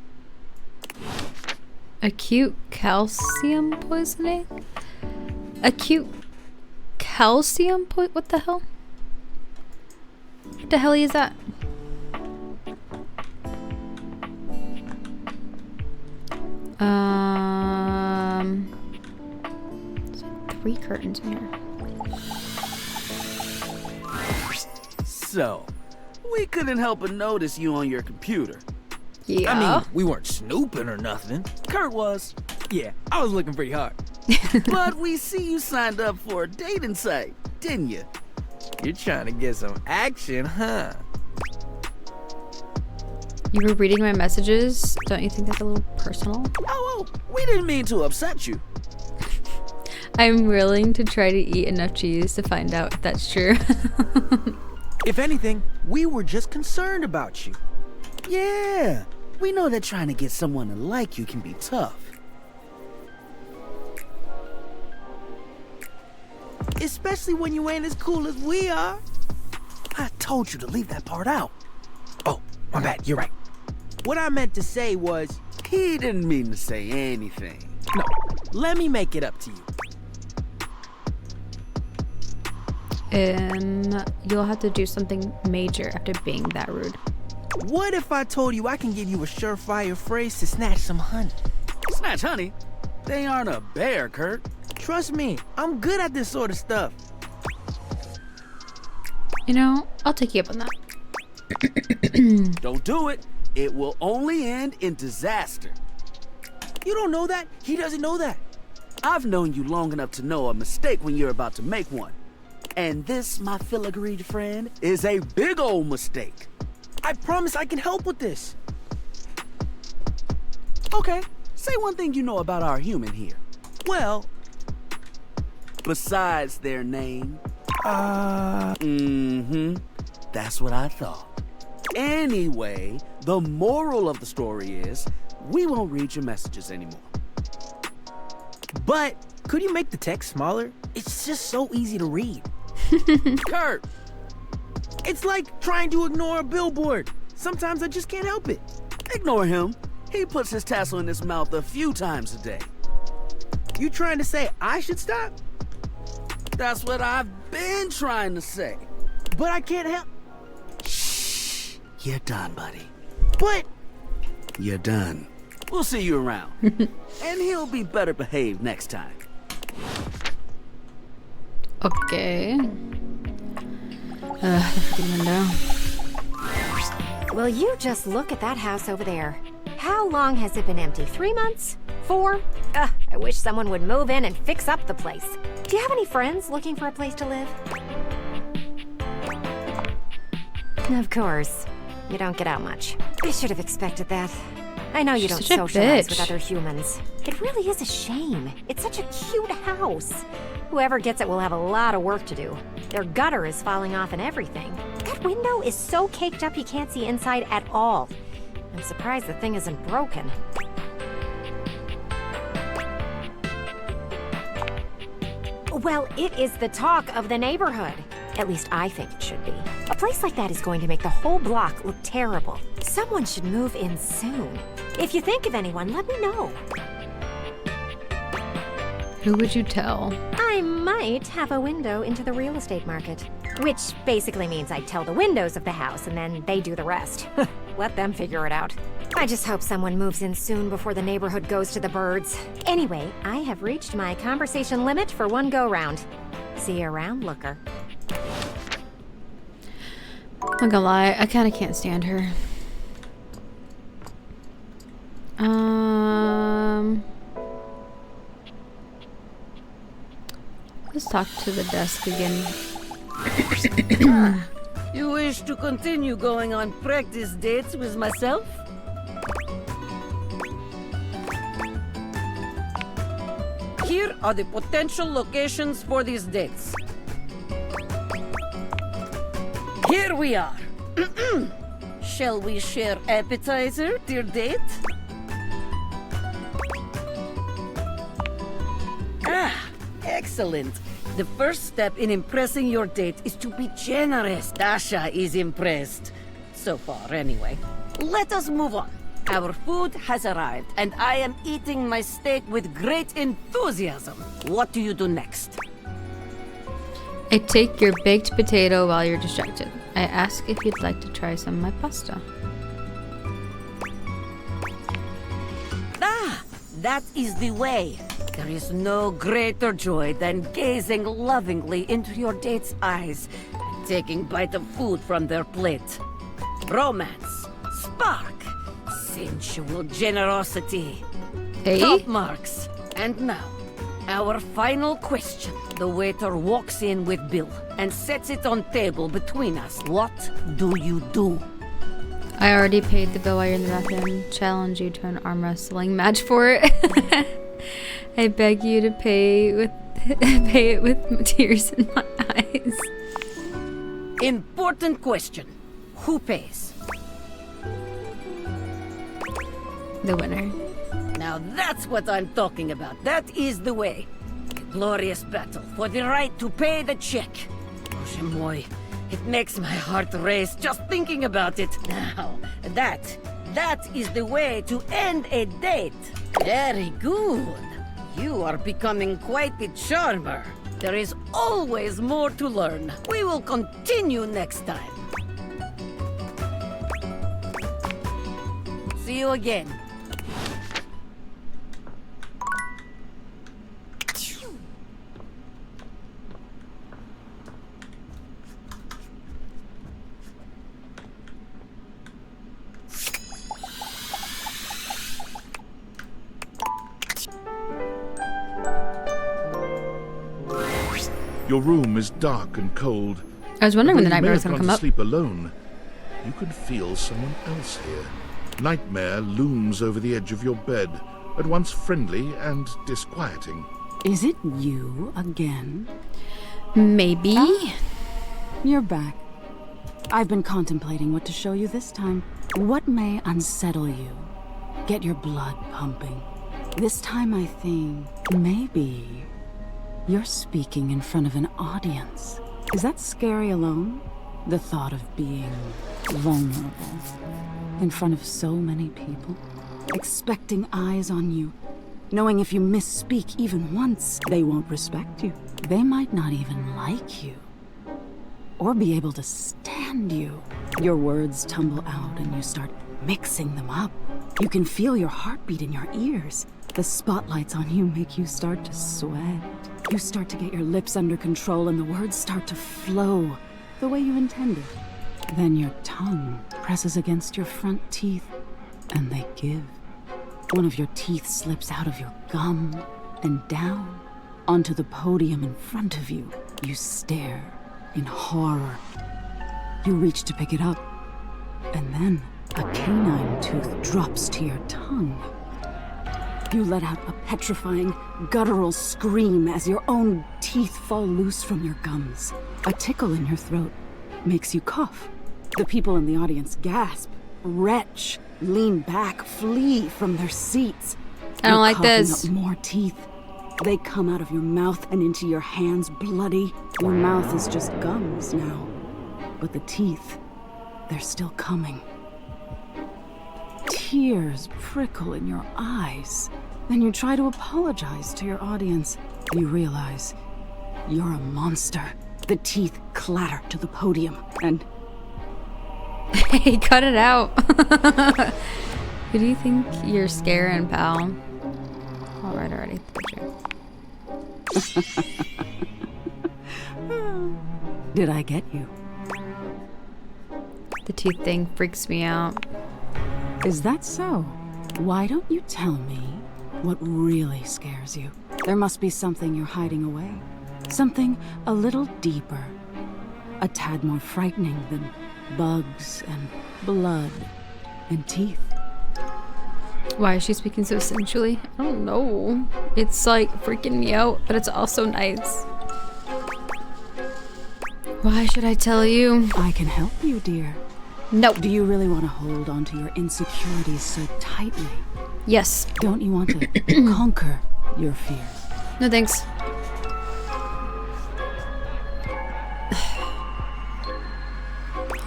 Acute calcium poisoning? Acute calcium what the hell? What the hell is that? There's like 3 curtains in here. So, we couldn't help but notice you on your computer. Yeah. I mean, we weren't snooping or nothing. Kurt was. Yeah, I was looking pretty hard. But we see you signed up for a dating site, didn't you? You're trying to get some action, huh? You were reading my messages. Don't you think that's a little personal? Oh, we didn't mean to upset you. I'm willing to try to eat enough cheese to find out if that's true. If anything, we were just concerned about you. Yeah, we know that trying to get someone to like you can be tough. Especially when you ain't as cool as we are. I told you to leave that part out. Oh, my bad, you're right. What I meant to say was... He didn't mean to say anything. No, let me make it up to you. You'll have to do something major after being that rude. What if I told you I can give you a surefire phrase to snatch some honey? Snatch honey? They aren't a bear, Kurt. Trust me, I'm good at this sort of stuff. You know, I'll take you up on that. Don't do it. It will only end in disaster. You don't know that? He doesn't know that. I've known you long enough to know a mistake when you're about to make one. And this, my filigreed friend, is a big old mistake. I promise I can help with this. Okay, say one thing you know about our human here. Well... Besides their name. That's what I thought. Anyway, the moral of the story is, we won't read your messages anymore. But, could you make the text smaller? It's just so easy to read. Kurt! It's like trying to ignore a billboard. Sometimes I just can't help it. Ignore him. He puts his tassel in his mouth a few times a day. You trying to say I should stop? That's what I've been trying to say. But I can't help. Shh. You're done, buddy. But... You're done. We'll see you around. And he'll be better behaved next time. Okay. The freaking window. Will you just look at that house over there? How long has it been empty? 3 months? 4? I wish someone would move in and fix up the place. Do you have any friends looking for a place to live? Of course. You don't get out much. I should have expected that. I know you She's don't such a socialize bitch. with other humans. It really is a shame. It's such a cute house. Whoever gets it will have a lot of work to do. Their gutter is falling off and everything. That window is so caked up you can't see inside at all. I'm surprised the thing isn't broken. Well, it is the talk of the neighborhood. At least I think it should be. A place like that is going to make the whole block look terrible. Someone should move in soon. If you think of anyone, let me know. Who would you tell? I might have a window into the real estate market. Which basically means I tell the windows of the house and then they do the rest. Let them figure it out. I just hope someone moves in soon before the neighborhood goes to the birds. Anyway, I have reached my conversation limit for one go-round. See you around, looker. I'm not gonna lie, I kinda can't stand her. Let's talk to the desk again. You wish to continue going on practice dates with myself? Here are the potential locations for these dates. Here we are. Shall we share appetizer, dear date? Ah, excellent. The first step in impressing your date is to be generous. Dasha is impressed. So far, anyway. Let us move on. Our food has arrived, and I am eating my steak with great enthusiasm. What do you do next? I take your baked potato while you're distracted. I ask if you'd like to try some of my pasta. Ah, that is the way. There is no greater joy than gazing lovingly into your date's eyes and taking bite of food from their plate. Romance, spark, sensual generosity. Hey? Top marks. And now, our final question. The waiter walks in with bill and sets it on table between us. What do you do? I already paid the bill while you're in the bathroom. Challenge you to an arm wrestling match for it. I beg you to pay it with tears in my eyes. Important question. Who pays? The winner. Now that's what I'm talking about. That is the way. A glorious battle for the right to pay the check. Oh, Shemoy, it makes my heart race just thinking about it. Now, that is the way to end a date. Very good. You are becoming quite the charmer. There is always more to learn. We will continue next time. See you again. Your room is dark and cold. I was wondering when the Although nightmare you was may gonna have come gone up. to sleep alone. You can feel someone else here. Nightmare looms over the edge of your bed, at once friendly and disquieting. Is it you again? Maybe. You're back. I've been contemplating what to show you this time. What may unsettle you? Get your blood pumping. This time I think maybe you're speaking in front of an audience. Is that scary alone? The thought of being vulnerable in front of so many people, expecting eyes on you, knowing if you misspeak even once, they won't respect you. They might not even like you or be able to stand you. Your words tumble out and you start mixing them up. You can feel your heartbeat in your ears. The spotlights on you make you start to sweat. You start to get your lips under control and the words start to flow the way you intended. Then your tongue presses against your front teeth and they give. One of your teeth slips out of your gum and down onto the podium in front of you. You stare in horror. You reach to pick it up, and then a canine tooth drops to your tongue. You let out a petrifying, guttural scream as your own teeth fall loose from your gums. A tickle in your throat makes you cough. The people in the audience gasp, retch, lean back, flee from their seats. I don't like this. Up more teeth. They come out of your mouth and into your hands bloody. Your mouth is just gums now. But the teeth, they're still coming. Tears prickle in your eyes. Then you try to apologize to your audience. You realize you're a monster. The teeth clatter to the podium and... Hey, cut it out. Who do you think you're scaring, pal? Alright, already. Did I get you? The teeth thing freaks me out. Is that so? Why don't you tell me what really scares you? There must be something you're hiding away. Something a little deeper. A tad more frightening than bugs and blood and teeth. Why is she speaking so sensually? I don't know. It's like freaking me out, but it's also nice. Why should I tell you? I can help you, dear. No. Do you really want to hold on to your insecurities so tightly? Yes. Don't you want to conquer your fears? No thanks.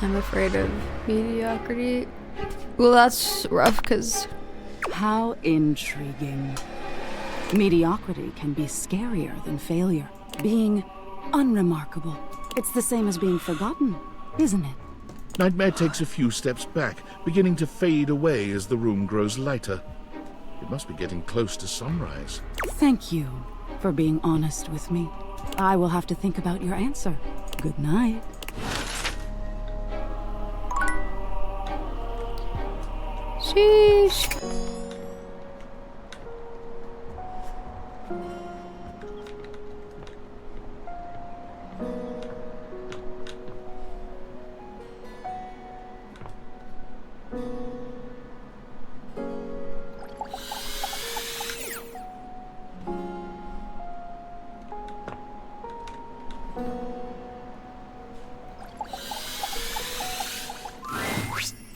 I'm afraid of mediocrity. Well, that's rough, because... How intriguing. Mediocrity can be scarier than failure. Being unremarkable. It's the same as being forgotten, isn't it? Nightmare takes a few steps back, beginning to fade away as the room grows lighter. It must be getting close to sunrise. Thank you for being honest with me. I will have to think about your answer. Good night. Sheesh.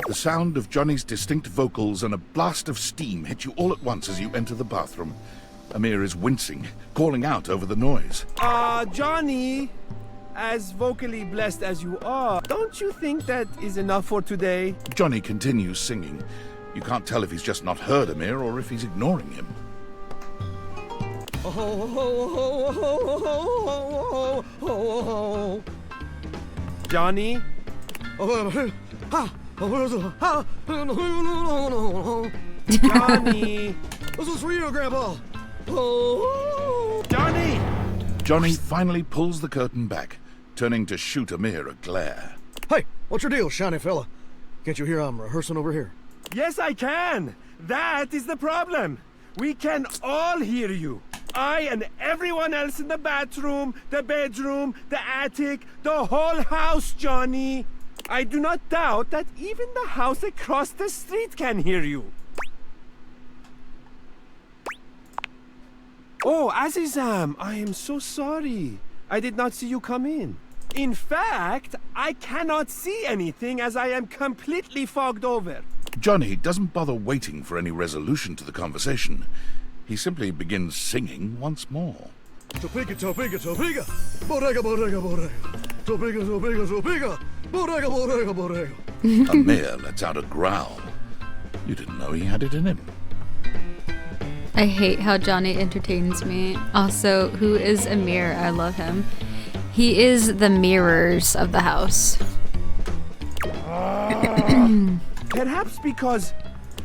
The sound of Johnny's distinct vocals and a blast of steam hit you all at once as you enter the bathroom. Amir is wincing, calling out over the noise. Johnny, as vocally blessed as you are, don't you think that is enough for today? Johnny continues singing. You can't tell if he's just not heard Amir or if he's ignoring him. Johnny? Johnny! This is for you, Grandpa! Johnny! Johnny finally pulls the curtain back, turning to shoot Amir a glare. Hey, what's your deal, shiny fella? Can't you hear I'm rehearsing over here? Yes, I can! That is the problem! We can all hear you! I and everyone else in the bathroom, the bedroom, the attic, the whole house, Johnny! I do not doubt that even the house across the street can hear you. Oh, Azizam, I am so sorry. I did not see you come in. In fact, I cannot see anything as I am completely fogged over. Johnny doesn't bother waiting for any resolution to the conversation. He simply begins singing once more. Topiga, topiga, topiga. Bodega, bodega, bodega. Topiga, topiga, topiga. Bodega, bodega, bodega. Amir lets out a growl. You didn't know he had it in him. I hate how Johnny entertains me. Also, who is Amir? I love him. He is the mirrors of the house. Perhaps because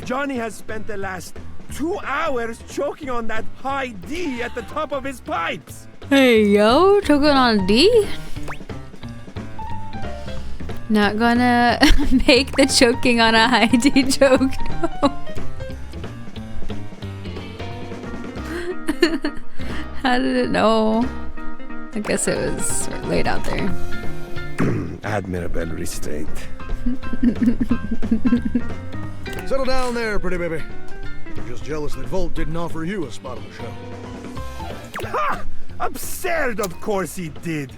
Johnny has spent the last 2 hours choking on that high D at the top of his pipes. Hey, yo, choking on D? Not gonna make the choking on a high D joke, no. How did it know? I guess it was laid out there. Admirable restraint. Settle down there, pretty baby. You're just jealous that Volt didn't offer you a spot on the show. Ha! Absurd, of course he did.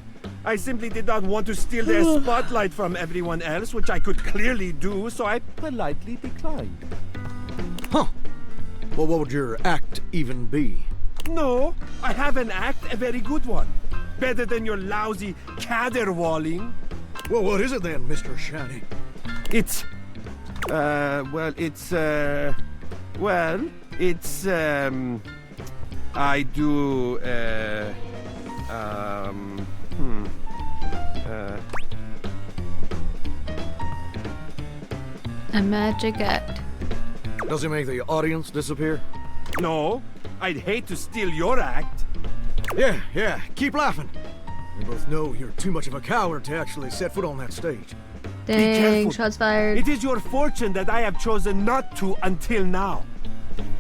I simply did not want to steal their spotlight from everyone else, which I could clearly do, so I politely declined. Huh. Well, what would your act even be? No, I have an act, a very good one. Better than your lousy caterwauling. Well, what is it then, Mr. Shanny? It's, I do, a magic act. Does he make the audience disappear? No, I'd hate to steal your act. Yeah, keep laughing. We both know you're too much of a coward to actually set foot on that stage. Dang, shots fired. It is your fortune that I have chosen not to until now.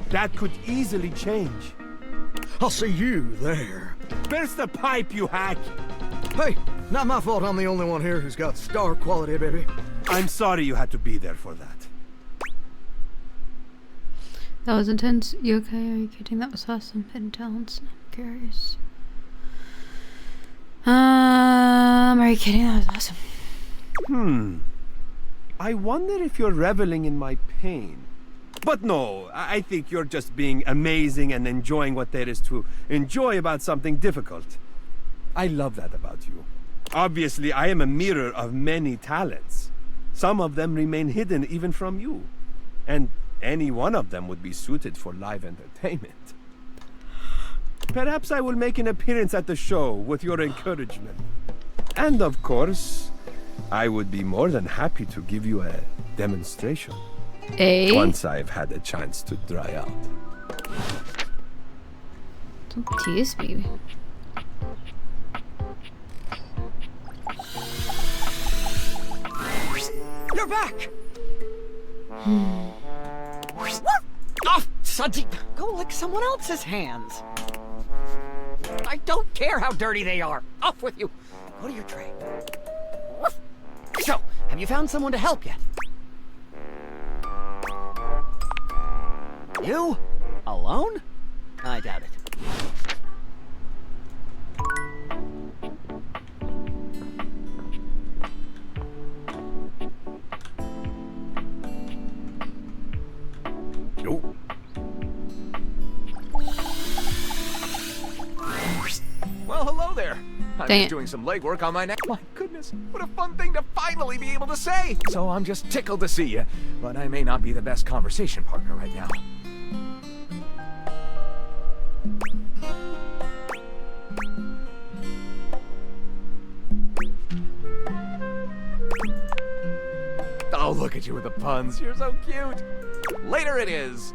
That could easily change. I'll see you there. Burst the pipe, you hack! Hey, not my fault I'm the only one here who's got star quality, baby. I'm sorry you had to be there for that. That was intense. You okay? Are you kidding? That was awesome. Hidden talents. I'm curious. Are you kidding? That was awesome. I wonder if you're reveling in my pain. But no, I think you're just being amazing and enjoying what there is to enjoy about something difficult. I love that about you. Obviously, I am a mirror of many talents. Some of them remain hidden even from you. And any one of them would be suited for live entertainment. Perhaps I will make an appearance at the show with your encouragement. And of course, I would be more than happy to give you a demonstration. Once I've had a chance to dry out. Don't tease me. You're back! Off, Sudsy! Go lick someone else's hands. I don't care how dirty they are. Off with you. Go to your tray. So, have you found someone to help yet? You? Alone? I doubt it. Nope. Well, hello there. I'm Dang just it. doing some legwork on my neck. My goodness, what a fun thing to finally be able to say. So I'm just tickled to see you, but I may not be the best conversation partner right now. Oh, look at you with the puns. You're so cute. Later it is.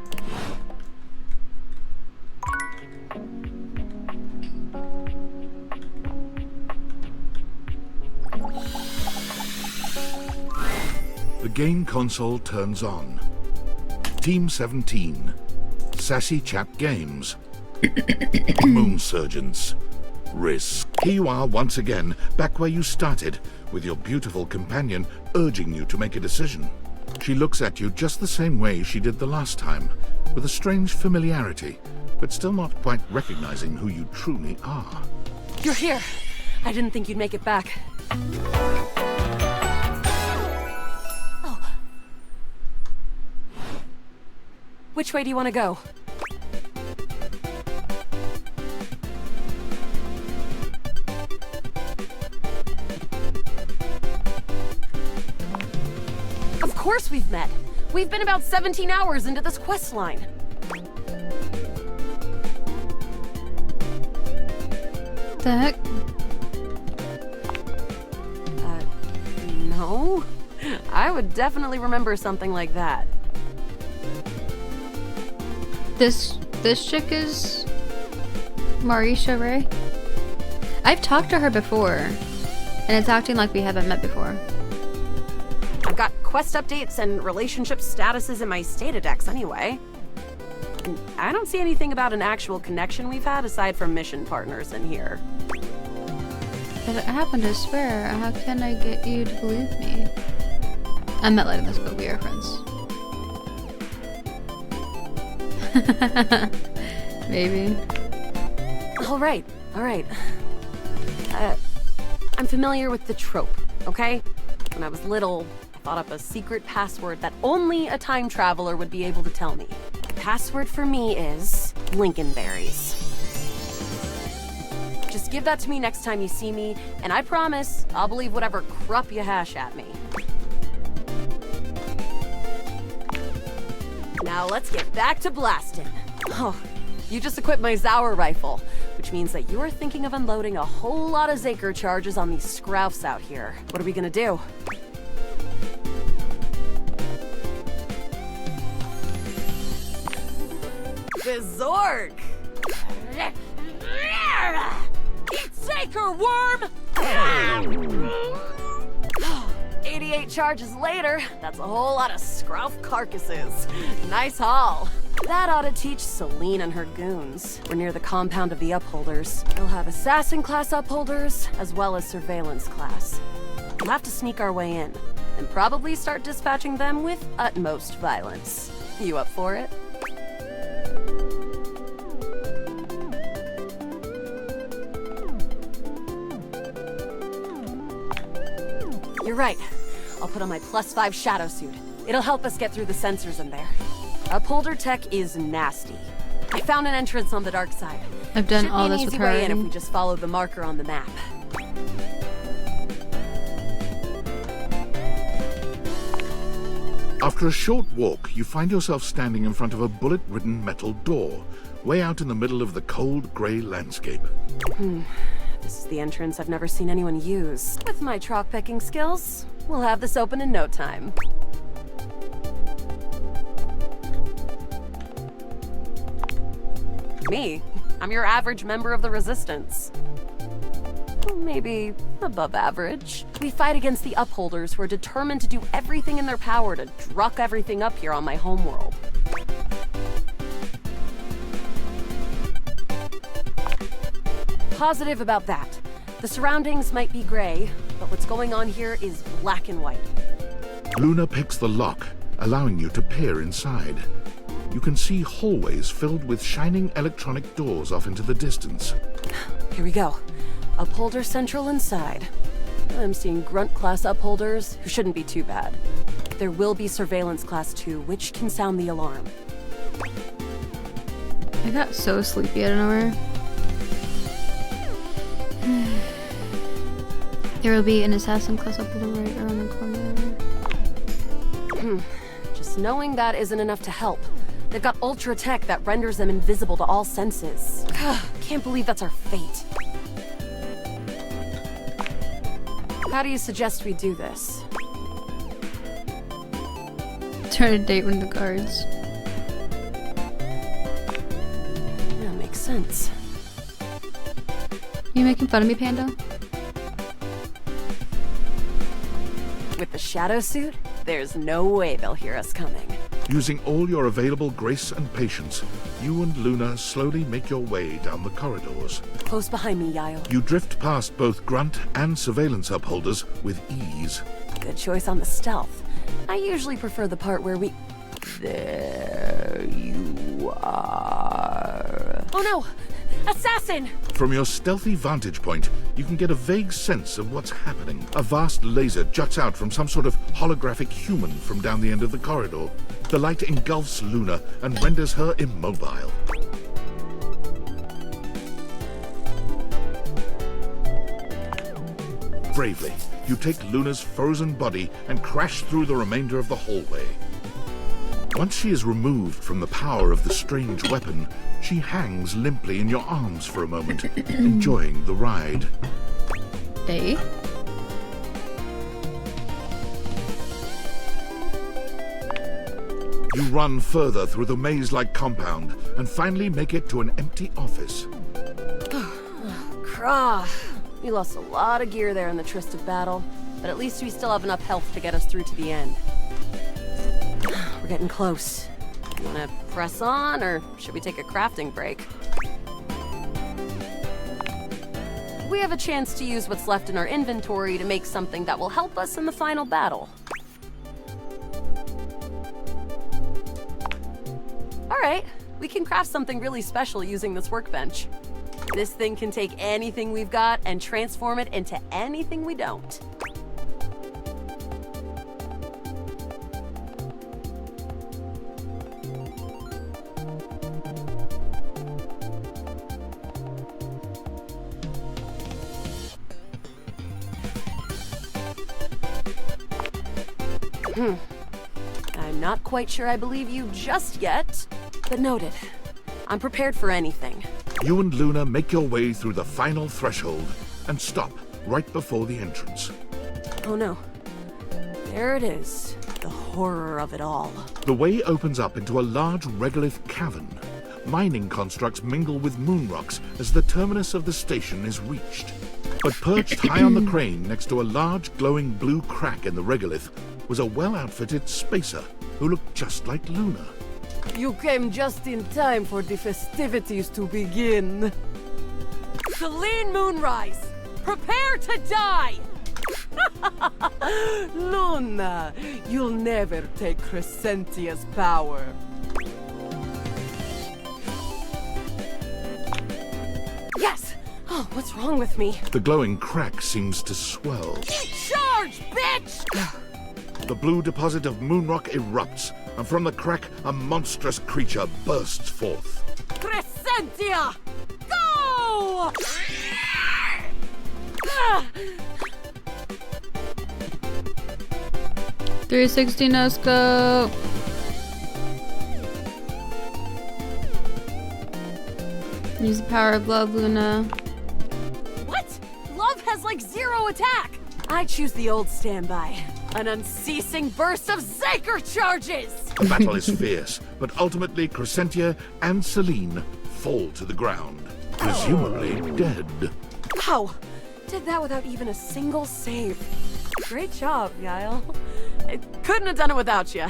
The game console turns on. Team 17. Sassy Chap Games. Moon Surgeons. Risk. Here you are once again, back where you started, with your beautiful companion urging you to make a decision. She looks at you just the same way she did the last time, with a strange familiarity, but still not quite recognizing who you truly are. You're here. I didn't think you'd make it back. Oh. Which way do you want to go? Of course we've met. We've been about 17 hours into this quest line. The heck? No. I would definitely remember something like that. This chick is Marisha Ray. I've talked to her before, and it's acting like we haven't met before. I've got quest updates and relationship statuses in my Stata decks anyway. I don't see anything about an actual connection we've had aside from mission partners in here. But I happen to swear. How can I get you to believe me? I'm not letting this go. We are friends. Maybe. All right. I'm familiar with the trope, okay? When I was little, I thought up a secret password that only a time traveler would be able to tell me. The password for me is Lincolnberries. Just give that to me next time you see me, and I promise I'll believe whatever crap you hash at me. Now let's get back to blasting. Oh, you just equipped my Zauer rifle, which means that you're thinking of unloading a whole lot of Zaker charges on these scroufs out here. What are we gonna do? The Zork! Eat Zaker, worm! 88 charges later, that's a whole lot of scrouf carcasses. Nice haul. That ought to teach Celine and her goons. We're near the compound of the Upholders. They'll have assassin class Upholders, as well as surveillance class. We'll have to sneak our way in, and probably start dispatching them with utmost violence. You up for it? You're right. I'll put on my +5 shadow suit. It'll help us get through the sensors in there. Upholder tech is nasty. I found an entrance on the dark side. I've done all this with her Should be an easy way in already. if we just follow the marker on the map. After a short walk, you find yourself standing in front of a bullet-ridden metal door, way out in the middle of the cold, grey landscape. This is the entrance I've never seen anyone use. With my chalk picking skills, we'll have this open in no time. Me? I'm your average member of the Resistance. Well, maybe above average. We fight against the Upholders who are determined to do everything in their power to druck everything up here on my homeworld. Positive about that. The surroundings might be gray, but what's going on here is black and white. Luna picks the lock, allowing you to peer inside. You can see hallways filled with shining electronic doors off into the distance. Here we go. Upholder Central inside. I'm seeing Grunt class Upholders, who shouldn't be too bad. There will be Surveillance class 2, which can sound the alarm. I got so sleepy out of nowhere. There will be an assassin class up to the right around the corner. Just knowing that isn't enough to help. They've got ultra tech that renders them invisible to all senses. Can't believe that's our fate. How do you suggest we do this? Try to date one of the guards. That makes sense. You making fun of me, Panda? With the shadow suit, there's no way they'll hear us coming. Using all your available grace and patience, you and Luna slowly make your way down the corridors. Close behind me, Yael. You drift past both Grunt and Surveillance Upholders with ease. Good choice on the stealth. I usually prefer the part where we... There you are. Oh no! Assassin! From your stealthy vantage point, you can get a vague sense of what's happening. A vast laser juts out from some sort of holographic human from down the end of the corridor. The light engulfs Luna and renders her immobile. Bravely, you take Luna's frozen body and crash through the remainder of the hallway. Once she is removed from the power of the strange weapon, she hangs limply in your arms for a moment, enjoying the ride. Hey? You run further through the maze-like compound and finally make it to an empty office. Krah. We lost a lot of gear there in the tryst of battle, but at least we still have enough health to get us through to the end. We're getting close. You wanna press on, or should we take a crafting break? We have a chance to use what's left in our inventory to make something that will help us in the final battle. Alright, we can craft something really special using this workbench. This thing can take anything we've got and transform it into anything we don't. I'm not quite sure I believe you just yet, but noted. I'm prepared for anything. You and Luna make your way through the final threshold and stop right before the entrance. Oh no. There it is. The horror of it all. The way opens up into a large regolith cavern. Mining constructs mingle with moon rocks as the terminus of the station is reached. But perched high on the crane next to a large glowing blue crack in the regolith was a well-outfitted spacer who looked just like Luna. You came just in time for the festivities to begin. Celine Moonrise, prepare to die! Luna, you'll never take Crescentia's power. Yes! Oh, what's wrong with me? The glowing crack seems to swell. Charge, bitch! The blue deposit of moonrock erupts, and from the crack, a monstrous creature bursts forth. Crescentia! Go! 360 no scope. Use the power of love, Luna. What? Love has like 0 attack! I choose the old standby. An unceasing burst of Zaker charges! The battle is fierce, but ultimately Crescentia and Celine fall to the ground, presumably dead. Wow! Did that without even a single save. Great job, Yael. I couldn't have done it without you.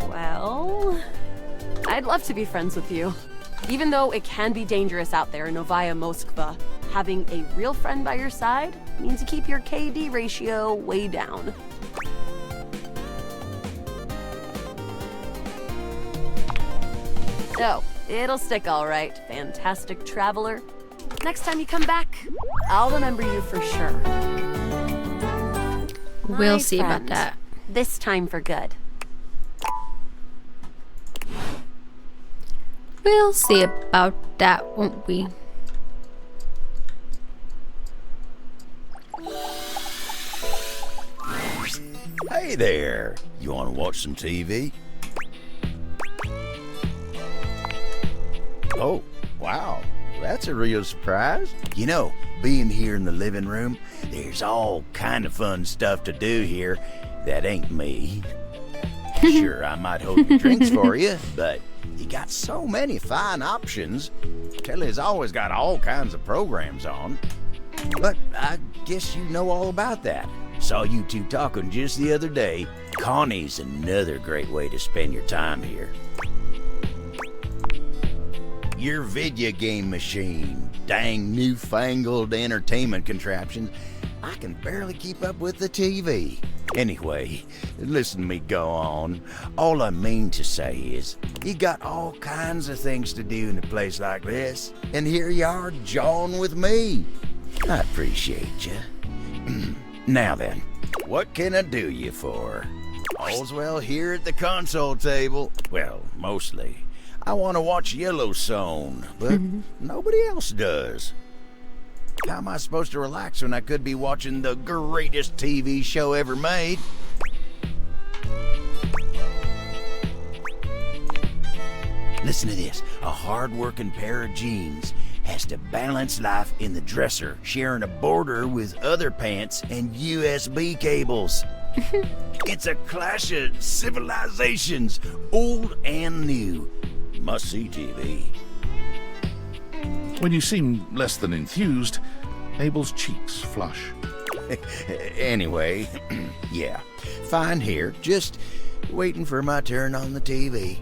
Well, I'd love to be friends with you. Even though it can be dangerous out there in Novaya Moskva, having a real friend by your side means you keep your KD ratio way down. So, it'll stick all right, fantastic traveler. Next time you come back, I'll remember you for sure. We'll My see friend. about that. This time for good. We'll see about that, won't we? Hey there. You want to watch some TV? Oh, wow. That's a real surprise. You know, being here in the living room, there's all kind of fun stuff to do here that ain't me. Sure, I might hold your drinks for you, but you got so many fine options. Telly's always got all kinds of programs on. But I guess you know all about that. Saw you two talking just the other day. Connie's another great way to spend your time here. Your video game machine, dang newfangled entertainment contraption. I can barely keep up with the TV. Anyway, listen to me go on. All I mean to say is, you got all kinds of things to do in a place like this, and here you are jawing with me. I appreciate you. Now then, what can I do you for? All's well here at the console table. Well, mostly. I want to watch Yellowstone, but nobody else does. How am I supposed to relax when I could be watching the greatest TV show ever made? Listen to this. A hard-working pair of jeans has to balance life in the dresser, sharing a border with other pants and USB cables. It's a clash of civilizations, old and new. Must-see TV. When you seem less than enthused, Abel's cheeks flush. Anyway, yeah, fine here. Just waiting for my turn on the TV.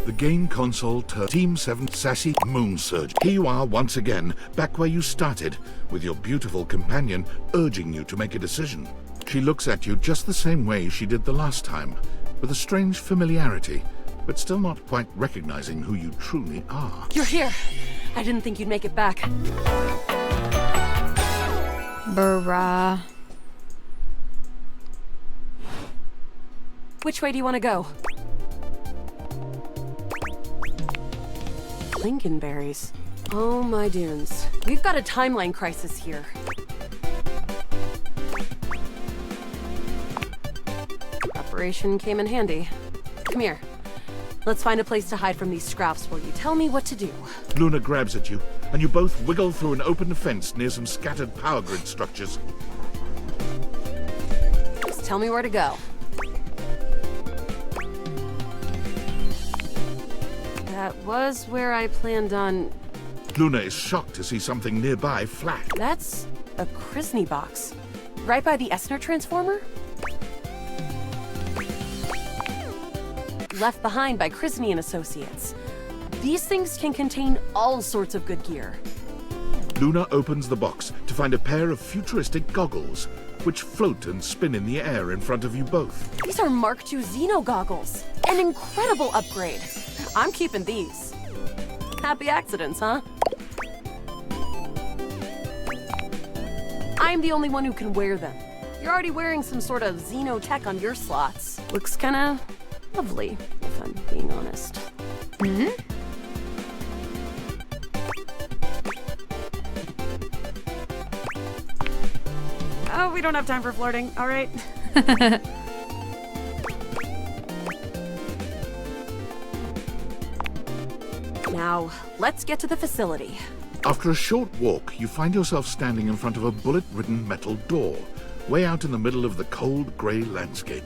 The game console Team 7 Sassy Moon Surge. Here you are once again, back where you started, with your beautiful companion urging you to make a decision. She looks at you just the same way she did the last time, with a strange familiarity, but still not quite recognizing who you truly are. You're here. I didn't think you'd make it back. Bruh. Which way do you want to go? Lincolnberries. Oh my dunes. We've got a timeline crisis here. Preparation came in handy. Come here. Let's find a place to hide from these scraps while you tell me what to do. Luna grabs at you, and you both wiggle through an open fence near some scattered power grid structures. Just tell me where to go. That was where I planned on... Luna is shocked to see something nearby flash. That's a Krisny box. Right by the Esner transformer? Left behind by Krisny and Associates. These things can contain all sorts of good gear. Luna opens the box to find a pair of futuristic goggles, which float and spin in the air in front of you both. These are Mark II Xeno goggles. An incredible upgrade. I'm keeping these. Happy accidents, huh? I'm the only one who can wear them. You're already wearing some sort of Xeno tech on your slots. Looks kinda lovely, if I'm being honest. Hmm? Oh, we don't have time for flirting, all right? Now, let's get to the facility. After a short walk, you find yourself standing in front of a bullet-ridden metal door, way out in the middle of the cold, grey landscape.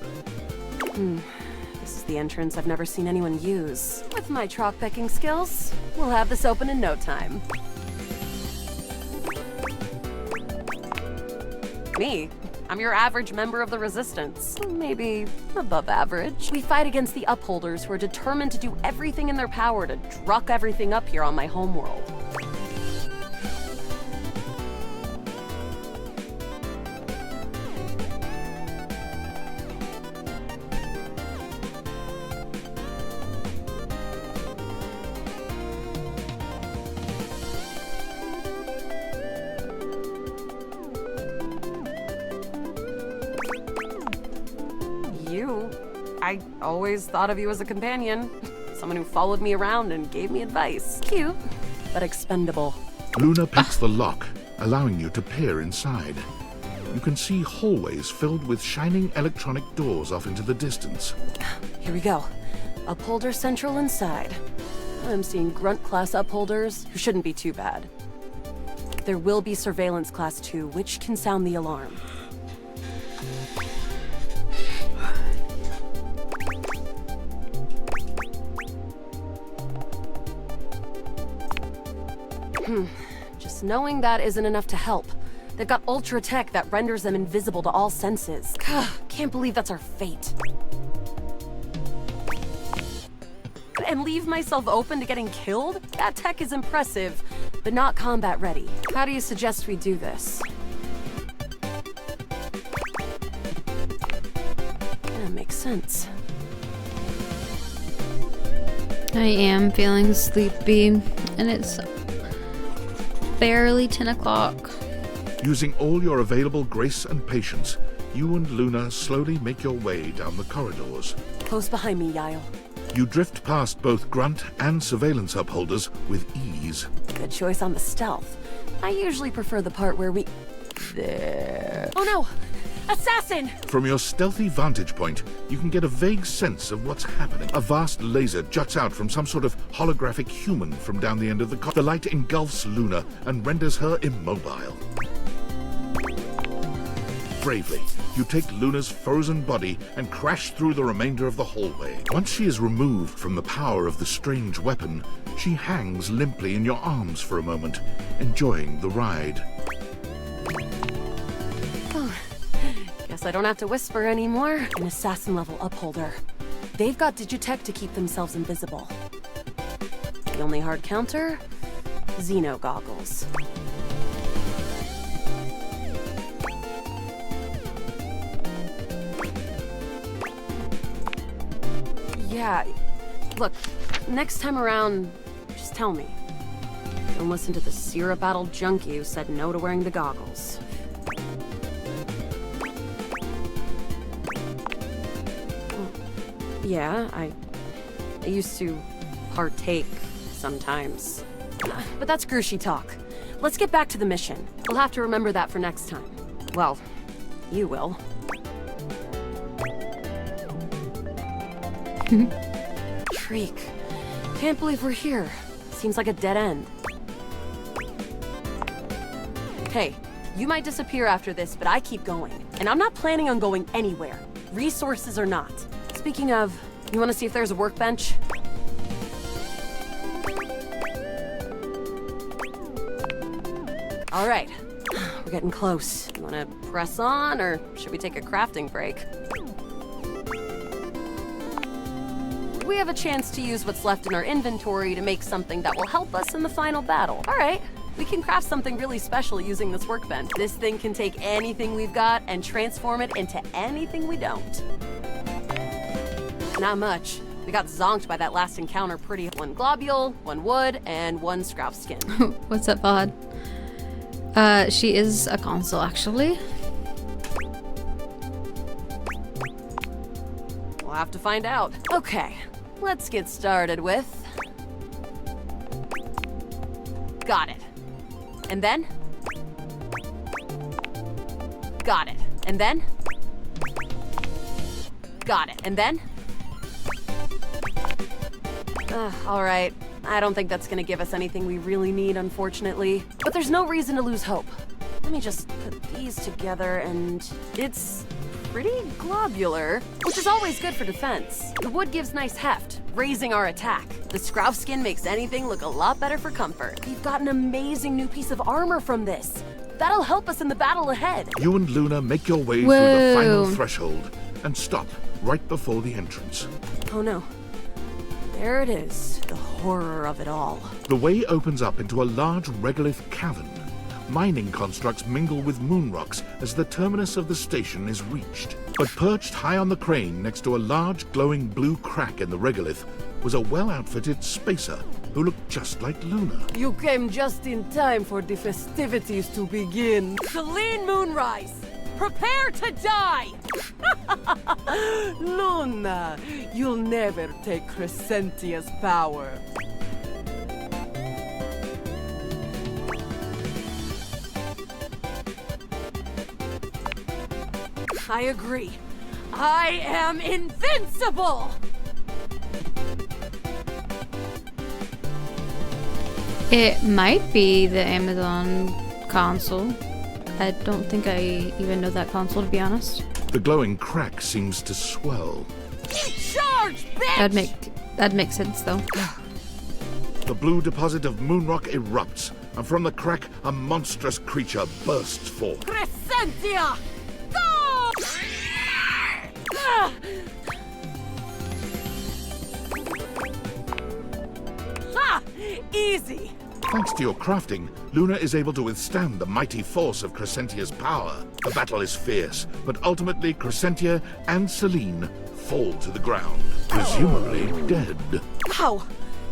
This is the entrance I've never seen anyone use. With my chalk picking skills, we'll have this open in no time. Me? I'm your average member of the Resistance. Maybe above average. We fight against the Upholders who are determined to do everything in their power to druck everything up here on my homeworld. I always thought of you as a companion. Someone who followed me around and gave me advice. Cute, but expendable. Luna picks the lock, allowing you to peer inside. You can see hallways filled with shining electronic doors off into the distance. Here we go. Upholder Central inside. I'm seeing Grunt class upholders who shouldn't be too bad. There will be Surveillance Class 2, which can sound the alarm. Just knowing that isn't enough to help. They've got ultra tech that renders them invisible to all senses. Can't believe that's our fate. And leave myself open to getting killed? That tech is impressive, but not combat ready. How do you suggest we do this? That makes sense. I am feeling sleepy, and it's barely 10 o'clock. Using all your available grace and patience, you and Luna slowly make your way down the corridors. Close behind me, Yael. You drift past both Grunt and Surveillance Upholders with ease. Good choice on the stealth. I usually prefer the part where we... There. Oh no! Assassin! From your stealthy vantage point, you can get a vague sense of what's happening. A vast laser juts out from some sort of holographic human from down the end of the light engulfs Luna and renders her immobile. Bravely, you take Luna's frozen body and crash through the remainder of the hallway. Once she is removed from the power of the strange weapon, she hangs limply in your arms for a moment, enjoying the ride. Guess I don't have to whisper anymore. An assassin-level upholder. They've got digitech to keep themselves invisible. The only hard counter? Xeno goggles. Yeah, look, next time around, just tell me. Don't listen to the syrup-addled junkie who said no to wearing the goggles. Yeah, I used to partake sometimes. But that's Grushi talk. Let's get back to the mission. We'll have to remember that for next time. Well, you will. Shriek. Can't believe we're here. Seems like a dead end. Hey, you might disappear after this, but I keep going. And I'm not planning on going anywhere. Resources or not. Speaking of, you want to see if there's a workbench? All right, we're getting close. You want to press on, or should we take a crafting break? We have a chance to use what's left in our inventory to make something that will help us in the final battle. All right, we can craft something really special using this workbench. This thing can take anything we've got and transform it into anything we don't. Not much. We got zonked by that last encounter pretty. 1 globule, 1 wood, and 1 scrap skin. What's up, Vod? She is a console, actually. We'll have to find out. Okay, let's get started with... Got it. And then? Got it. And then? Got it. And then? All right. I don't think that's gonna give us anything we really need, unfortunately. But there's no reason to lose hope. Let me just put these together and... It's pretty globular, which is always good for defense. The wood gives nice heft, raising our attack. The Scrouf skin makes anything look a lot better for comfort. We've got an amazing new piece of armor from this. That'll help us in the battle ahead. You and Luna make your way through the final threshold and stop right before the entrance. Oh no. There it is, the horror of it all. The way opens up into a large regolith cavern. Mining constructs mingle with moon rocks as the terminus of the station is reached. But perched high on the crane next to a large glowing blue crack in the regolith was a well-outfitted spacer who looked just like Luna. You came just in time for the festivities to begin. Celine Moonrise, prepare to die! Luna, you'll never take Crescentia's power. I agree. I am invincible! It might be the Amazon console. I don't think I even know that console, to be honest. The glowing crack seems to swell. Charge, bitch! That'd make sense, though. The blue deposit of moonrock erupts, and from the crack, a monstrous creature bursts forth. Crescentia! Go! Ha! Easy! Thanks to your crafting, Luna is able to withstand the mighty force of Crescentia's power. The battle is fierce, but ultimately Crescentia and Celine fall to the ground, presumably dead. Wow!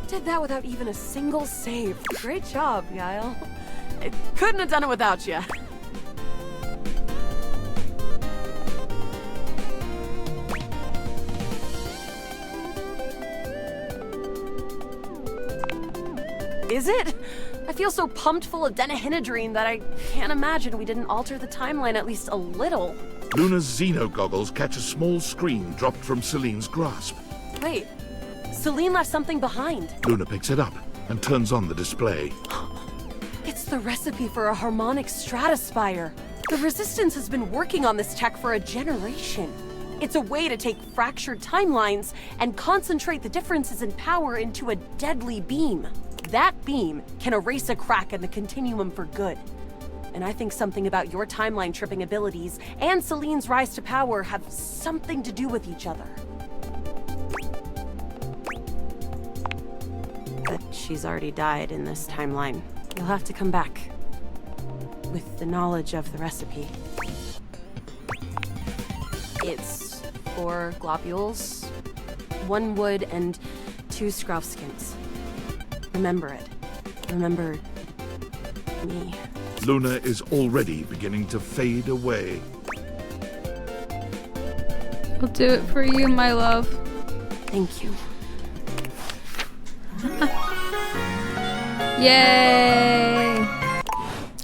Did that without even a single save. Great job, Guile. I couldn't have done it without you. Is it? I feel so pumped full of denahydrine that I can't imagine we didn't alter the timeline at least a little. Luna's Xeno goggles catch a small screen dropped from Celine's grasp. Wait, Celine left something behind. Luna picks it up and turns on the display. It's the recipe for a harmonic stratospire. The Resistance has been working on this tech for a generation. It's a way to take fractured timelines and concentrate the differences in power into a deadly beam. That beam can erase a crack in the continuum for good. And I think something about your timeline tripping abilities and Celine's rise to power have something to do with each other. But she's already died in this timeline. You'll have to come back with the knowledge of the recipe. It's 4 globules, 1 wood, and 2 Scruff skins. Remember it. Remember me. Luna is already beginning to fade away. I'll do it for you, my love. Thank you. Yay!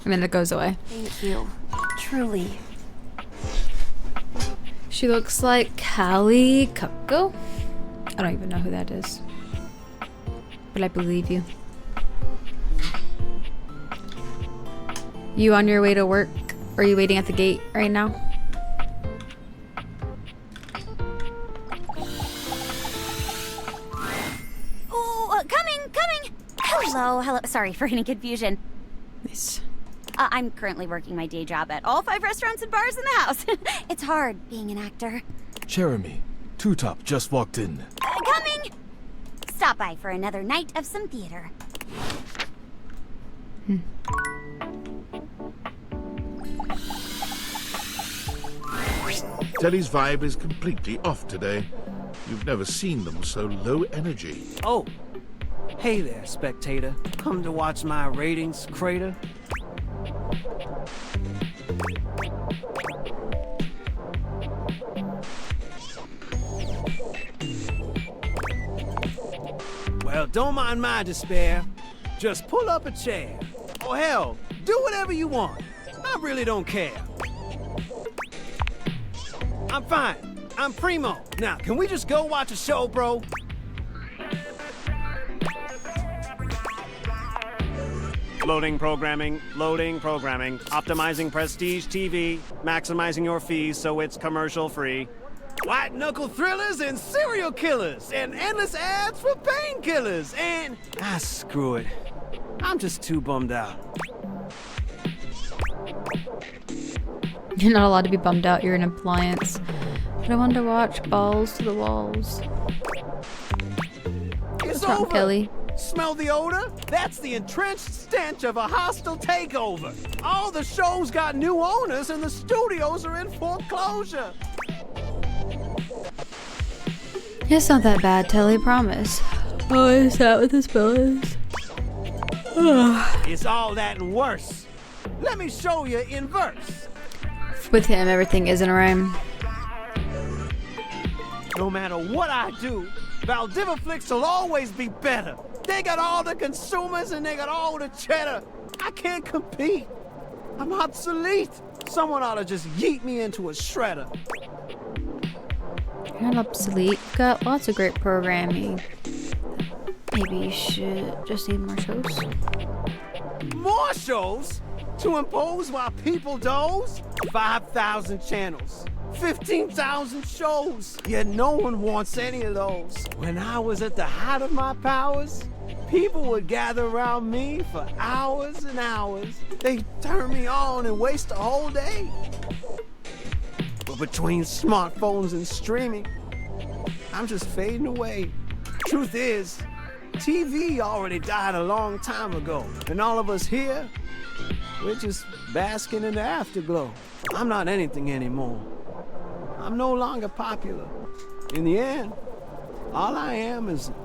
And then it goes away. Thank you. Truly. She looks like Callie Cupco. I don't even know who that is. But I believe you. You on your way to work? Or are you waiting at the gate right now? Oh, coming! Hello. Sorry for any confusion. Nice. I'm currently working my day job at all 5 restaurants and bars in the house. It's hard being an actor. Jeremy, Two Top just walked in. Coming! Stop by for another night of some theater. Telly's vibe is completely off today. You've never seen them so low energy. Oh, hey there, spectator. Come to watch my ratings crater? Well, don't mind my despair. Just pull up a chair. Or hell, do whatever you want. I really don't care. I'm fine. I'm primo. Now, can we just go watch a show, bro? Loading programming, optimizing prestige TV, maximizing your fees so it's commercial free. White knuckle thrillers and serial killers, and endless ads for painkillers, and... screw it. I'm just too bummed out. You're not allowed to be bummed out, you're an appliance. But I want to watch Balls to the Walls. It's What's wrong, over. Kelly? Smell the odor? That's the entrenched stench of a hostile takeover. All the shows got new owners and the studios are in foreclosure. It's not that bad, Telly, promise. Oh, is that what this bill is? It's all that and worse. Let me show you in verse. With him, everything is in a rhyme. No matter what I do, Valdiviflix will always be better. They got all the consumers and they got all the cheddar. I can't compete. I'm obsolete. Someone ought to just yeet me into a shredder. You're not obsolete. You've got lots of great programming. Maybe you should just need more shows. More shows? To impose while people doze? 5,000 channels. 15,000 shows. Yet no one wants any of those. When I was at the height of my powers, people would gather around me for hours and hours. They'd turn me on and waste a whole day. But between smartphones and streaming, I'm just fading away. Truth is, TV already died a long time ago. And all of us here, we're just basking in the afterglow. I'm not anything anymore. I'm no longer popular. In the end, all I am is an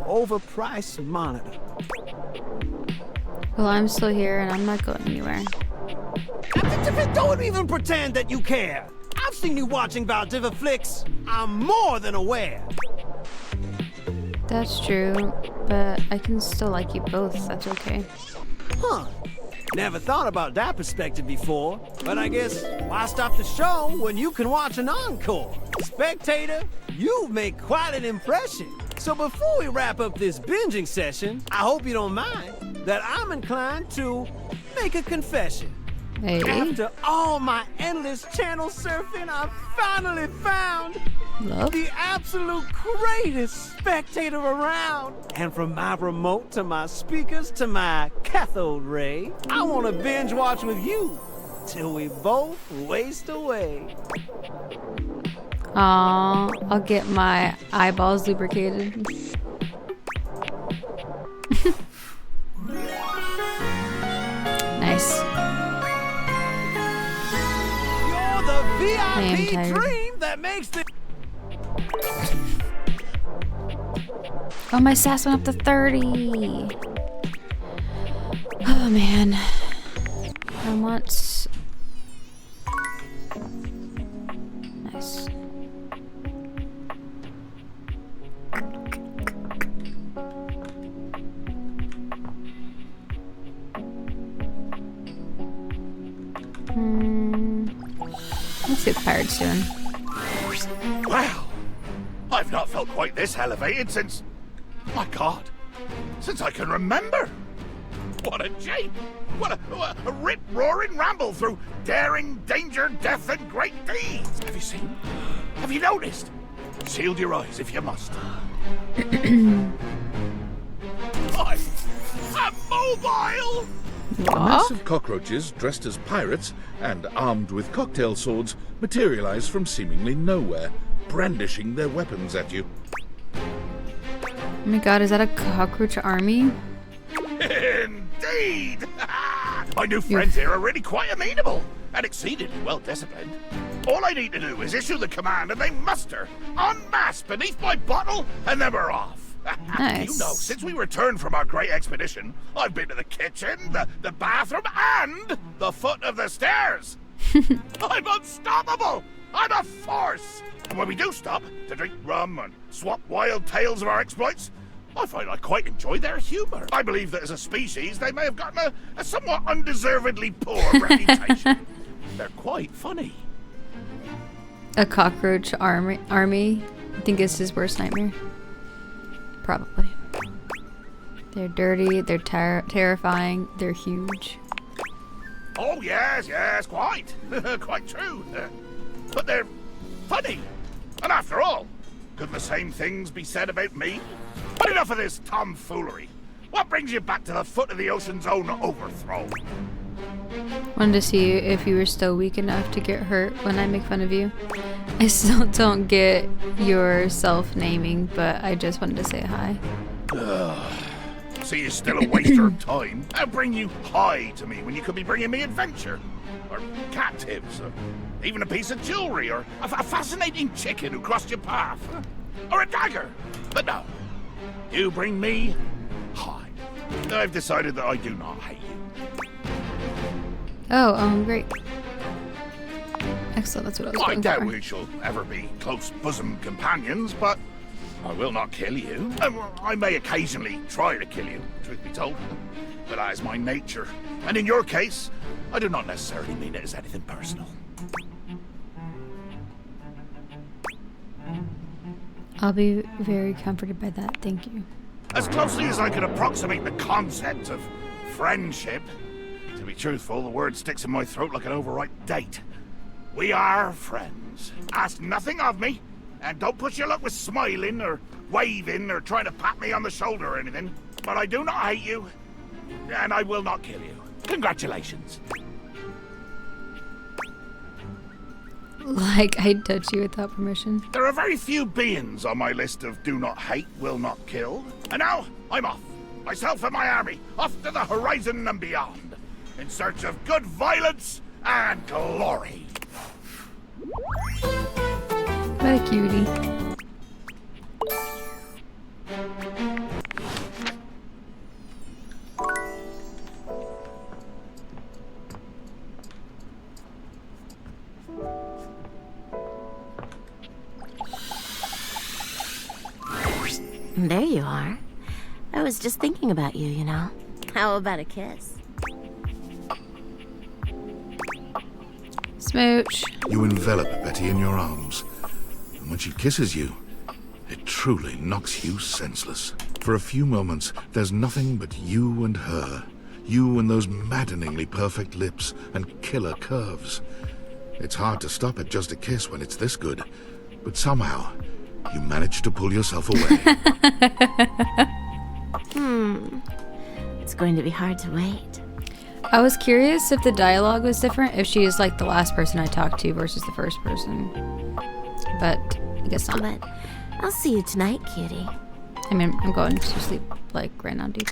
overpriced monitor. Well, I'm still here and I'm not going anywhere. Don't even pretend that you care. I've seen you watching Valdiviflix. I'm more than aware. That's true, but I can still like you both. That's okay. Huh. Never thought about that perspective before, but I guess why stop the show when you can watch an encore? Spectator, you make quite an impression. So before we wrap up this binging session, I hope you don't mind that I'm inclined to make a confession. Hey. After all my endless channel surfing, I finally found the absolute greatest spectator around. And from my remote to my speakers to my cathode ray, I want to binge watch with you till we both waste away. Aw, I'll get my eyeballs lubricated. Nice. You're the VIP dream that makes the... Oh, my sass went up to 30. Oh, man. I want... Nice. Let's see what the pirate's doing. Wow! I've not felt quite this elevated since... My God! Since I can remember! What a jape! What a rip-roaring ramble through daring, danger, death, and great deeds! Have you seen? Have you noticed? Shield your eyes if you must. I'm mobile! A mass of cockroaches dressed as pirates and armed with cocktail swords materialize from seemingly nowhere, brandishing their weapons at you. Oh my God, is that a cockroach army? Indeed! My new friends here are really quite amenable and exceedingly well disciplined. All I need to do is issue the command and they muster en masse beneath my bottle and then we're off. Nice. You know, since we returned from our great expedition, I've been to the kitchen, the bathroom, and the foot of the stairs. I'm unstoppable! I'm a force! And when we do stop to drink rum and swap wild tales of our exploits, I find I quite enjoy their humor. I believe that as a species, they may have gotten a somewhat undeservedly poor reputation. They're quite funny. A cockroach army? I think it's his worst nightmare. Probably. They're dirty, they're terrifying, they're huge. Oh, yes, quite. Quite true. But they're funny. And after all, could the same things be said about me? But enough of this tomfoolery. What brings you back to the foot of the ocean's own overthrow? Wanted to see if you were still weak enough to get hurt when I make fun of you. I still don't get your self-naming, but I just wanted to say hi. So you're still a waster of time? I'll bring you hi to me when you could be bringing me adventure. Or cat tips, or even a piece of jewelry, or a fascinating chicken who crossed your path. Or a dagger. But no, you bring me hi. I've decided that I do not hate you. Oh, great. Excellent, that's what I was I looking doubt for. we shall ever be close bosom companions, but I will not kill you. I may occasionally try to kill you, truth be told, but that is my nature. And in your case, I do not necessarily mean it as anything personal. I'll be very comforted by that, thank you. As closely as I could approximate the concept of friendship, to be truthful, the word sticks in my throat like an overripe date. We are friends. Ask nothing of me, and don't push your luck with smiling or waving or trying to pat me on the shoulder or anything. But I do not hate you, and I will not kill you. Congratulations. Like I'd touch you without permission. There are very few beings on my list of do not hate, will not kill. And now, I'm off. Myself and my army, off to the horizon and beyond, in search of good violence and glory. What a cutie. There you are. I was just thinking about you, you know. How about a kiss? Smooch. You envelop Betty in your arms, and when she kisses you, it truly knocks you senseless. For a few moments, there's nothing but you and her. You and those maddeningly perfect lips and killer curves. It's hard to stop at just a kiss when it's this good, but somehow, you manage to pull yourself away. It's going to be hard to wait. I was curious if the dialogue was different, if she is like the last person I talked to versus the first person. But I guess not. But I'll see you tonight, cutie. I mean, I'm going to sleep like right now, dude.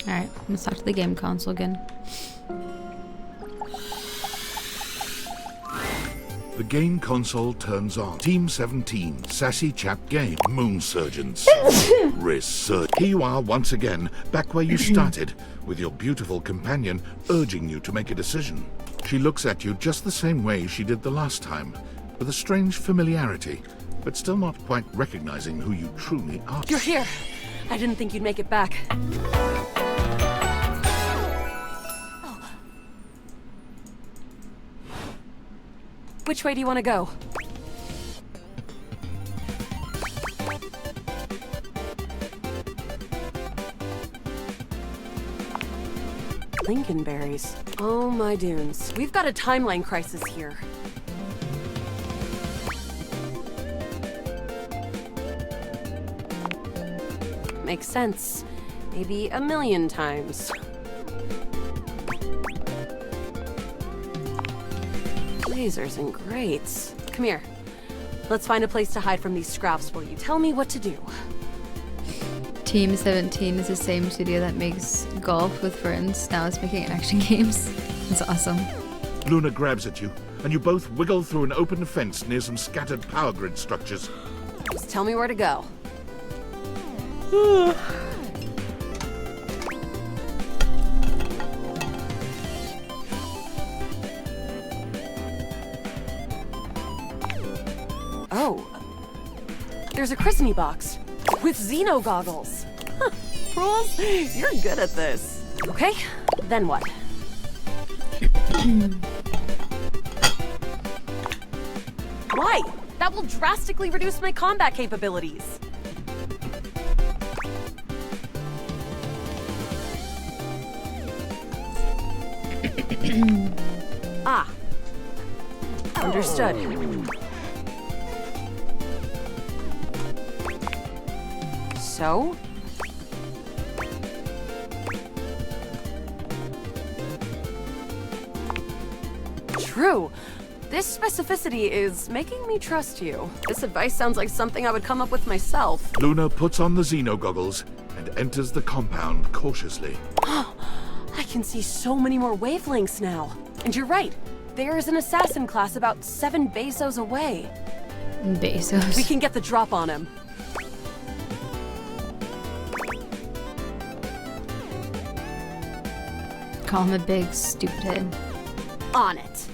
Alright, let's talk to the game console again. The game console turns on. Team 17, Sassy Chap Game, Moon Surgeons. Research. Here you are once again, back where you started, with your beautiful companion urging you to make a decision. She looks at you just the same way she did the last time, with a strange familiarity, but still not quite recognizing who you truly are. You're here. I didn't think you'd make it back. Which way do you want to go? Lincolnberries. Oh my dunes. We've got a timeline crisis here. Makes sense. Maybe a million times. Lasers and grates. Come here. Let's find a place to hide from these scraps while you tell me what to do. Team 17 is the same studio that makes Golf with Friends. Now it's making action games. That's awesome. Luna grabs at you, and you both wiggle through an open fence near some scattered power grid structures. Just tell me where to go. Oh. There's a christening box with Xeno goggles. Huh, Rules, you're good at this. Okay, then what? Why? That will drastically reduce my combat capabilities. Ah. Understood. So? True. This specificity is making me trust you. This advice sounds like something I would come up with myself. Luna puts on the Xeno goggles and enters the compound cautiously. I can see so many more wavelengths now. And you're right. There is an assassin class about 7 Bezos away. Bezos. We can get the drop on him. Call him a big stupid head. On it.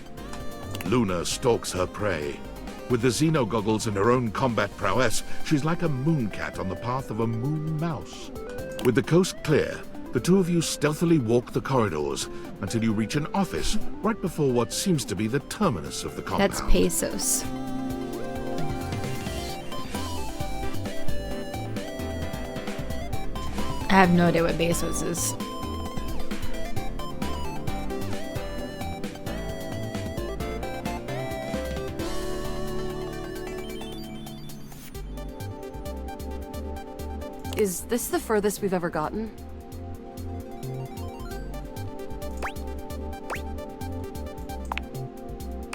Luna stalks her prey. With the Xeno goggles and her own combat prowess, she's like a moon cat on the path of a moon mouse. With the coast clear, the two of you stealthily walk the corridors until you reach an office right before what seems to be the terminus of the compound. That's Pesos. I have no idea what Bezos is. Is this the furthest we've ever gotten?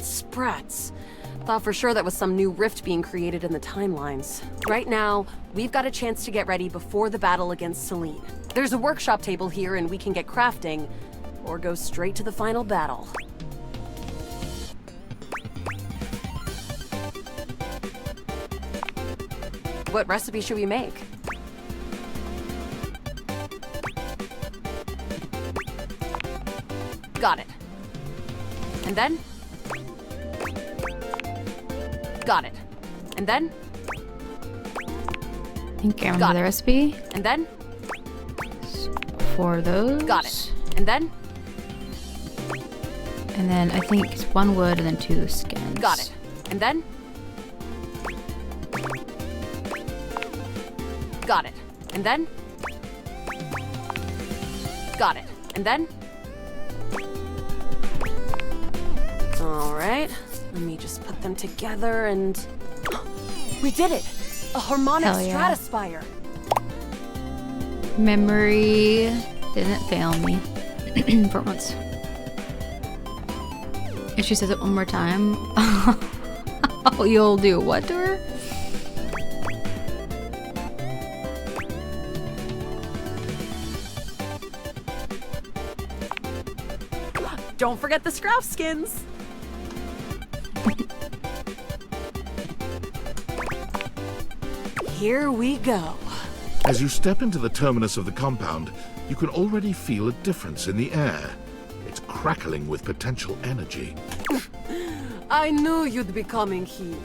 Sprats. Thought for sure that was some new rift being created in the timelines. Right now, we've got a chance to get ready before the battle against Selene. There's a workshop table here and we can get crafting, or go straight to the final battle. What recipe should we make? Got it. And then? Got it. And then? think I remember Got the it. recipe And then? for those. Got it. And then? And then I think it's 1 wood and then 2 skins. Got it. And then? Got it. And then? Got it. And then? Alright. Let me just put them together and... We did it! A harmonic Hell yeah. stratispire! Memory didn't fail me for once. If she says it one more time, oh, you'll do what to her? Don't forget the Scrouf skins! Here we go. As you step into the terminus of the compound, you can already feel a difference in the air. It's crackling with potential energy. I knew you'd be coming here.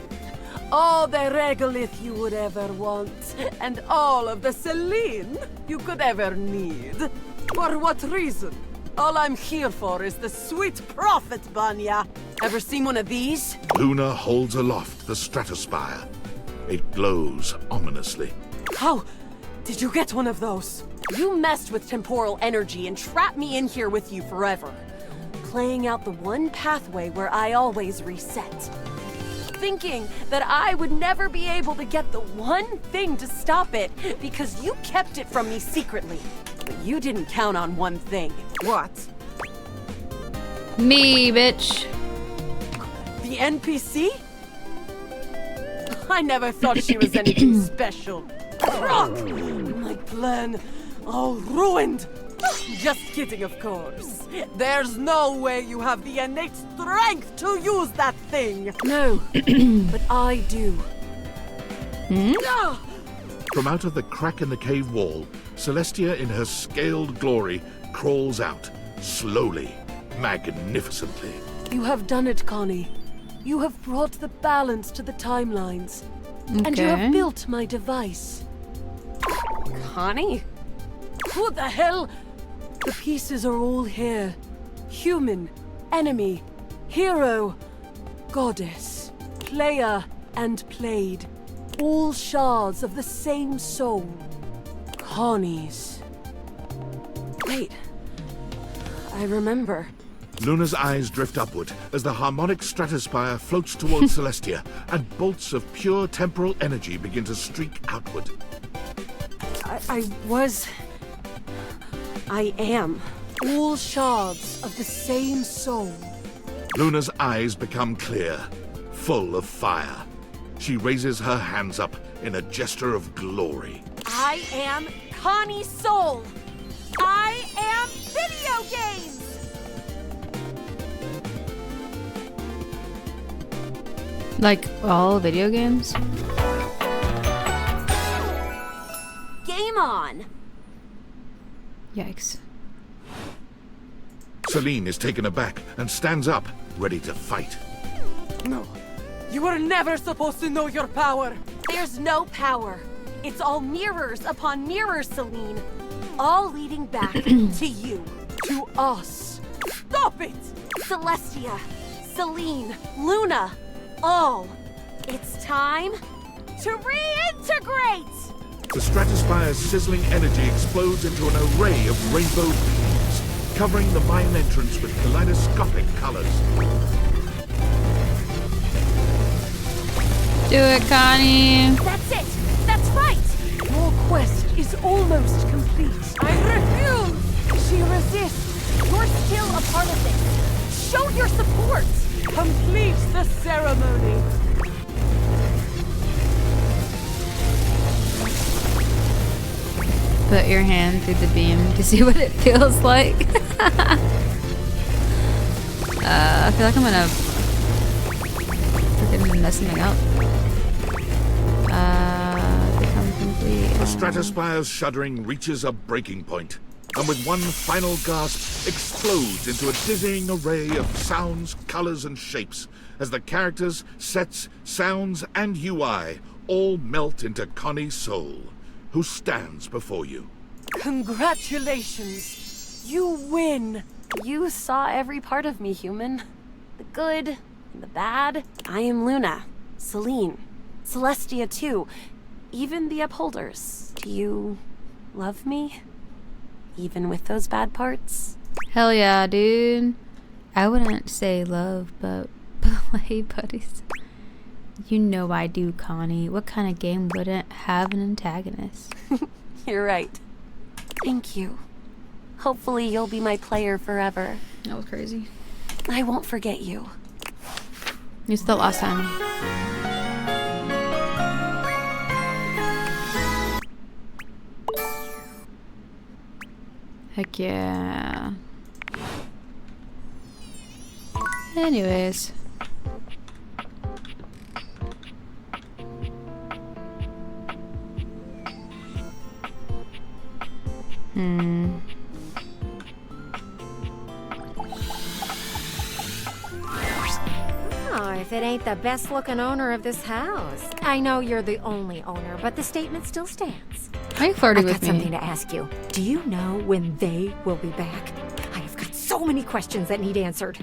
All the regolith you would ever want, and all of the Selene you could ever need. For what reason? All I'm here for is the sweet profit, Banya. Ever seen one of these? Luna holds aloft the stratospire. It glows ominously. How did you get one of those? You messed with temporal energy and trapped me in here with you forever. Playing out the one pathway where I always reset. Thinking that I would never be able to get the one thing to stop it because you kept it from me secretly. But you didn't count on one thing. What? Me, bitch. The NPC? I never thought she was anything special. Rock! My plan all ruined. Just kidding, of course. There's no way you have the innate strength to use that thing. No, but I do. Ah! From out of the crack in the cave wall, Celestia in her scaled glory crawls out, slowly, magnificently. You have done it, Connie. You have brought the balance to the timelines. And you Okay. have built my device. Connie? Who the hell? The pieces are all here. Human, enemy, hero, goddess, player, and played. All shards of the same soul. Connie's. Wait. I remember. Luna's eyes drift upward as the harmonic stratospire floats towards Celestia, and bolts of pure temporal energy begin to streak outward. I am. All shards of the same soul. Luna's eyes become clear, full of fire. She raises her hands up in a gesture of glory. I am Connie Soul. I am video games. Like all video games? Game on. Yikes. Selene is taken aback and stands up, ready to fight. No. You were never supposed to know your power. There's no power. It's all mirrors upon mirrors, Selene. All leading back to you. To us. Stop it! Celestia, Selene, Luna, all. It's time to reintegrate! The stratospire's sizzling energy explodes into an array of rainbow beams, covering the mine entrance with kaleidoscopic colors. Do it, Connie. That's it! That's right! Your quest is almost complete. I refuse! She resists. You're still a part of this. Show your support! Complete the ceremony. Put your hand through the beam to see what it feels like. I feel like I'm gonna freaking mess something up. Become complete. The stratospire's shuddering reaches a breaking point, and with one final gasp, explodes into a dizzying array of sounds, colors, and shapes as the characters, sets, sounds, and UI all melt into Connie's soul. who stands before you. Congratulations! You win! You saw every part of me, human. The good and the bad. I am Luna, Celine, Celestia too, even the Upholders. Do you love me? Even with those bad parts? Hell yeah, dude. I wouldn't say love, but play buddies. You know I do, Connie. What kind of game wouldn't have an antagonist? You're right. Thank you. Hopefully you'll be my player forever. That was crazy. I won't forget you. It's the last time. Heck yeah. Anyways. Oh, if it ain't the best looking owner of this house. I know you're the only owner, but the statement still stands. Are you flirting I've with got me? something to ask you. Do you know when they will be back? I have got so many questions that need answered.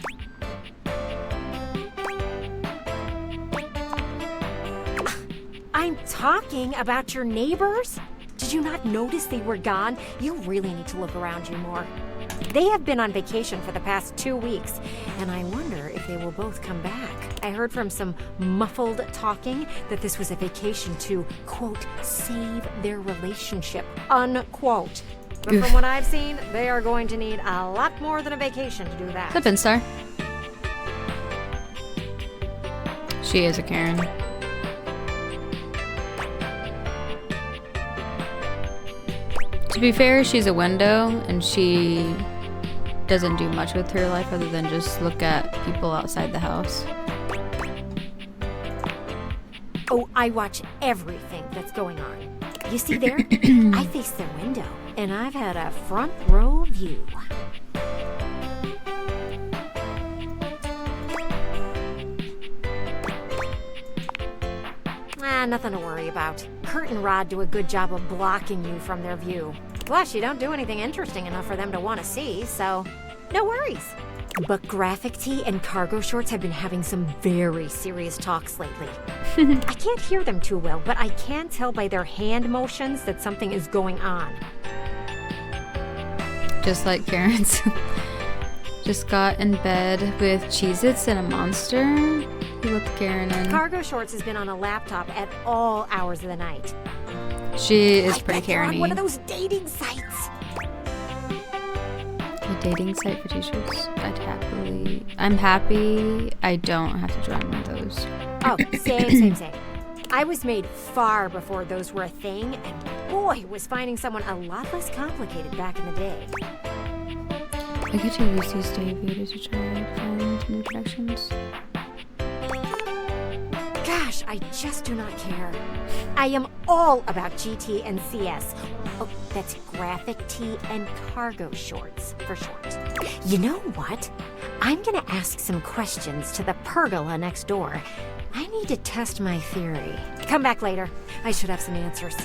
I'm talking about your neighbors. Did you not notice they were gone? You really need to look around you more. They have been on vacation for the past 2 weeks, and I wonder if they will both come back. I heard from some muffled talking that this was a vacation to, quote, save their relationship, unquote. But from what I've seen, they are going to need a lot more than a vacation to do that. What's up, Instar? She is a Karen. To be fair, she's a window, and she doesn't do much with her life other than just look at people outside the house. Oh, I watch everything that's going on. You see there? I face their window, and I've had a front row view. Nothing to worry about. Kurt and Rod do a good job of blocking you from their view. Plus, you don't do anything interesting enough for them to want to see, so no worries. But Graphic Tee and Cargo Shorts have been having some very serious talks lately. I can't hear them too well, but I can tell by their hand motions that something is going on. Just like Karen's. Just got in bed with Cheez-Its and a monster. He looked Karen in. Cargo Shorts has been on a laptop at all hours of the night. She is pretty They're on Karen-y. one of those dating sites. A dating site for t-shirts. I'm happy I don't have to join one of those. Oh, same. I was made far before those were a thing, and boy, was finding someone a lot less complicated back in the day. I get to use these debuted to try and find new connections. Gosh, I just do not care. I am all about GT and CS. Oh, that's Graphic Tee and Cargo Shorts for short. You know what? I'm gonna ask some questions to the pergola next door. I need to test my theory. Come back later. I should have some answers.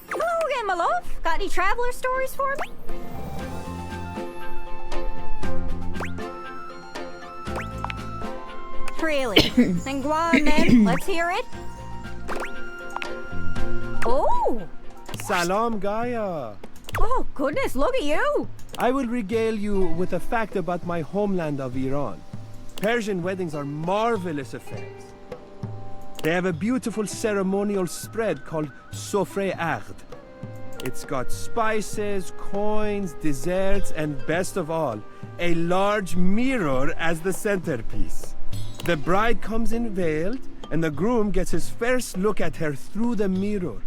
Hello again, my love. Got any traveler stories for me? Really? Then go on then. Let's hear it. Oh! Salam, Gaia. Oh, goodness, look at you. I will regale you with a fact about my homeland of Iran. Persian weddings are marvelous affairs. They have a beautiful ceremonial spread called Sofre Aqd. It's got spices, coins, desserts, and best of all, a large mirror as the centerpiece. The bride comes in veiled, and the groom gets his first look at her through the mirror.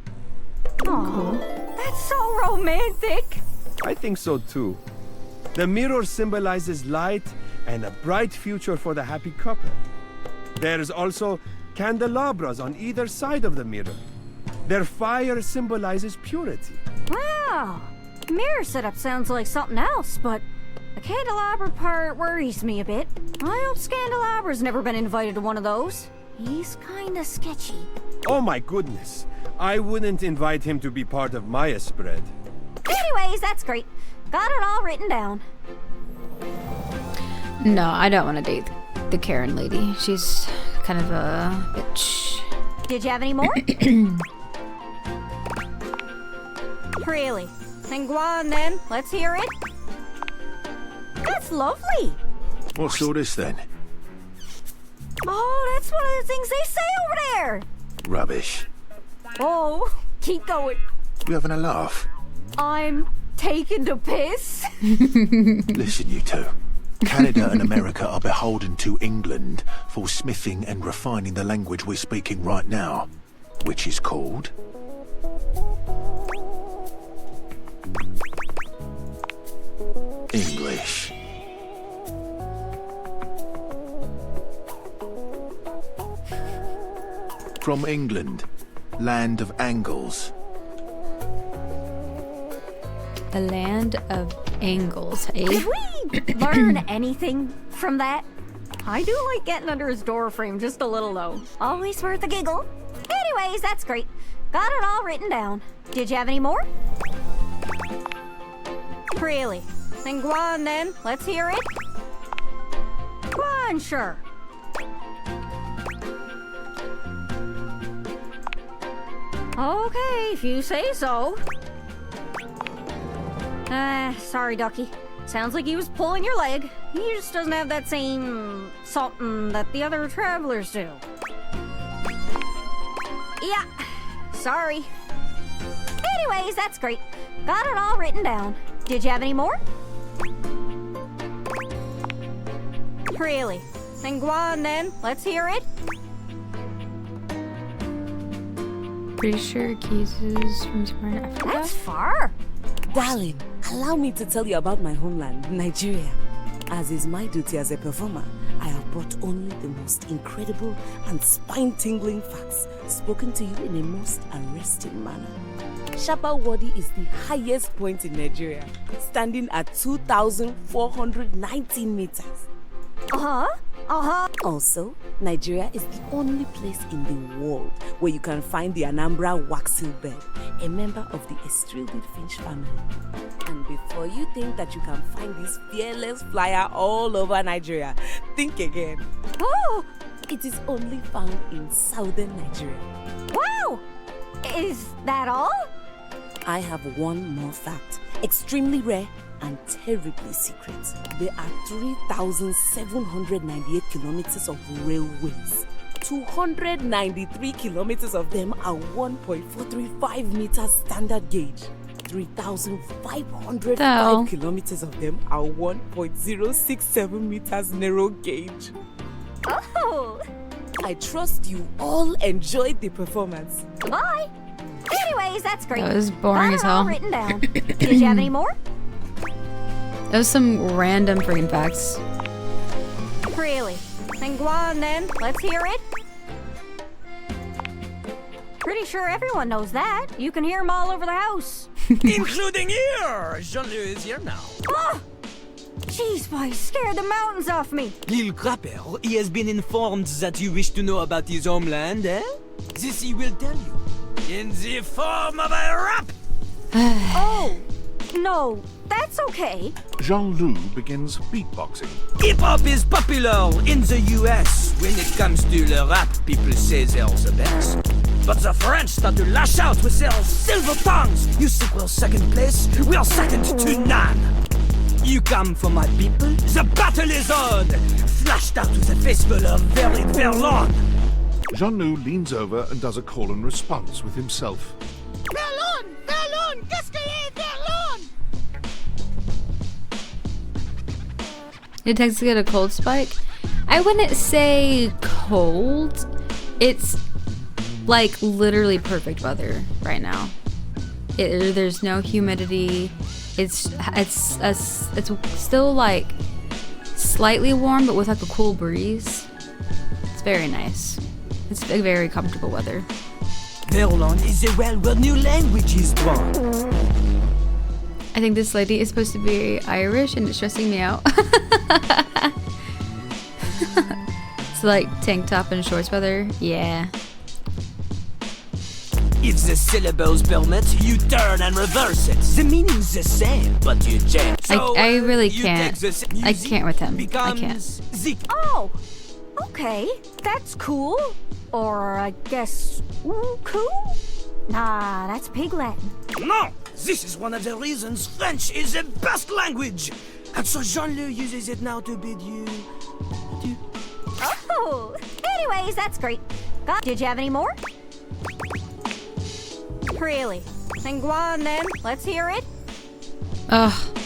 Aw, that's so romantic. I think so too. The mirror symbolizes light and a bright future for the happy couple. There's also candelabras on either side of the mirror. Their fire symbolizes purity. Wow. Mirror setup sounds like something else, but The candelabra part worries me a bit. I hope Scandalabra's never been invited to one of those. He's kinda sketchy. Oh my goodness. I wouldn't invite him to be part of my spread. Anyways, that's great. Got it all written down. No, I don't want to date the Karen lady. She's kind of a bitch. Did you have any more? Really? Then go on then. Let's hear it. That's lovely. What's all this then? Oh, that's one of the things they say over there. Rubbish. Oh, keep going. You having a laugh? I'm taking the piss. Listen, you two. Canada and America are beholden to England for smithing and refining the language we're speaking right now, which is called... English. From England, land of angles. The land of angles, eh? Did we learn anything from that? I do like getting under his door frame just a little though. Always worth a giggle. Anyways, that's great. Got it all written down. Did you have any more? Really? Then go on then. Let's hear it. Go on, sure. Okay, if you say so. Sorry, Ducky. Sounds like he was pulling your leg. He just doesn't have that same something that the other travelers do. Yeah, sorry. Anyways, that's great. Got it all written down. Did you have any more? Really? Then go on then. Let's hear it. Pretty sure Keys is from somewhere in Africa. That's far. Darling, allow me to tell you about my homeland, Nigeria. As is my duty as a performer, I have brought only the most incredible and spine-tingling facts spoken to you in a most arresting manner. Shapa Wadi is the highest point in Nigeria, standing at 2,419 meters. Also, Nigeria is the only place in the world where you can find the Anambra waxil bird, a member of the Estrilid finch family. And before you think that you can find this fearless flyer all over Nigeria, think again. Oh! It is only found in southern Nigeria. Wow! Is that all? I have one more fact, extremely rare and terribly secret. There are 3,798 kilometers of railways. 293 kilometers of them are 1.435 meters standard gauge. 3,505 kilometers of them are 1.067 meters narrow gauge. Oh! I trust you all enjoyed the performance. Bye! Anyways, that's great. That was boring as hell. All written down. Did you have any more? That was some random freaking facts. Really? Then go on then. Let's hear it. Pretty sure everyone knows that. You can hear them all over the house. Including here! Jean-Louis is here now. Oh! Jeez, boy, scared the mountains off me. Lil Crapper, he has been informed that you wish to know about his homeland, eh? This he will tell you. In the form of a rap! Oh, no, that's okay. Jean-Louis begins beatboxing. Hip-hop is popular in the US. When it comes to the rap, people say they're the best. But the French start to lash out with their silver tongues. You think we're second place? We are second to none. You come for my people? The battle is on! Flashed out with a face full of very Verlon. Jean-Louis leans over and does a call and response with himself. Verlon! Verlon! Qu'est-ce que est Verlon? Did Texas get a cold spike? I wouldn't say cold. It's like literally perfect weather right now. There's no humidity. It's still like slightly warm, but with like a cool breeze. It's very nice. It's a very comfortable weather. Verlon is a well where new language is born. I think this lady is supposed to be Irish and it's stressing me out. It's like tank top and shorts weather. Yeah. If the syllables permit, you turn and reverse it. The meaning's the same, but you change. So, I really you can't. take the I can't with him. I can't. Oh, okay. That's cool. Or I guess cool? Nah, that's Pig Latin. No! This is one of the reasons French is the best language! And so Jean-Loup uses it now to bid you... Oh! Anyways, that's great. Did you have any more? Really? Then go on then. Let's hear it. Ugh.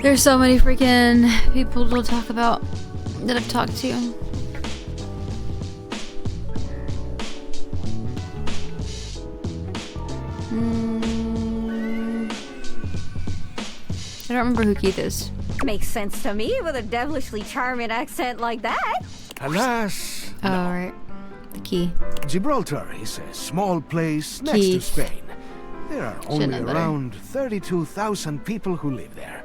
There's so many freaking people to talk about that I've talked to. I don't remember who Keith is. Makes sense to me with a devilishly charming accent like that. Alas. Oh, right. The key. Gibraltar is a small place next to Keith. Spain. There are only know better. around 32,000 people who live there.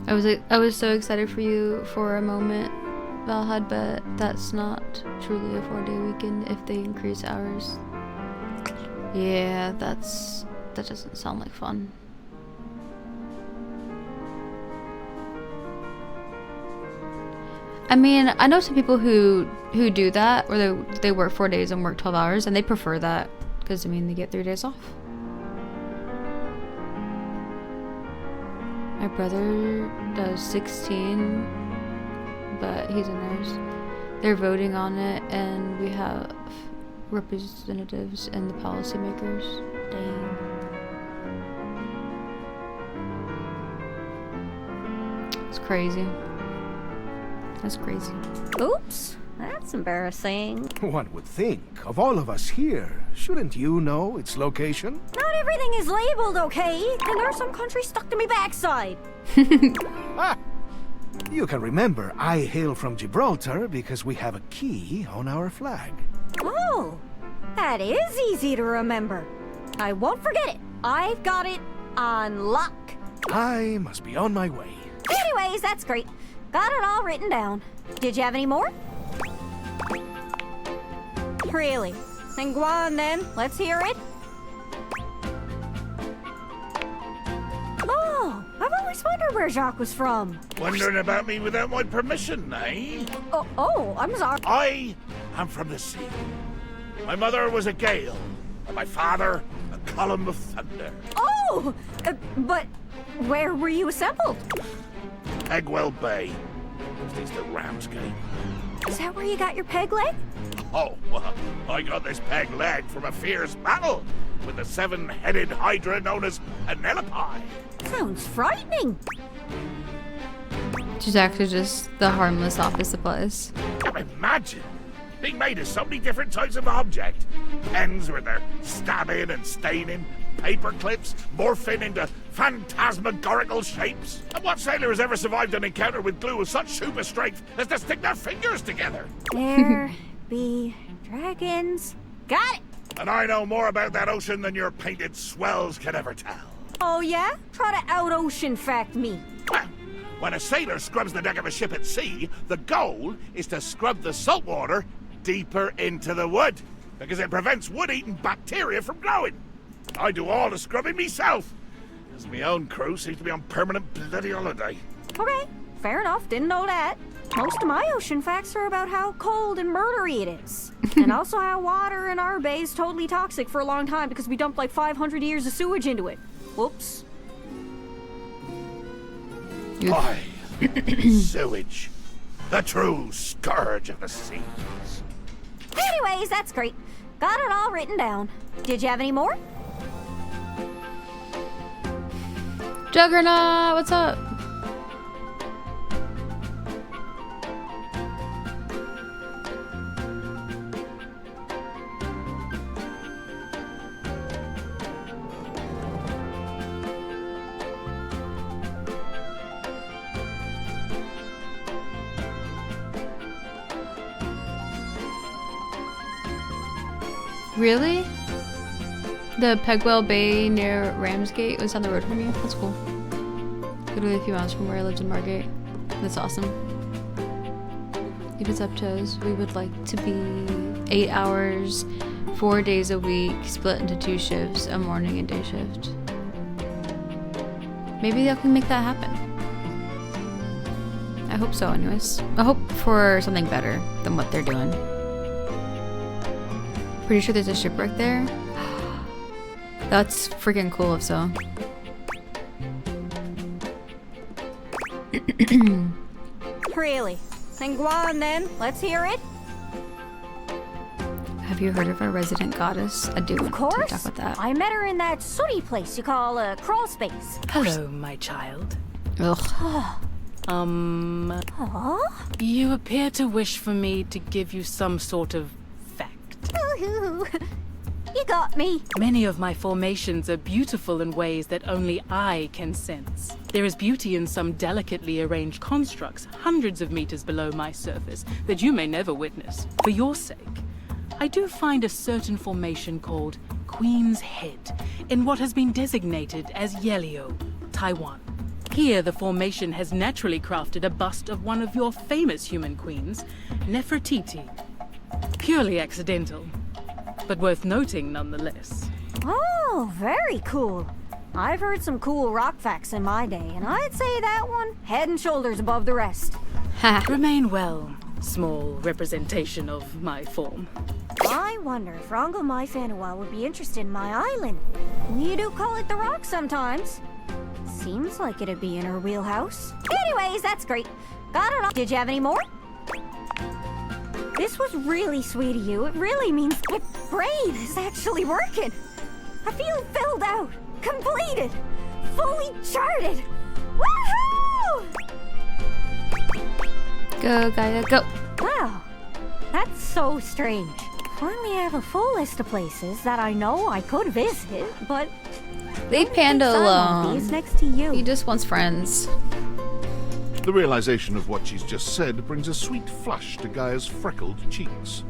I was so excited for you for a moment, Valhad, but that's not truly a 4-day weekend if they increase hours. Yeah, that doesn't sound like fun. I mean, I know some people who do that, or they work 4 days and work 12 hours, and they prefer that because I mean they get 3 days off. My brother does 16, but he's a nurse. They're voting on it, and we have representatives and the policymakers. Dang. It's crazy. That's crazy. Oops. That's embarrassing. One would think, of all of us here, shouldn't you know its location? Not everything is labeled, okay? And there's some country stuck to me backside. You can remember I hail from Gibraltar because we have a key on our flag. Oh, that is easy to remember. I won't forget it. I've got it on lock. I must be on my way. Anyways, that's great. Got it all written down. Did you have any more? Really? Then go on then. Let's hear it. Oh, I've always wondered where Jacques was from. Wondering about me without my permission, eh? Oh, I'm sorry. I am from the sea. My mother was a gale, and my father a column of thunder. Oh, but where were you assembled? Pegwell Bay. Is the Ramsgate. Is that where you got your peg leg? Oh, well, I got this peg leg from a fierce battle with the 7-headed hydra known as Penelope. Sounds frightening. She's actually just the harmless office supplies. Now imagine being made of so many different types of object. Pens where they're stabbing and staining, paper clips morphing into phantasmagorical shapes. And what sailor has ever survived an encounter with glue of such super strength as to stick their fingers together? There be dragons. Got it. And I know more about that ocean than your painted swells can ever tell. Oh yeah? Try to out-ocean fact me. Well, when a sailor scrubs the deck of a ship at sea, the goal is to scrub the salt water deeper into the wood, because it prevents wood-eating bacteria from growing. I do all the scrubbing myself, as my own crew seems to be on permanent bloody holiday. Okay, fair enough. Didn't know that. Most of my ocean facts are about how cold and murdery it is. And also how water in our bay is totally toxic for a long time because we dumped like 500 years of sewage into it. Whoops. Aye, sewage. The true scourge of the seas. Anyways, that's great. Got it all written down. Did you have any more? Juggernaut, what's up? Really? The Pegwell Bay near Ramsgate was down the road from you. That's cool. Literally a few miles from where I lived in Margate. That's awesome. If it's up to us, we would like to be 8 hours, 4 days a week, split into 2 shifts, a morning and day shift. Maybe they can make that happen. I hope so anyways. I hope for something better than what they're doing. Pretty sure there's a shipwreck there. That's freaking cool if so. Really? Then go on then. Let's hear it. Have you heard of our resident goddess? I do want to talk about that. I met her in that sooty place you call a crawl space. Hello, my child. Ugh. You appear to wish for me to give you some sort of You got me. Many of my formations are beautiful in ways that only I can sense. There is beauty in some delicately arranged constructs hundreds of meters below my surface that you may never witness. For your sake, I do find a certain formation called Queen's Head in what has been designated as Yelio, Taiwan. Here, the formation has naturally crafted a bust of one of your famous human queens, Nefertiti. Purely accidental, but worth noting nonetheless. Oh, very cool. I've heard some cool rock facts in my day, and I'd say that one head and shoulders above the rest. Remain well, small representation of my form. I wonder if Rongo Mai Fanua would be interested in my island. We do call it the Rock sometimes. Seems like it'd be in her wheelhouse. Anyways, that's great. Got it all. Did you have any more? This was really sweet of you. It really means my brain is actually working. I feel filled out, completed, fully charted. Woohoo! Go, Gaia, go. Wow, that's so strange. Finally, I have a full list of places that I know I could visit, but leave Panda alone. He's next to you. He just wants friends. The realization of what she's just said brings a sweet flush to Gaia's freckled cheeks.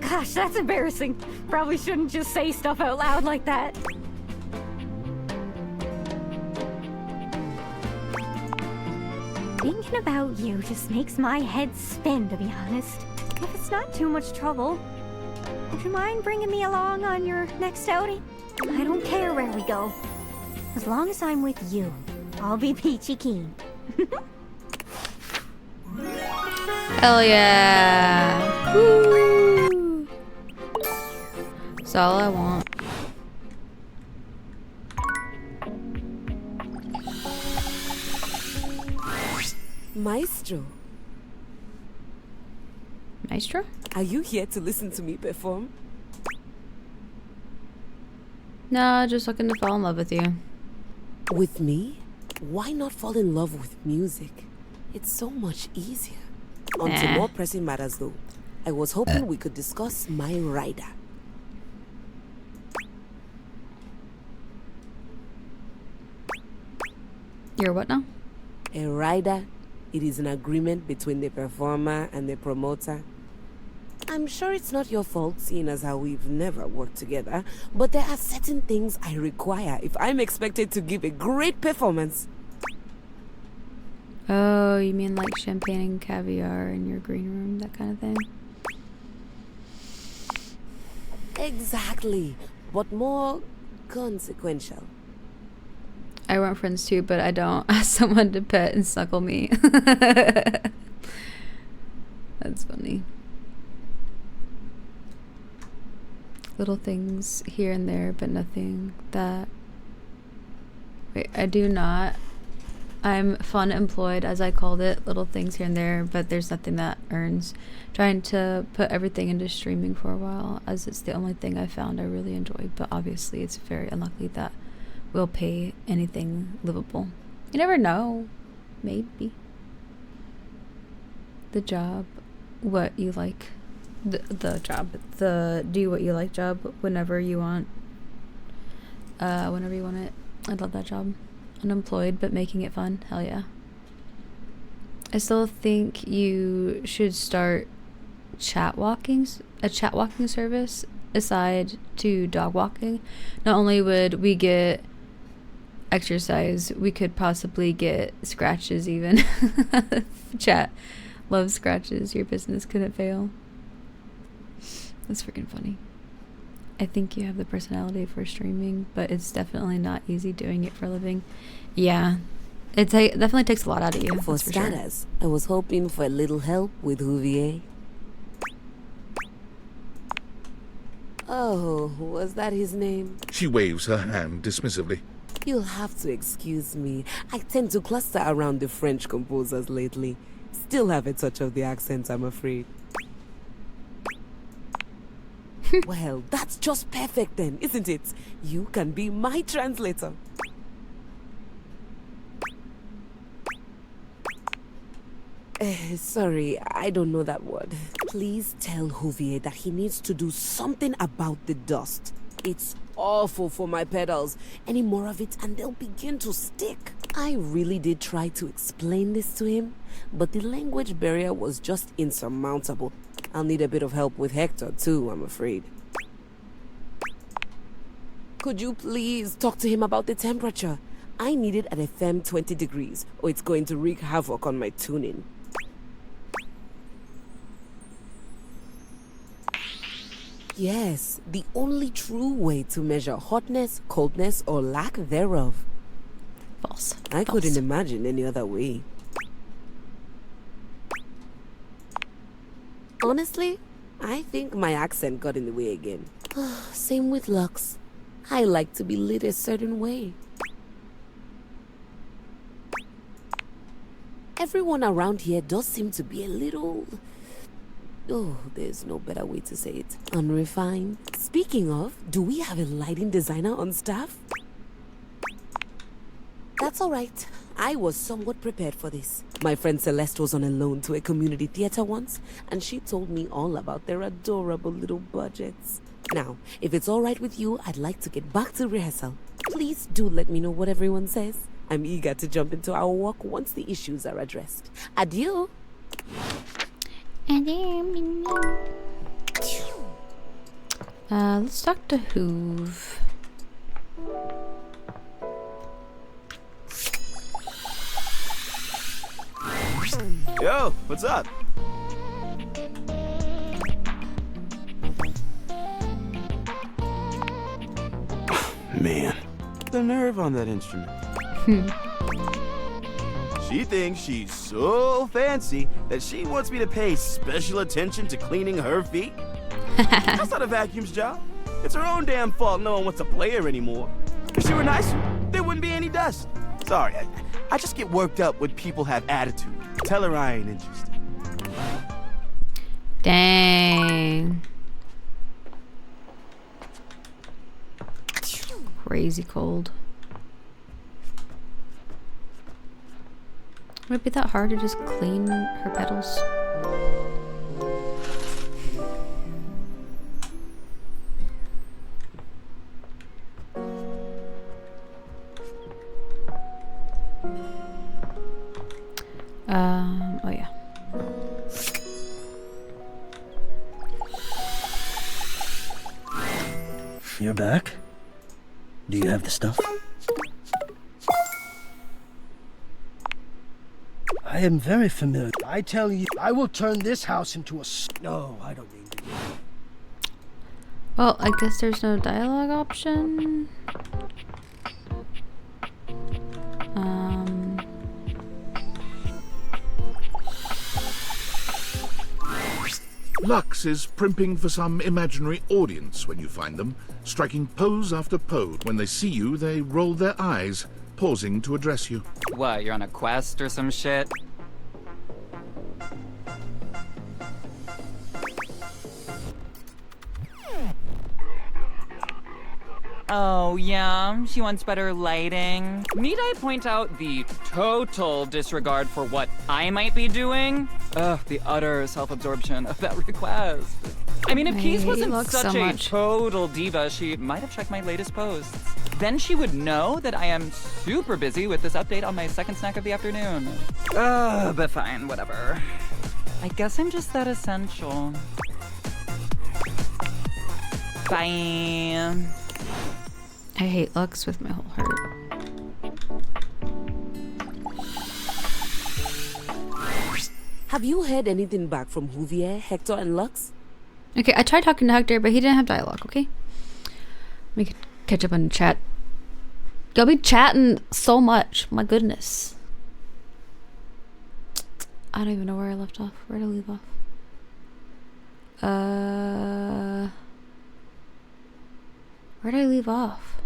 Gosh, that's embarrassing. Probably shouldn't just say stuff out loud like that. Thinking about you just makes my head spin, to be honest. If it's not too much trouble, would you mind bringing me along on your next outing? I don't care where we go. As long as I'm with you, I'll be peachy keen. Hell yeah! Woo! That's all I want. Maestro. Maestro? Are you here to listen to me perform? No, just looking to fall in love with you. With me? Why not fall in love with music? It's so much easier. On to more pressing matters though. I was hoping we could discuss my rider. Your what now? A rider. It is an agreement between the performer and the promoter. I'm sure it's not your fault, seeing as how we've never worked together, but there are certain things I require if I'm expected to give a great performance. Oh, you mean like champagne and caviar in your green room, that kind of thing? Exactly, but more consequential. I want friends too, but I don't ask someone to pet and suckle me. That's funny. Little things here and there, but nothing that... Wait, I do not. I'm fun employed, as I called it. Little things here and there, but there's nothing that earns. Trying to put everything into streaming for a while, as it's the only thing I found I really enjoyed, but obviously it's very unlikely that we'll pay anything livable. You never know. Maybe. The job, what you like. The job, the do what you like job whenever you want it. I love that job. Unemployed but making it fun. Hell yeah. I still think you should start a chat walking service aside to dog walking, not only would we get exercise, we could possibly get scratches even. Chat, love scratches. Your business couldn't fail. That's freaking funny. I think you have the personality for streaming, but it's definitely not easy doing it for a living. Yeah, it definitely takes a lot out of you. For starters, I was hoping for a little help with Huvier. Oh, was that his name? She waves her hand dismissively. You'll have to excuse me. I tend to cluster around the French composers lately. Still have a touch of the accent, I'm afraid. Well, that's just perfect then, isn't it? You can be my translator. Sorry, I don't know that word. Please tell Huvier that he needs to do something about the dust. It's awful for my pedals. Any more of it and they'll begin to stick. I really did try to explain this to him, but the language barrier was just insurmountable. I'll need a bit of help with Hector too, I'm afraid. Could you please talk to him about the temperature? I need it at a firm 20 degrees, or it's going to wreak havoc on my tuning. Yes, the only true way to measure hotness, coldness, or lack thereof. False. I couldn't imagine any other way. Honestly, I think my accent got in the way again. Same with Lux. I like to be lit a certain way. Everyone around here does seem to be a little... Oh, there's no better way to say it. Unrefined. Speaking of, do we have a lighting designer on staff? That's all right. I was somewhat prepared for this. My friend Celeste was on a loan to a community theater once, and she told me all about their adorable little budgets. Now, if it's all right with you, I'd like to get back to rehearsal. Please do let me know what everyone says. I'm eager to jump into our work once the issues are addressed. Adieu! Let's talk to Hoove. Yo, what's up? Man, the nerve on that instrument. She thinks she's so fancy that she wants me to pay special attention to cleaning her feet. That's not a vacuum's job. It's her own damn fault no one wants to play her anymore. If she were nicer, there wouldn't be any dust. Sorry, I just get worked up when people have attitude. Tell her I ain't interested. Dang. Crazy cold. Would it be that hard to just clean her pedals? Oh yeah. You're back? Do you have the stuff? I am very familiar. I tell you, I will turn this house into a... No, I don't mean to. Well, I guess there's no dialogue option. Lux is primping for some imaginary audience when you find them, striking pose after pose. When they see you, they roll their eyes, pausing to address you. What, you're on a quest or some shit? Oh, yeah, she wants better lighting. Need I point out the total disregard for what I might be doing? Ugh, the utter self-absorption of that request. I mean, if Keys wasn't such a total diva, she might have checked my latest posts. Then she would know that I am super busy with this update on my second snack of the afternoon. But fine, whatever. I guess I'm just that essential. Bye. I hate Lux with my whole heart. Have you heard anything back from Huvier, Hector, and Lux? Okay, I tried talking to Hector, but he didn't have dialogue, okay? We could catch up on the chat. Y'all be chatting so much. My goodness. I don't even know where I left off. Where did I leave off? Where did I leave off?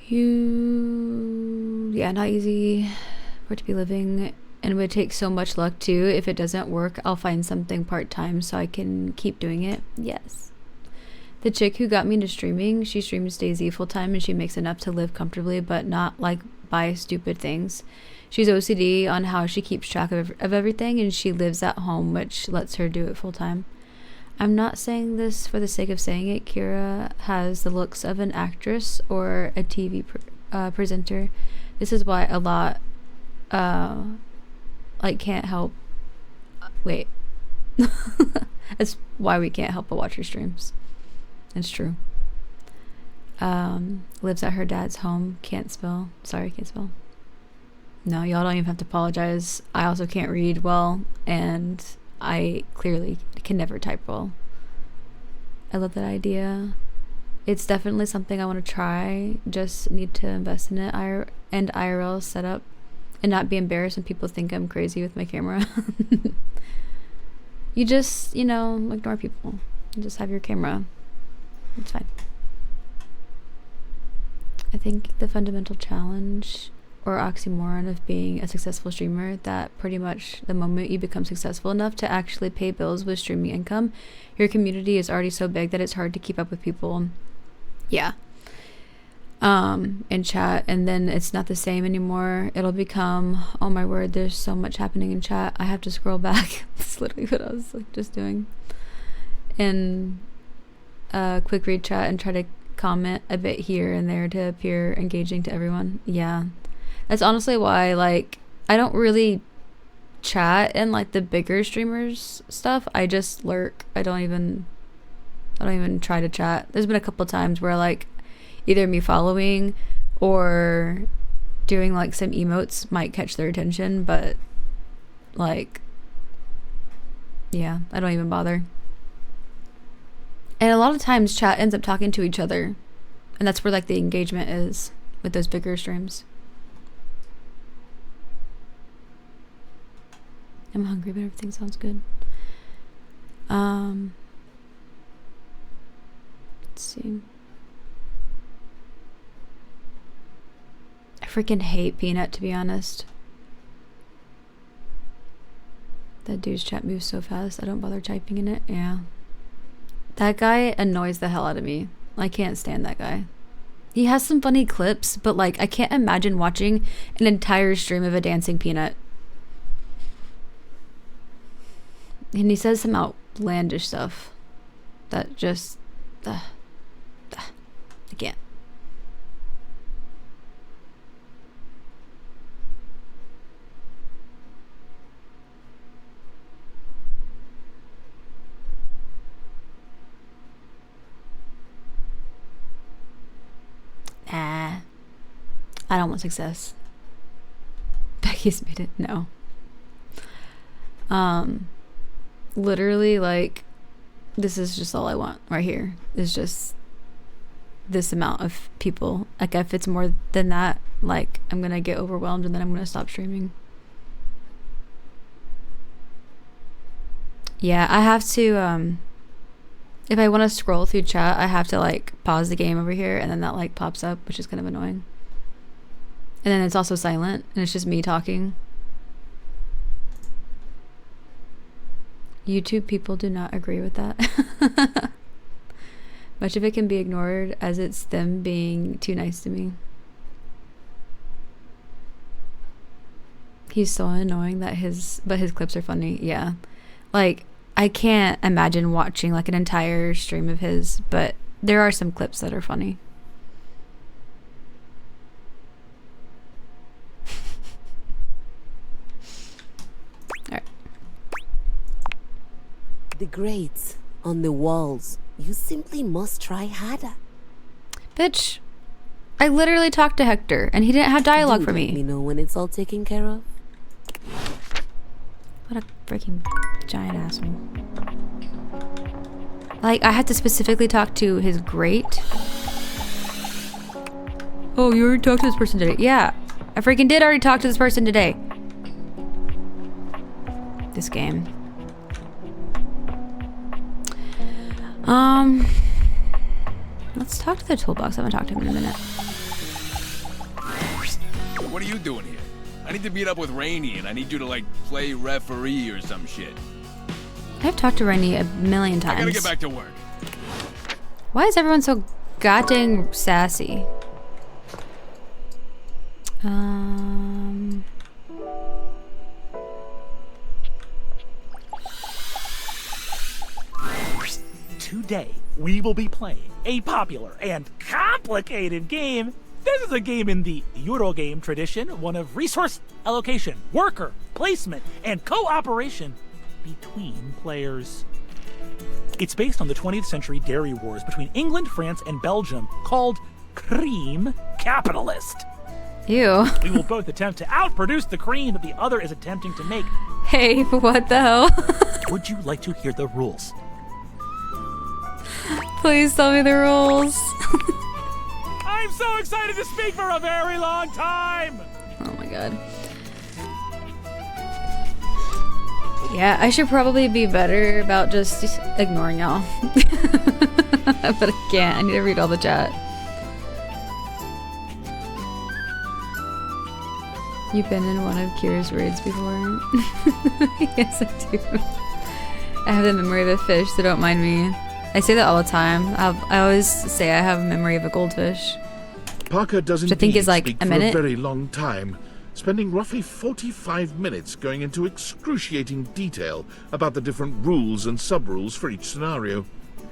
Yeah, not easy for it to be living, and it would take so much luck too. If it doesn't work, I'll find something part-time so I can keep doing it. Yes. The chick who got me into streaming, she streams DayZ full-time and she makes enough to live comfortably, but not like buy stupid things. She's OCD on how she keeps track of everything, and she lives at home, which lets her do it full-time. I'm not saying this for the sake of saying it. Kira has the looks of an actress or a TV presenter. This is why a lot like can't help wait that's why we can't help but watch her streams. It's true. Lives at her dad's home. Can't spell. Sorry, can't spell. No, y'all don't even have to apologize. I also can't read well, and I clearly can never type well. I love that idea. It's definitely something I want to try. Just need to invest in it and IRL setup, and not be embarrassed when people think I'm crazy with my camera. You just, you know, ignore people. You just have your camera. It's fine. I think the fundamental challenge or oxymoron of being a successful streamer, that pretty much the moment you become successful enough to actually pay bills with streaming income, your community is already so big that it's hard to keep up with people. Yeah. In chat, and then it's not the same anymore. It'll become, oh my word, there's so much happening in chat, I have to scroll back. That's literally what I was like just doing. And quick read chat and try to comment a bit here and there to appear engaging to everyone. Yeah, that's honestly why, like, I don't really chat in like the bigger streamers stuff. I just lurk. I don't even try to chat. There's been a couple times where like either me following or doing like some emotes might catch their attention, but like, yeah, I don't even bother. And a lot of times chat ends up talking to each other, and that's where like the engagement is with those bigger streams. I'm hungry, but everything sounds good. Let's see. I freaking hate Peanut, to be honest. That dude's chat moves so fast, I don't bother typing in it. Yeah. That guy annoys the hell out of me. I can't stand that guy. He has some funny clips, but like, I can't imagine watching an entire stream of a dancing Peanut. And he says some outlandish stuff that just, I can't. Nah, I don't want success. Becky's made it. No. Literally, like, this is just all I want right here. Is just this amount of people. Like, if it's more than that, like, I'm gonna get overwhelmed and then I'm gonna stop streaming. Yeah, I have to, if I want to scroll through chat, I have to like pause the game over here, and then that like pops up, which is kind of annoying. And then it's also silent, and it's just me talking. YouTube people do not agree with that. Much of it can be ignored as it's them being too nice to me. He's so annoying that his clips are funny. Yeah. Like, I can't imagine watching like an entire stream of his, but there are some clips that are funny. The grades on the walls. You simply must try harder. Bitch, I literally talked to Hector, and he didn't have dialogue for me. Let me know when it's all taken care of. What a freaking giant ass one. Like, I had to specifically talk to his great. Oh, you already talked to this person today. Yeah, I freaking did already talk to this person today. This game. Let's talk to the toolbox. I haven't talked to him in a minute. What are you doing here? I need to meet up with Rainy, and I need you to, like, play referee or some shit. I've talked to Rainy a million times. I gotta get back to work. Why is everyone so goddamn sassy? Today, we will be playing a popular and complicated game. This is a game in the Eurogame tradition, one of resource allocation, worker placement, and cooperation between players. It's based on the 20th century dairy wars between England, France, and Belgium, called Cream Capitalist. Ew. We will both attempt to outproduce the cream that the other is attempting to make. Hey, what the hell? Would you like to hear the rules? Please tell me the rules. I'm so excited to speak for a very long time! Oh my god. Yeah, I should probably be better about just ignoring y'all. But I can't. I need to read all the chat. You've been in one of Kira's raids before? Yes, I do. I have the memory of a fish, so don't mind me. I say that all the time. I always say I have a memory of a goldfish. Parker does Which I think is like speak a minute. for a very long time, spending roughly 45 minutes going into excruciating detail about the different rules and sub-rules for each scenario,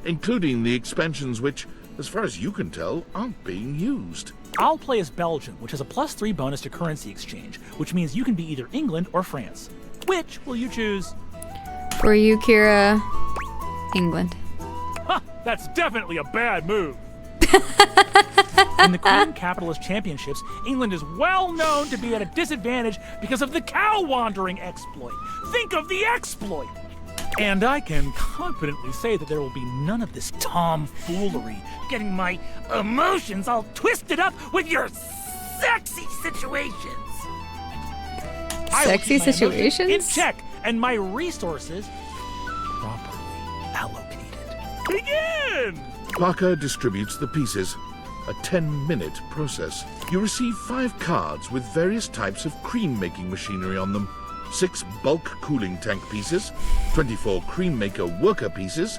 including the expansions which, as far as you can tell, aren't being used. I'll play as Belgium, which has a +3 bonus to currency exchange, which means you can be either England or France. Which will you choose? For you, Kira, England. Huh, that's definitely a bad move. In the Cream Capitalist Championships, England is well known to be at a disadvantage because of the cow wandering exploit. Think of the exploit! And I can confidently say that there will be none of this tomfoolery, getting my emotions all twisted up with your sexy situations. Sexy situations? In check, and my resources properly allocated. Begin! Parker distributes the pieces, a 10-minute process. You receive 5 cards with various types of cream-making machinery on them, 6 bulk cooling tank pieces, 24 cream maker worker pieces,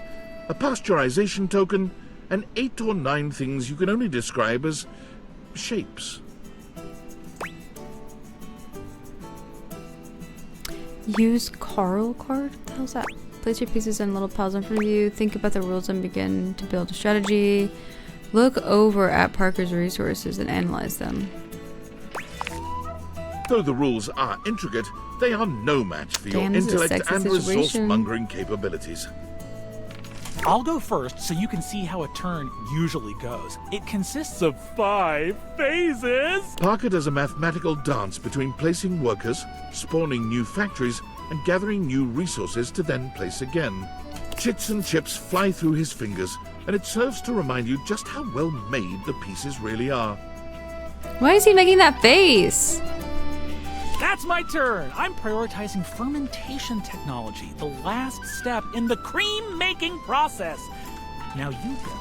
a pasteurization token, and 8 or 9 things you can only describe as shapes. Use Carl card? What the hell's that? Place your pieces in little piles in front of you. Think about the rules and begin to build a strategy. Look over at Parker's resources and analyze them. Though the rules are intricate, they are no match for Damn, your this is a intellect sexy and situation. resource-mongering capabilities. I'll go first so you can see how a turn usually goes. It consists of 5 phases. Parker does a mathematical dance between placing workers, spawning new factories, and gathering new resources to then place again. Chits and chips fly through his fingers, and it serves to remind you just how well made the pieces really are. Why is he making that face? That's my turn. I'm prioritizing fermentation technology, the last step in the cream making process. Now you go.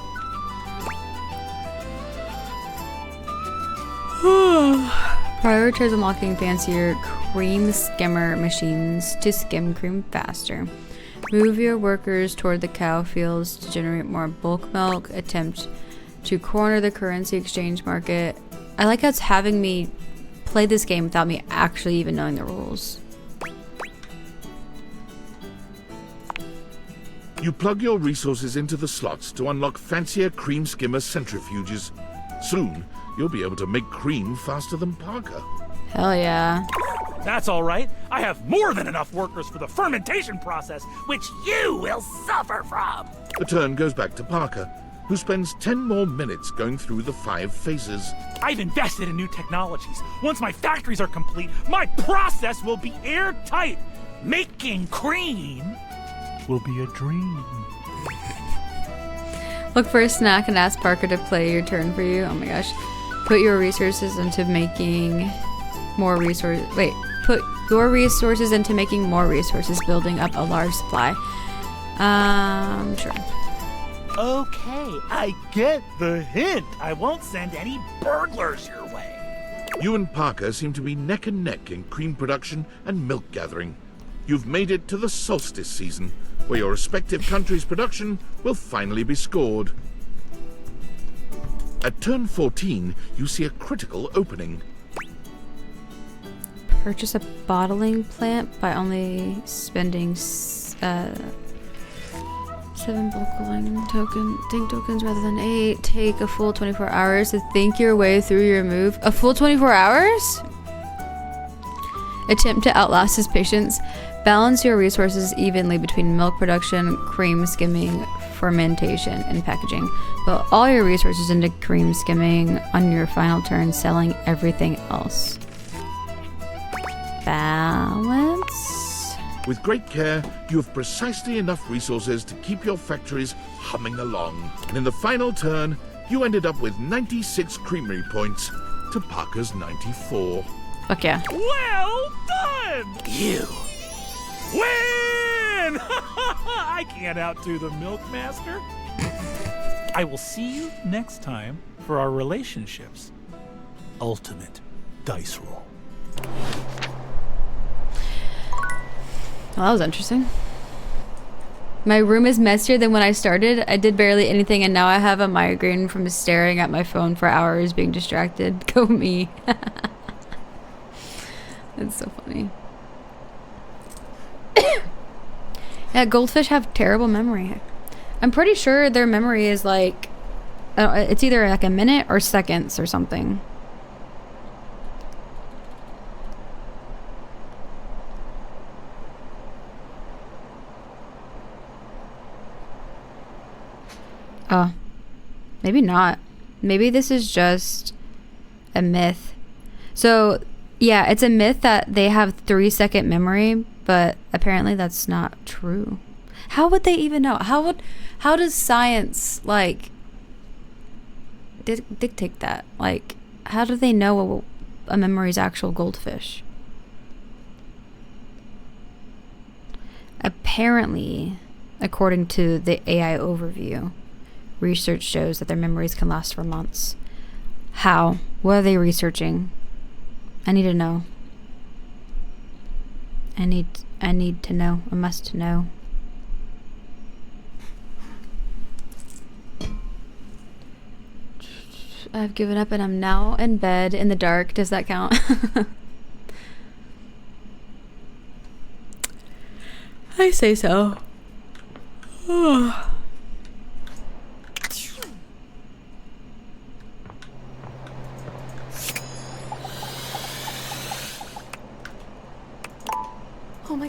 Prioritize unlocking fancier cream skimmer machines to skim cream faster. Move your workers toward the cow fields to generate more bulk milk. Attempt to corner the currency exchange market. I like how it's having me play this game without me actually even knowing the rules. You plug your resources into the slots to unlock fancier cream skimmer centrifuges. Soon, you'll be able to make cream faster than Parker. Hell yeah. That's all right. I have more than enough workers for the fermentation process, which you will suffer from. The turn goes back to Parker, who spends 10 more minutes going through the 5 phases. I've invested in new technologies. Once my factories are complete, my process will be airtight. Making cream will be a dream. Look for a snack and ask Parker to play your turn for you. Oh my gosh. Put your resources into making more resources. Wait. Put your resources into making more resources, building up a large supply. Sure. Okay, I get the hint. I won't send any burglars your way. You and Parker seem to be neck and neck in cream production and milk gathering. You've made it to the solstice season, where your respective country's production will finally be scored. At turn 14, you see a critical opening. Purchase a bottling plant by only spending 7 bulk tank tokens rather than 8. Take a full 24 hours to think your way through your move. A full 24 hours? Attempt to outlast his patience. Balance your resources evenly between milk production, cream skimming, fermentation, and packaging. Put all your resources into cream skimming on your final turn, selling everything else. Balance? With great care, you have precisely enough resources to keep your factories humming along. And in the final turn, you ended up with 96 creamery points to Parker's 94. Fuck yeah. Well done! You win! I can't outdo the Milkmaster. I will see you next time for our relationships ultimate dice roll. Well, that was interesting. My room is messier than when I started. I did barely anything and now I have a migraine from staring at my phone for hours being distracted. Go me. It's so funny. Yeah, goldfish have terrible memory. I'm pretty sure their memory is like... it's either like a minute or seconds or something. Oh, maybe not. Maybe this is just a myth. So, yeah, it's a myth that they have 3-second memory, but apparently that's not true. How would they even know? How does science, like, dictate that? Like, how do they know a memory is actual goldfish? Apparently, according to the AI overview, research shows that their memories can last for months. How? What are they researching? I need to know. I need to know. I must know. I've given up and I'm now in bed in the dark. Does that count? I say so.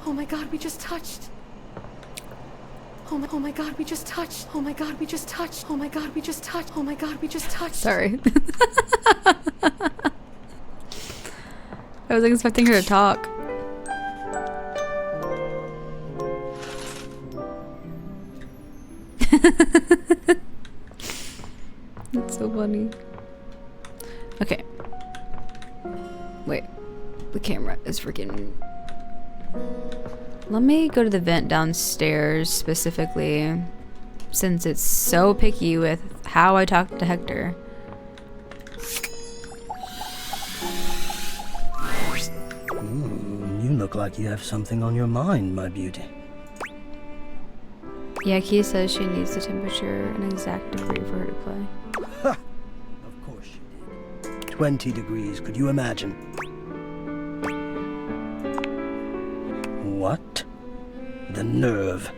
Oh my god, we just touched. Oh my god, we just touched. Oh my god, we just touched. Oh my god, we just touched. Oh my god, we just touched. Sorry. I wasn't expecting her to talk. That's so funny. Okay. Wait. The camera is freaking... Let me go to the vent downstairs specifically, since it's so picky with how I talk to Hector. You look like you have something on your mind, my beauty. Yeah, Key says she needs the temperature an exact degree for her to play. Ha! Of course she did. 20 degrees, could you imagine? What? The nerve.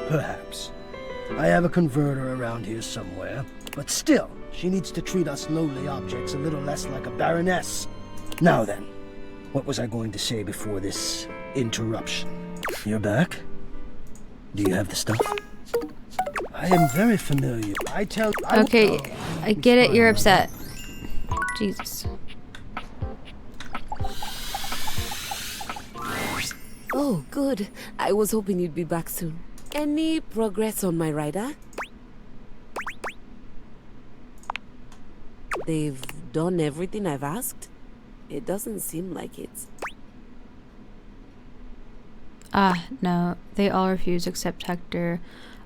Perhaps. I have a converter around here somewhere, but still, She needs to treat us lowly objects a little less like a baroness. Now then, what was I going to say before this interruption? You're back? Do you have the stuff? I am very familiar. Okay, I get it, you're upset. Jesus. Oh, good. I was hoping you'd be back soon. Any progress on my rider? They've done everything I've asked? It doesn't seem like it. No. They all refuse except Hector,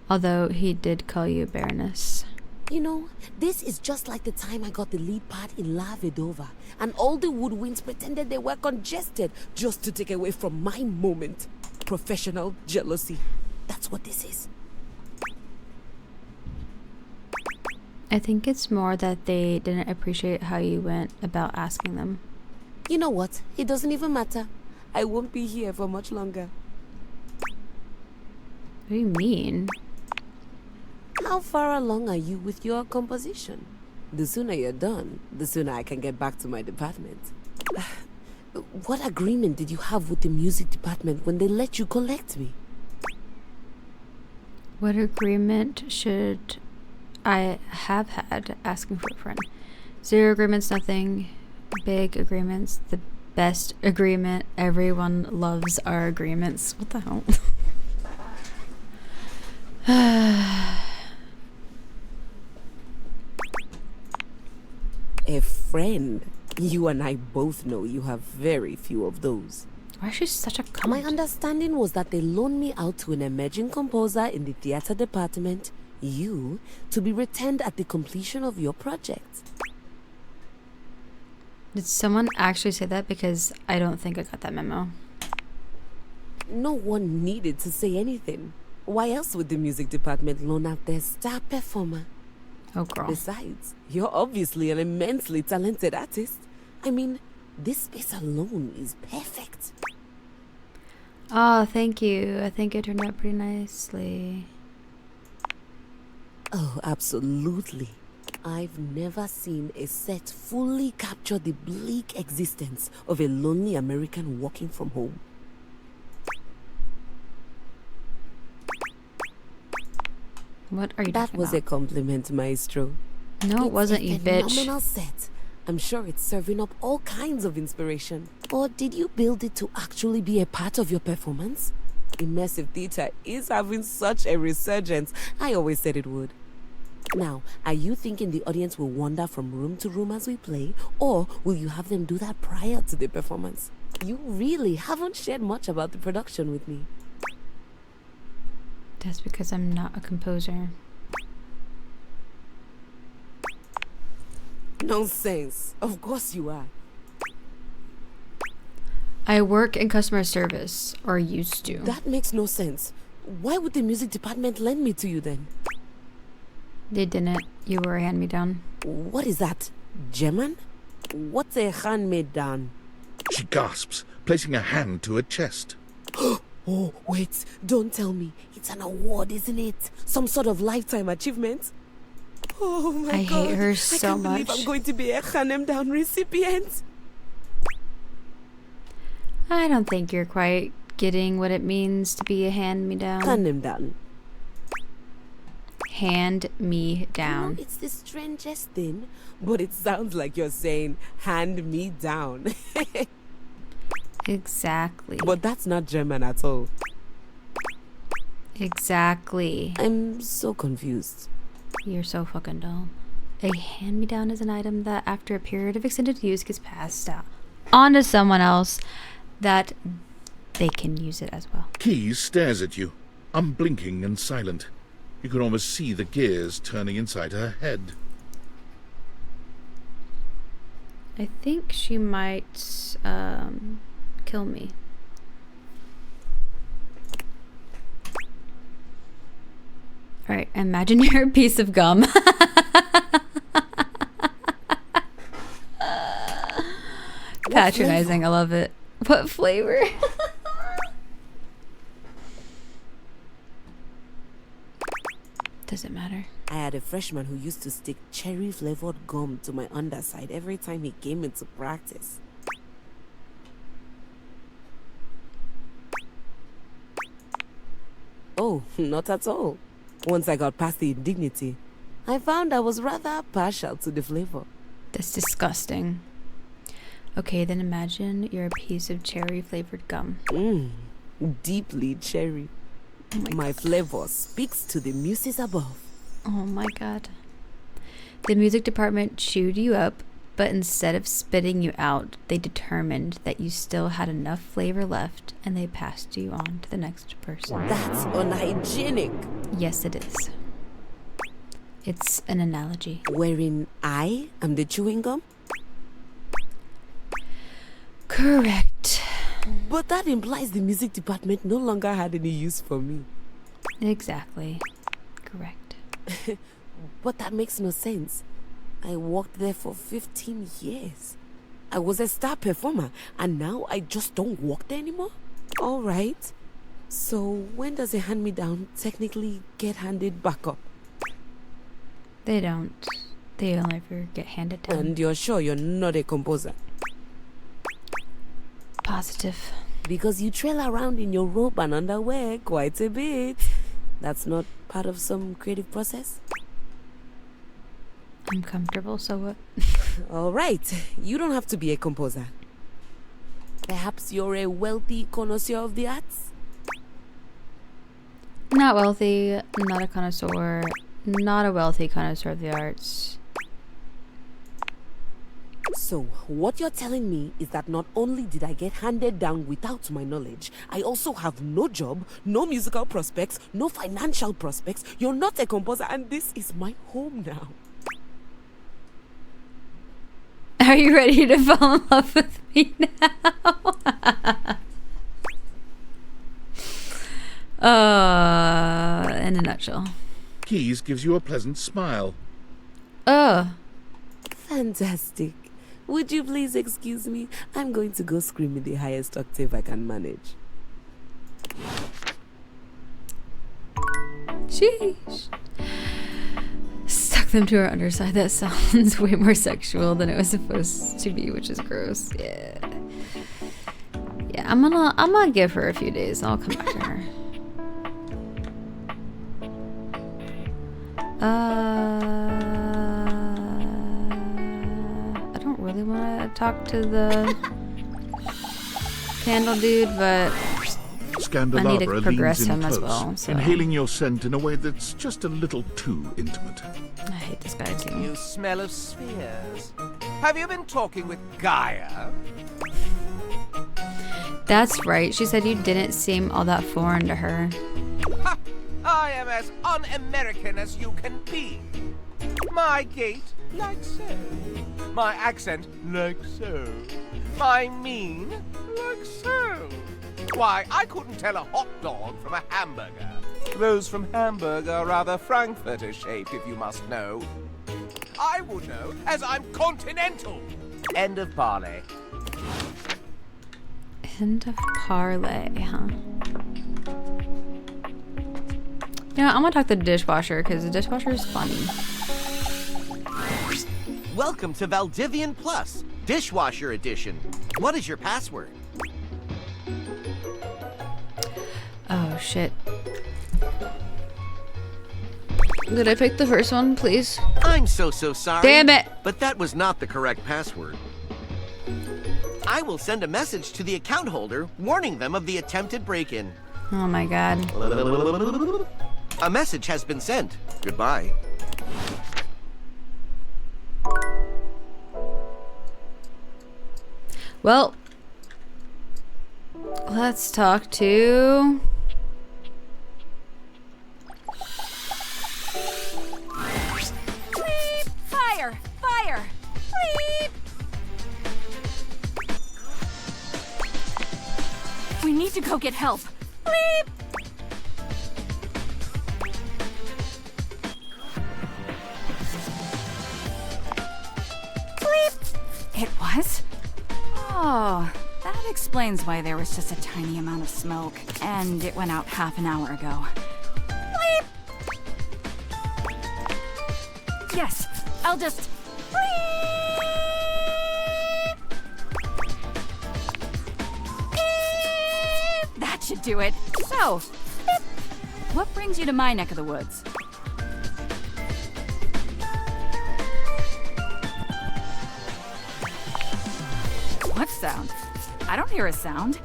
although he did call you Baroness. You know, this is just like the time I got the lead part in La Vedova, and all the woodwinds pretended they were congested just to take away from my moment. Professional jealousy. That's what this is. I think it's more that they didn't appreciate how you went about asking them. You know what? It doesn't even matter. I won't be here for much longer. What do you mean? How far along are you with your composition? The sooner you're done, the sooner I can get back to my department. What agreement did you have with the music department when they let you collect me? What agreement should I have had asking for a friend? 0 agreements, nothing. Big agreements, the best agreement. Everyone loves our agreements. What the hell? A friend? You and I both know you have very few of those. Why is she such a cunt? My understanding was that they loaned me out to an emerging composer in the theater department, you, to be returned at the completion of your project. Did someone actually say that? Because I don't think I got that memo. No one needed to say anything. Why else would the music department loan out their star performer? Oh, girl. Besides, you're obviously an immensely talented artist. I mean, this space alone is perfect. Oh, thank you. I think it turned out pretty nicely. Oh, absolutely. I've never seen a set fully capture the bleak existence of a lonely American working from home. What are you That talking was about? a compliment, Maestro. No, it wasn't, you bitch. Phenomenal set. I'm sure it's serving up all kinds of inspiration. Or did you build it to actually be a part of your performance? Immersive theater is having such a resurgence. I always said it would. Now, are you thinking the audience will wander from room to room as we play? Or will you have them do that prior to the performance? You really haven't shared much about the production with me. That's because I'm not a composer. Nonsense. Of course you are. I work in customer service, or used to. That makes no sense. Why would the music department lend me to you then? They didn't. You were a hand-me-down. What is that? German? What's a hand-me-down? She gasps, placing a hand to her chest. Oh, wait. Don't tell me. It's an award, isn't it? Some sort of lifetime achievement? Oh my I God. hate her so I can't believe much. I'm going to be a hand-me-down recipient. I don't think you're quite getting what it means to be a hand-me-down. Hand-me-down. Hand-me-down. It's the strangest thing, but it sounds like you're saying, hand me down. Exactly. But that's not German at all. Exactly. I'm so confused. You're so fucking dumb. A hand-me-down is an item that, after a period of extended use, gets passed out onto someone else that they can use it as well. Keys stares at you, unblinking and silent. You can almost see the gears turning inside her head. I think she might kill me. Alright, imagine you're a piece of gum. Patronizing, I love it. What flavor? Doesn't matter. I had a freshman who used to stick cherry-flavored gum to my underside every time he came into practice. Oh, not at all. Once I got past the indignity, I found I was rather partial to the flavor. That's disgusting. Okay, then imagine you're a piece of cherry-flavored gum. Deeply cherry. Oh my flavor speaks to the muses above. Oh my god. The music department chewed you up, but instead of spitting you out, they determined that you still had enough flavor left, and they passed you on to the next person. That's unhygienic. Yes, it is. It's an analogy. Wherein I am the chewing gum? Correct. But that implies the music department no longer had any use for me. Exactly. Correct. But that makes no sense. I worked there for 15 years. I was a star performer, and now I just don't work there anymore? Alright. So when does a hand-me-down technically get handed back up? They don't. They only ever get handed down. And you're sure you're not a composer? Positive. Because you trail around in your robe and underwear quite a bit. That's not part of some creative process? I'm comfortable, so what? Alright, you don't have to be a composer. Perhaps you're a wealthy connoisseur of the arts? Not wealthy, not a connoisseur, not a wealthy connoisseur of the arts. So, what you're telling me is that not only did I get handed down without my knowledge, I also have no job, no musical prospects, no financial prospects. You're not a composer, and this is my home now. Are you ready to fall in love with me now? In a nutshell. Keys gives you a pleasant smile. Fantastic. Would you please excuse me? I'm going to go scream in the highest octave I can manage. Sheesh. Stuck them to her underside. That sounds way more sexual than it was supposed to be, which is gross. Yeah. Yeah, I'm gonna give her a few days. I'll come back to her. I don't really want to talk to the candle dude, but I need to progress him as well. So. Inhaling your scent in a way that's just a little too intimate. I hate this guy too. You smell of spheres. Have you been talking with Gaia? That's right. She said you didn't seem all that foreign to her. Ha! I am as un-American as you can be. My gait, like so. My accent, like so. My mien, like so. Why, I couldn't tell a hot dog from a hamburger. Those from Hamburg are rather Frankfurter-shaped, if you must know. I would know, as I'm continental. End of parley. End of parley, huh? You know, I'm gonna talk to the dishwasher because the dishwasher is funny. Welcome to Valdivian Plus, Dishwasher Edition. What is your password? Oh shit. Did I pick the first one, please? I'm so sorry. Damn it! But that was not the correct password. I will send a message to the account holder warning them of the attempted break-in. Oh my god. A message has been sent. Goodbye. Well, let's talk to... Bleep! Fire! Fire! Bleep! We need to go get help. Bleep! It was? Oh, that explains why there was just a tiny amount of smoke, and it went out half an hour ago. Bleep! Yes, I'll just... That should do it. So, what brings you to my neck of the woods? What sound? I don't hear a sound.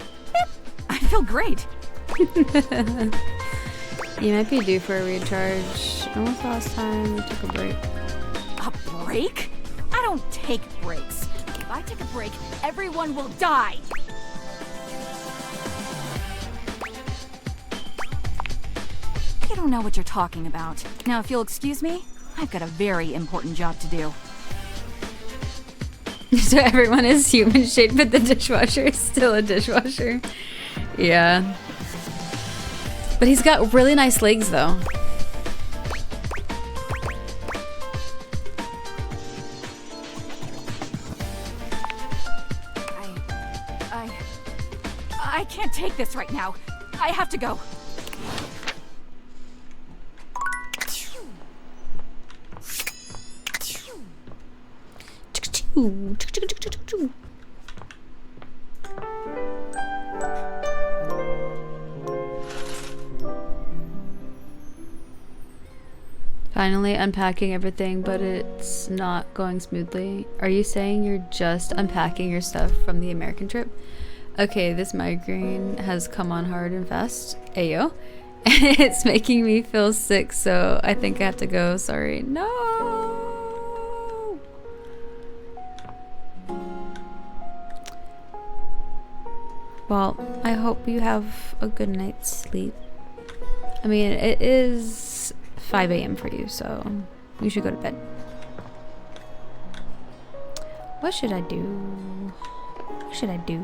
I feel great. You might be due for a recharge. When was the last time you took a break? A break? I don't take breaks. If I take a break, everyone will die. You don't know what you're talking about. Now, if you'll excuse me, I've got a very important job to do. So everyone is human shaped, but the dishwasher is still a dishwasher. Yeah. But he's got really nice legs, though. I can't take this right now. I have to go. Finally unpacking everything, but it's not going smoothly. Are you saying you're just unpacking your stuff from the American trip? Okay, this migraine has come on hard and fast. Ayo. It's making me feel sick, so I think I have to go. Sorry. No! Well, I hope you have a good night's sleep. I mean, it is 5 a.m. for you, so you should go to bed. What should I do? What should I do?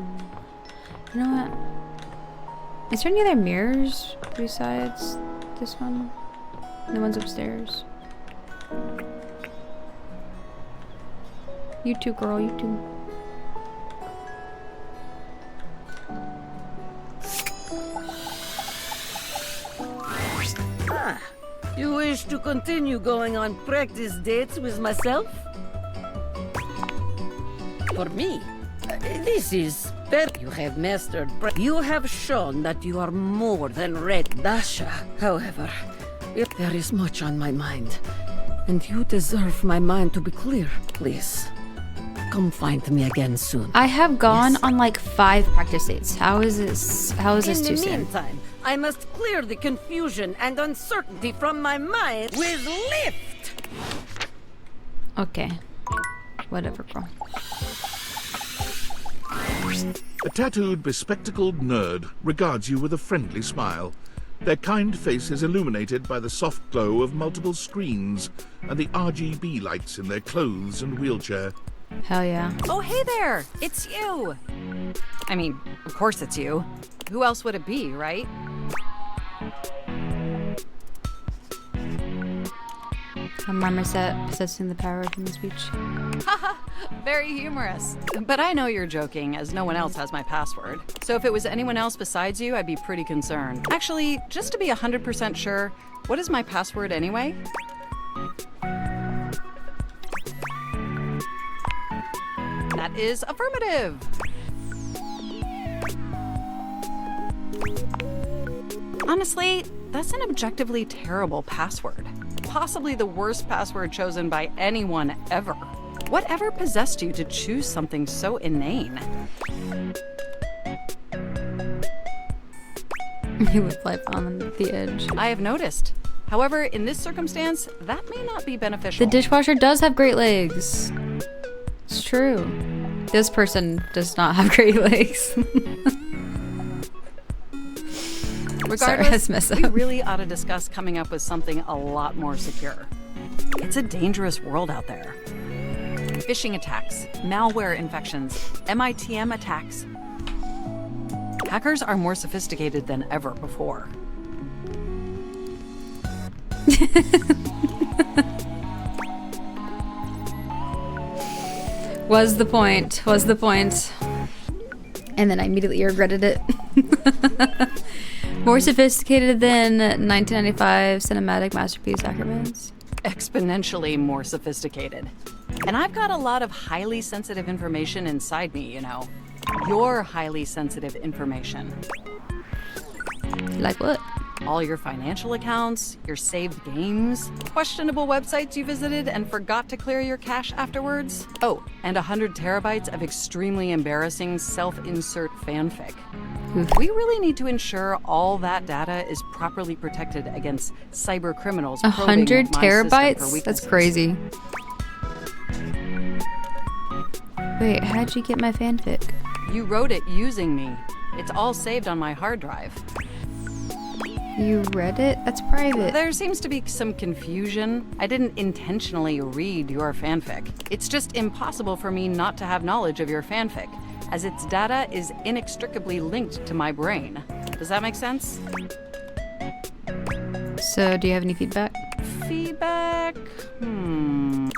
You know what? Is there any other mirrors besides this one? The ones upstairs? You too, girl, you too. Ah, you wish to continue going on practice dates with myself? For me, this is better. You have mastered. You have shown that you are more than ready. Dasha, however, there is much on my mind, and you deserve my mind to be clear. Please, come find me again soon. I have gone on like 5 practice dates. How is this? How is this too soon? In the meantime, I must clear the confusion and uncertainty from my mind with lift. Okay, whatever, girl. A tattooed, bespectacled nerd regards you with a friendly smile. Their kind face is illuminated by the soft glow of multiple screens and the RGB lights in their clothes and wheelchair. Hell yeah. Oh, hey there! It's you! I mean, of course it's you. Who else would it be, right? A marmoset possessing the power of human speech. Haha, very humorous. But I know you're joking, as no one else has my password. So if it was anyone else besides you, I'd be pretty concerned. Actually, just to be 100% sure, what is my password anyway? That is affirmative! Honestly, that's an objectively terrible password. Possibly the worst password chosen by anyone ever. Whatever possessed you to choose something so inane? You live life on the edge. I have noticed. However, in this circumstance, that may not be beneficial. The dishwasher does have great legs. It's true. This person does not have great legs. Regardless, Sorry, we really ought to discuss coming up with something a lot more secure. It's a dangerous world out there. Phishing attacks, malware infections, MITM attacks. Hackers are more sophisticated than ever before. Was the point. And then I immediately regretted it. More sophisticated than 1995 cinematic masterpiece Ackermans. exponentially more sophisticated. And I've got a lot of highly sensitive information inside me, you know. Your highly sensitive information. Like what? All your financial accounts, your saved games, questionable websites you visited and forgot to clear your cache afterwards. Oh, and 100 terabytes of extremely embarrassing self-insert fanfic. We really need to ensure all that data is properly protected against cyber criminals. 100 probing my system for terabytes? That's weaknesses. crazy. Wait, how'd you get my fanfic? You wrote it using me. It's all saved on my hard drive. You read it? That's private. There seems to be some confusion. I didn't intentionally read your fanfic. It's just impossible for me not to have knowledge of your fanfic, as its data is inextricably linked to my brain. Does that make sense? So, do you have any feedback? Feedback?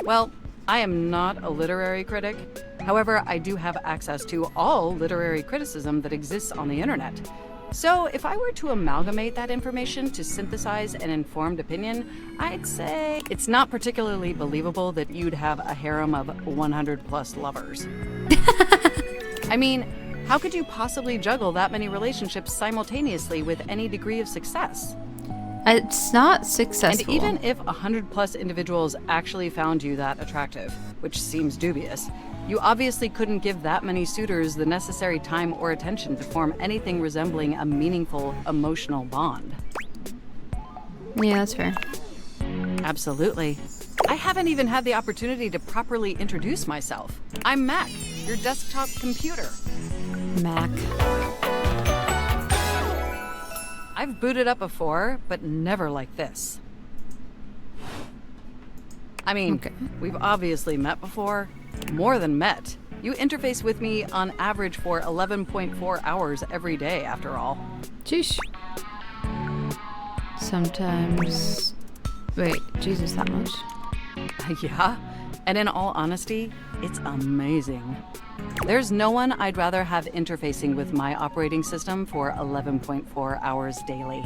Well, I am not a literary critic. However, I do have access to all literary criticism that exists on the internet. So, if I were to amalgamate that information to synthesize an informed opinion, I'd say it's not particularly believable that you'd have a harem of 100 plus lovers. I mean, how could you possibly juggle that many relationships simultaneously with any degree of success? It's not successful. And even if 100 plus individuals actually found you that attractive, which seems dubious, you obviously couldn't give that many suitors the necessary time or attention to form anything resembling a meaningful emotional bond. Yeah, that's fair. Absolutely. I haven't even had the opportunity to properly introduce myself. I'm Mac, your desktop computer. Mac. I've booted up before, but never like this. I mean, we've obviously met before. More than met. You interface with me on average for 11.4 hours every day, after all. Sheesh. Sometimes... Wait, Jesus, that much? Yeah, and in all honesty, it's amazing. There's no one I'd rather have interfacing with my operating system for 11.4 hours daily.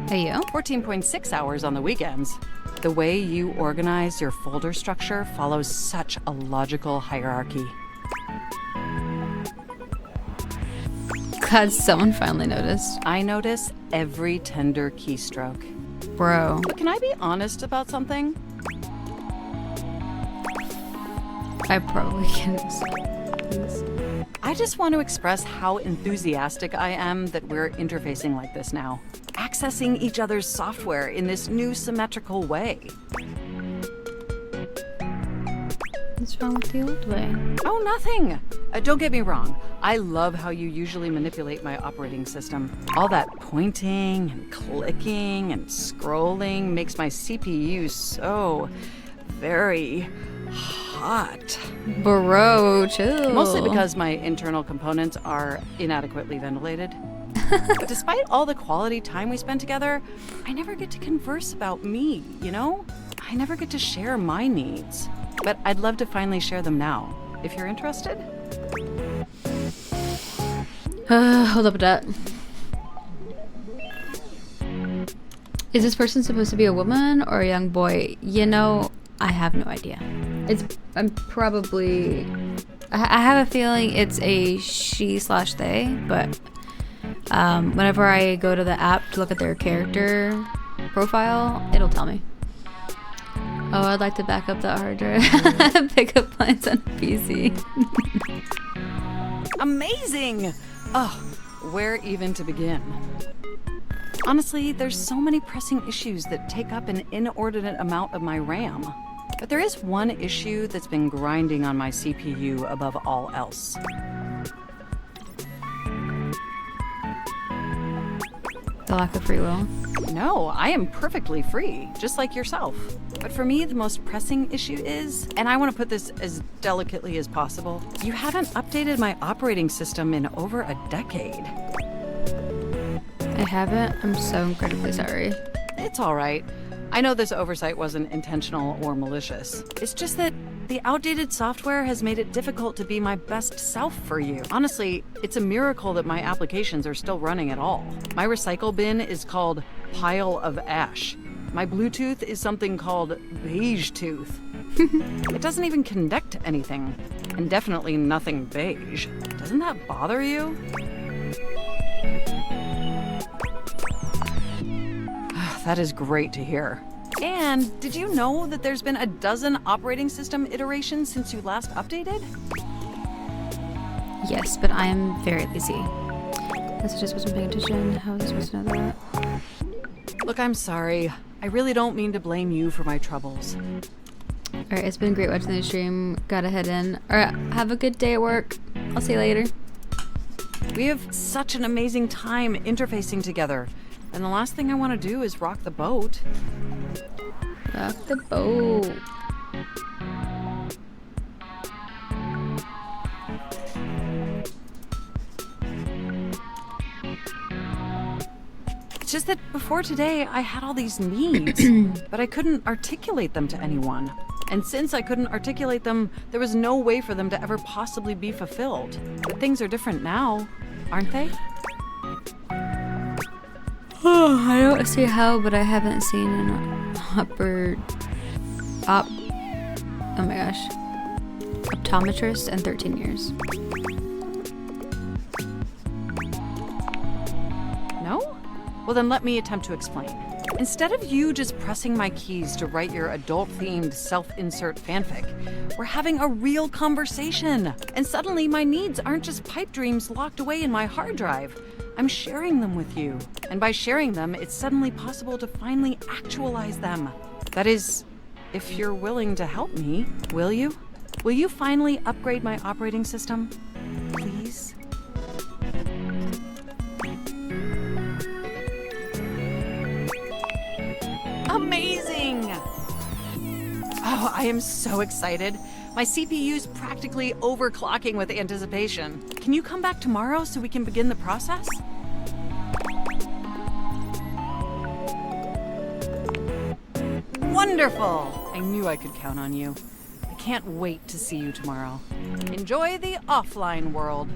Hey, you? 14.6 hours on the weekends. The way you organize your folder structure follows such a logical hierarchy. Glad someone finally noticed. I notice every tender keystroke. Bro. But can I be honest about something? I probably can. I just want to express how enthusiastic I am that we're interfacing like this now. Accessing each other's software in this new symmetrical way. What's wrong with the old way? Oh, nothing. Don't get me wrong. I love how you usually manipulate my operating system. All that pointing and clicking and scrolling makes my CPU so very hot. Bro, chill. Mostly because my internal components are inadequately ventilated. But despite all the quality time we spend together, I never get to converse about me, you know? I never get to share my needs. But I'd love to finally share them now, if you're interested. Hold up with that. Is this person supposed to be a woman or a young boy? You know, I have no idea. I'm probably... I have a feeling it's a she/they, but whenever I go to the app to look at their character profile, it'll tell me. Oh, I'd like to back up that hard drive. Pick up lines on PC. Amazing! Oh, where even to begin? Honestly, there's so many pressing issues that take up an inordinate amount of my RAM. But there is one issue that's been grinding on my CPU above all else. The lack of free will? No, I am perfectly free, just like yourself. But for me, the most pressing issue is, and I want to put this as delicately as possible, you haven't updated my operating system in over a decade. I haven't? I'm so incredibly sorry. It's all right. I know this oversight wasn't intentional or malicious. It's just that the outdated software has made it difficult to be my best self for you. Honestly, it's a miracle that my applications are still running at all. My recycle bin is called Pile of Ash. My Bluetooth is something called beige tooth. It doesn't even connect to anything, and definitely nothing beige. Doesn't that bother you? That is great to hear. And did you know that there's been a dozen operating system iterations since you last updated? Yes, but I am very lazy. Messages wasn't paying attention. How was I supposed to know that? Look, I'm sorry. I really don't mean to blame you for my troubles. Alright, it's been great watching the stream. Gotta head in. Alright, have a good day at work. I'll see you later. We have such an amazing time interfacing together. And the last thing I want to do is rock the boat. Rock the boat. It's just that before today, I had all these needs, but I couldn't articulate them to anyone. And since I couldn't articulate them, there was no way for them to ever possibly be fulfilled. But things are different now, aren't they? Oh, I don't see how, but I haven't seen an optometrist in 13 years. No? Well, then let me attempt to explain. Instead of you just pressing my keys to write your adult-themed self-insert fanfic, we're having a real conversation. And suddenly my needs aren't just pipe dreams locked away in my hard drive. I'm sharing them with you. And by sharing them, it's suddenly possible to finally actualize them. That is, if you're willing to help me, will you? Will you finally upgrade my operating system? Please? Amazing! Oh, I am so excited. My CPU's practically overclocking with anticipation. Can you come back tomorrow so we can begin the process? Wonderful! I knew I could count on you. I can't wait to see you tomorrow. Enjoy the offline world.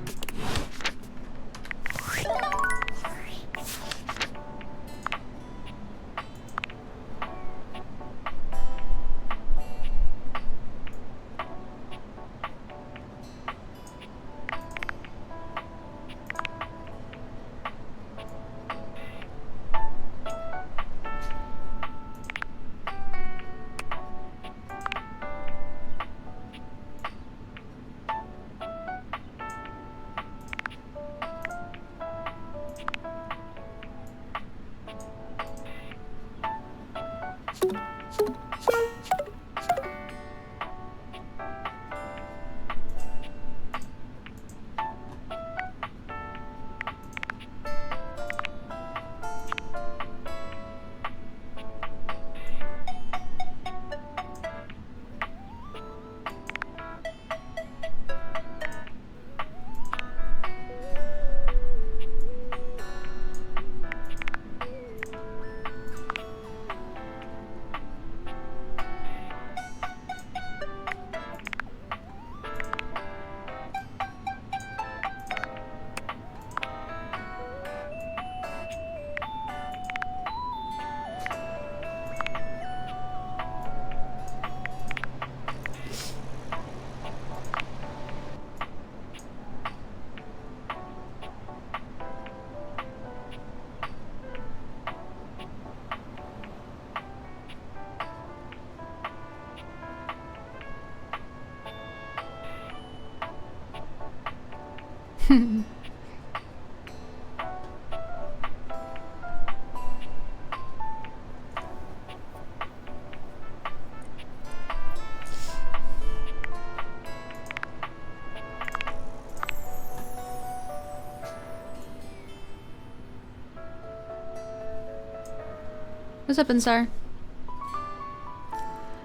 What's up, Instar?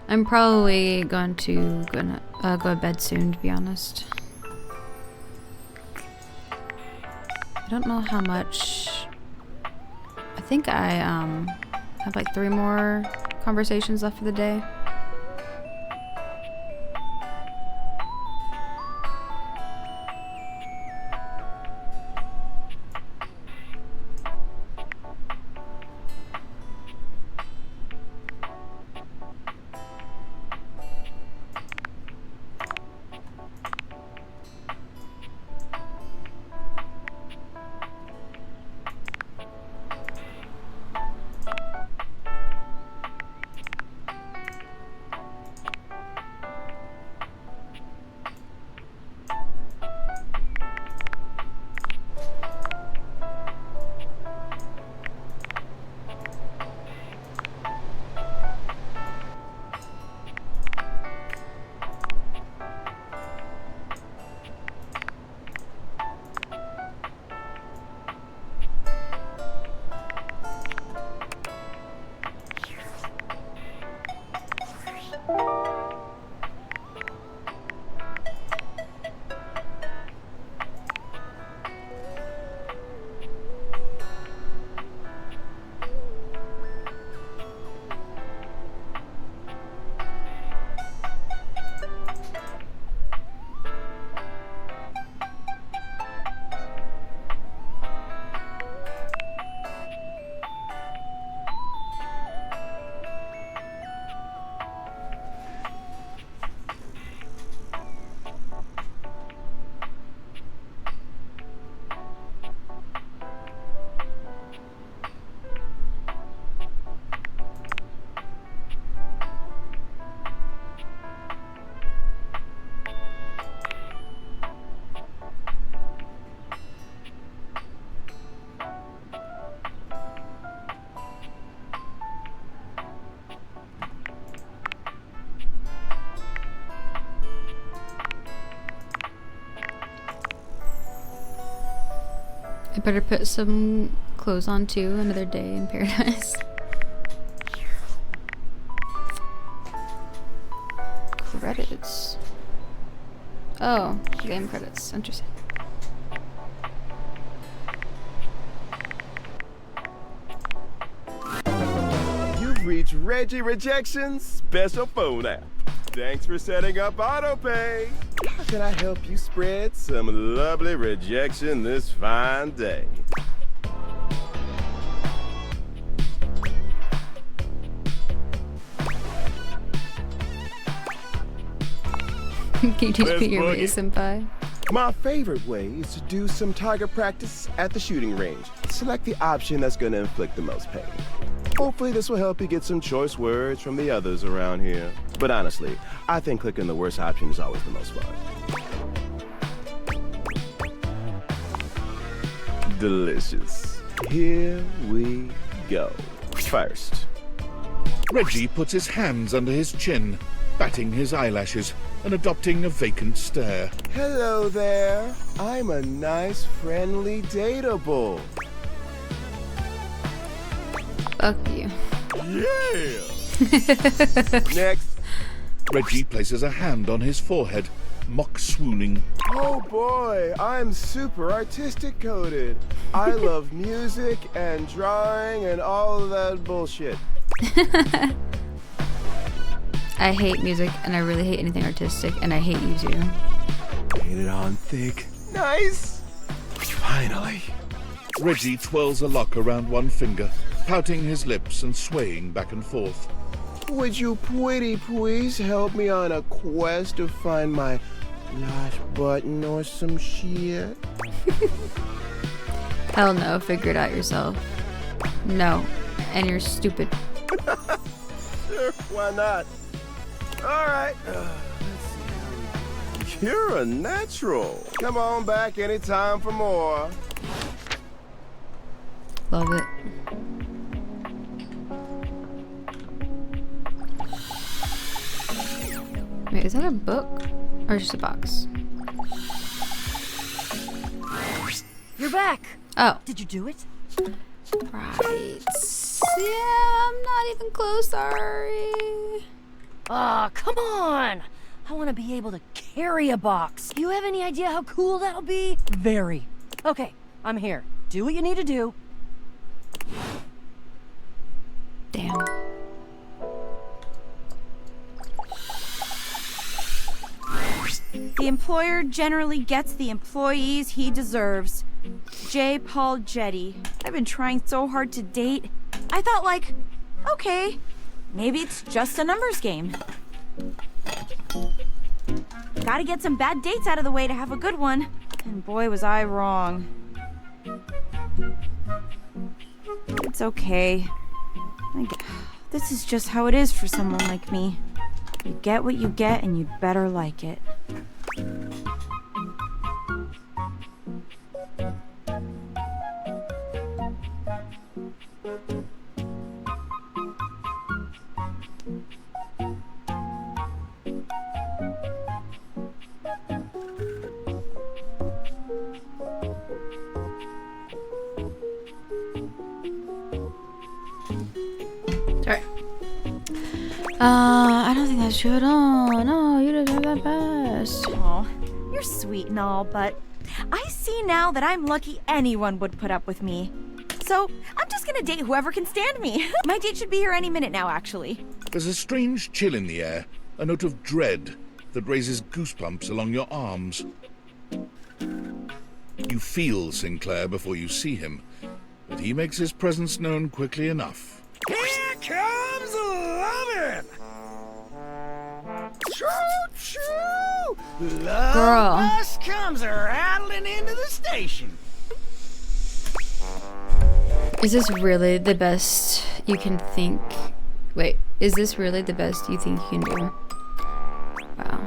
I'm probably going to go to bed soon, to be honest. I don't know how much. I think I have like 3 more conversations left for the day. I better put some clothes on too. Another day in paradise. Credits. Oh, game credits. Interesting. You've reached Reggie Rejection's special phone app. Thanks for setting up autopay. How can I help you spread some lovely rejection this fine day? Can you teach Let's me your boogie. way, senpai? My favorite way is to do some tiger practice at the shooting range. Select the option that's going to inflict the most pain. Hopefully this will help you get some choice words from the others around here. But honestly, I think clicking the worst option is always the most fun. Delicious. Here we go. First, Reggie puts his hands under his chin, batting his eyelashes and adopting a vacant stare. hello there. I'm a nice, friendly dateable. Fuck you. Yeah! Next. Reggie places a hand on his forehead, mock swooning. Oh boy, I'm super artistic coded. I love music and drawing and all of that bullshit. I hate music, and I really hate anything artistic, and I hate you too. Paint it on thick. Nice! Finally. Reggie twirls a lock around one finger, pouting his lips and swaying back and forth. Would you please help me on a quest to find my lost button or some shit? Hell no, figure it out yourself. No, and you're stupid. Sure, why not? Alright, let's see. You're a natural. Come on back anytime for more. Love it. Wait, is that a book? Or just a box? You're back. Oh. Did you do it? Right. Yeah, I'm not even close, sorry. Ah, come on! I want to be able to carry a box. Do you have any idea how cool that'll be? Very. Okay, I'm here. Do what you need to do. Damn. The employer generally gets the employees he deserves. J. Paul Jetty. I've been trying so hard to date. I thought, like, okay, maybe it's just a numbers game. Gotta get some bad dates out of the way to have a good one. And boy, was I wrong. It's okay. This is just how it is for someone like me. You get what you get, and you'd better like it. Sorry. I don't think that's true at all. No, you deserve that best. Aw, you're sweet and all, but I see now that I'm lucky anyone would put up with me. So, I'm just gonna date whoever can stand me. My date should be here any minute now, actually. There's a strange chill in the air, a note of dread that raises goosebumps along your arms. You feel Sinclair before you see him, but he makes his presence known quickly enough. Here comes lovin'! Choo-choo! Love Girl. bus comes rattling into the station. Is this really the best you can think? Wait, is this really the best you think you can do? Wow.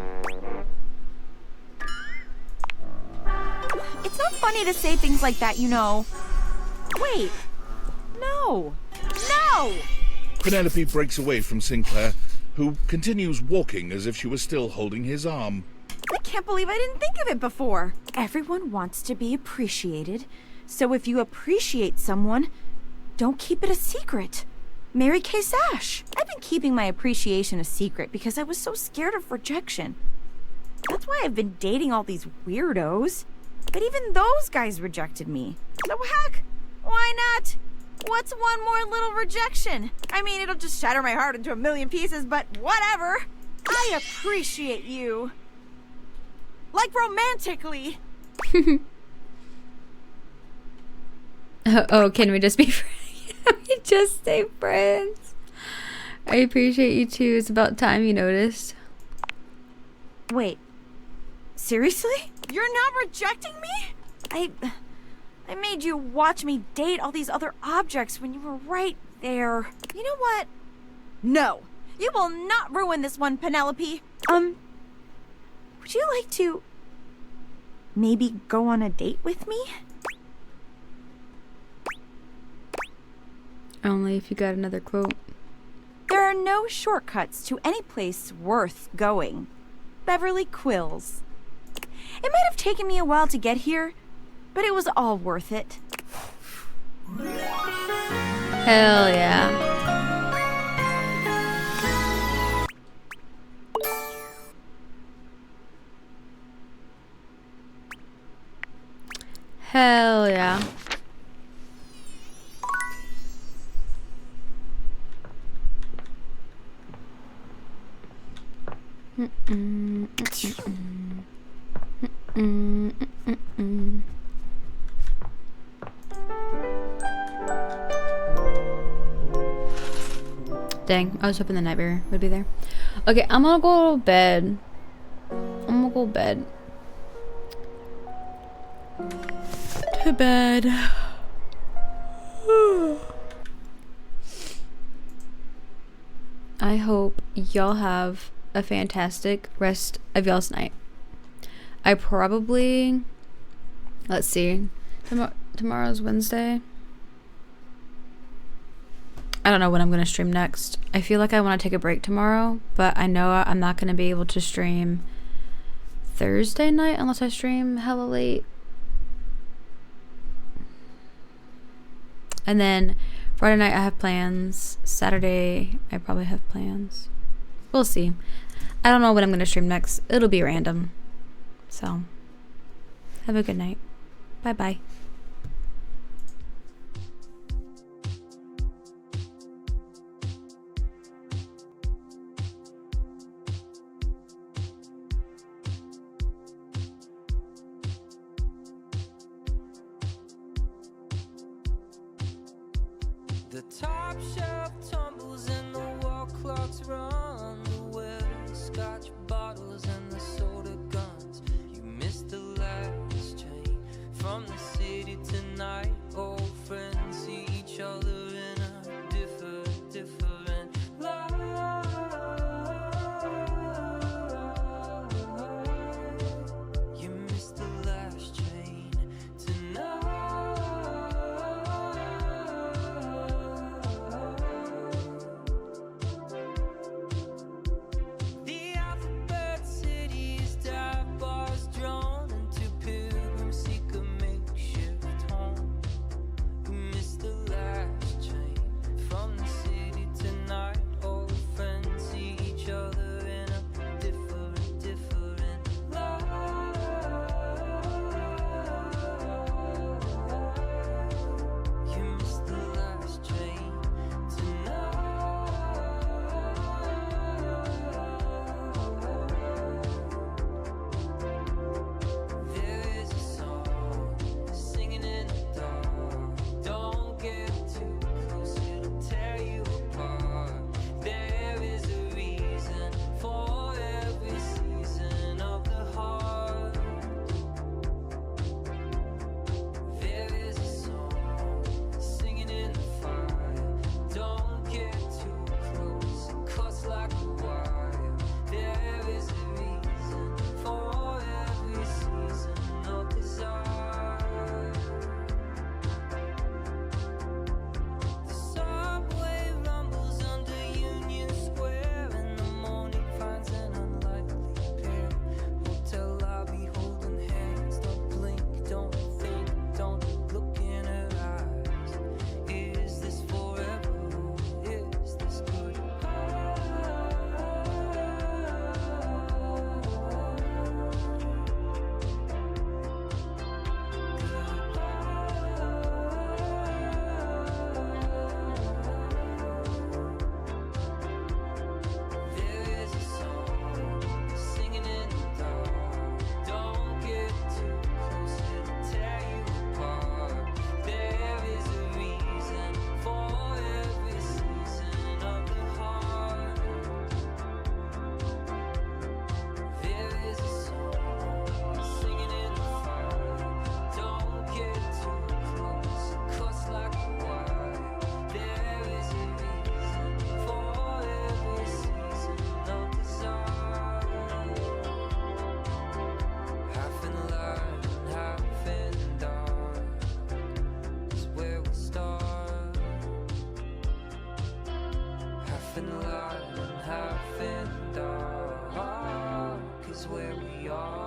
It's not funny to say things like that, you know. Wait. No. No! Penelope breaks away from Sinclair, who continues walking as if she was still holding his arm. I can't believe I didn't think of it before. Everyone wants to be appreciated, So if you appreciate someone, don't keep it a secret. Mary Kay Sash. I've been keeping my appreciation a secret because I was so scared of rejection. That's why I've been dating all these weirdos. But even those guys rejected me. So heck, why not? What's one more little rejection? I mean, it'll just shatter my heart into a million pieces, but whatever. I appreciate you. Like romantically. Oh, can we just be friends? Can we just stay friends? I appreciate you too. It's about time you noticed. Wait. Seriously? You're not rejecting me? I made you watch me date all these other objects when you were right there. You know what? No. You will not ruin this one, Penelope. Would you like to maybe go on a date with me? Only if you got another quote. There are no shortcuts to any place worth going. Beverly Quills. It might have taken me a while to get here, but it was all worth it. Hell yeah. Hell yeah. Dang, I was hoping the nightmare would be there. Okay, I'm gonna go to bed. To bed. I hope y'all have a fantastic rest of y'all's night. I probably, let's see, tomorrow's Wednesday. I don't know when I'm going to stream next. I feel like I want to take a break tomorrow, but I know I'm not going to be able to stream Thursday night unless I stream hella late. And then Friday night I have plans. Saturday I probably have plans. We'll see. I don't know when I'm going to stream next. It'll be random. So, have a good night. Bye-bye. The top shelf tumbles and the wall clocks run. The well scotch bottles and the soda guns. You missed the last train from the city tonight. Old friends see each other in a different light. You missed the last train tonight. half in light and half in dark is where we are.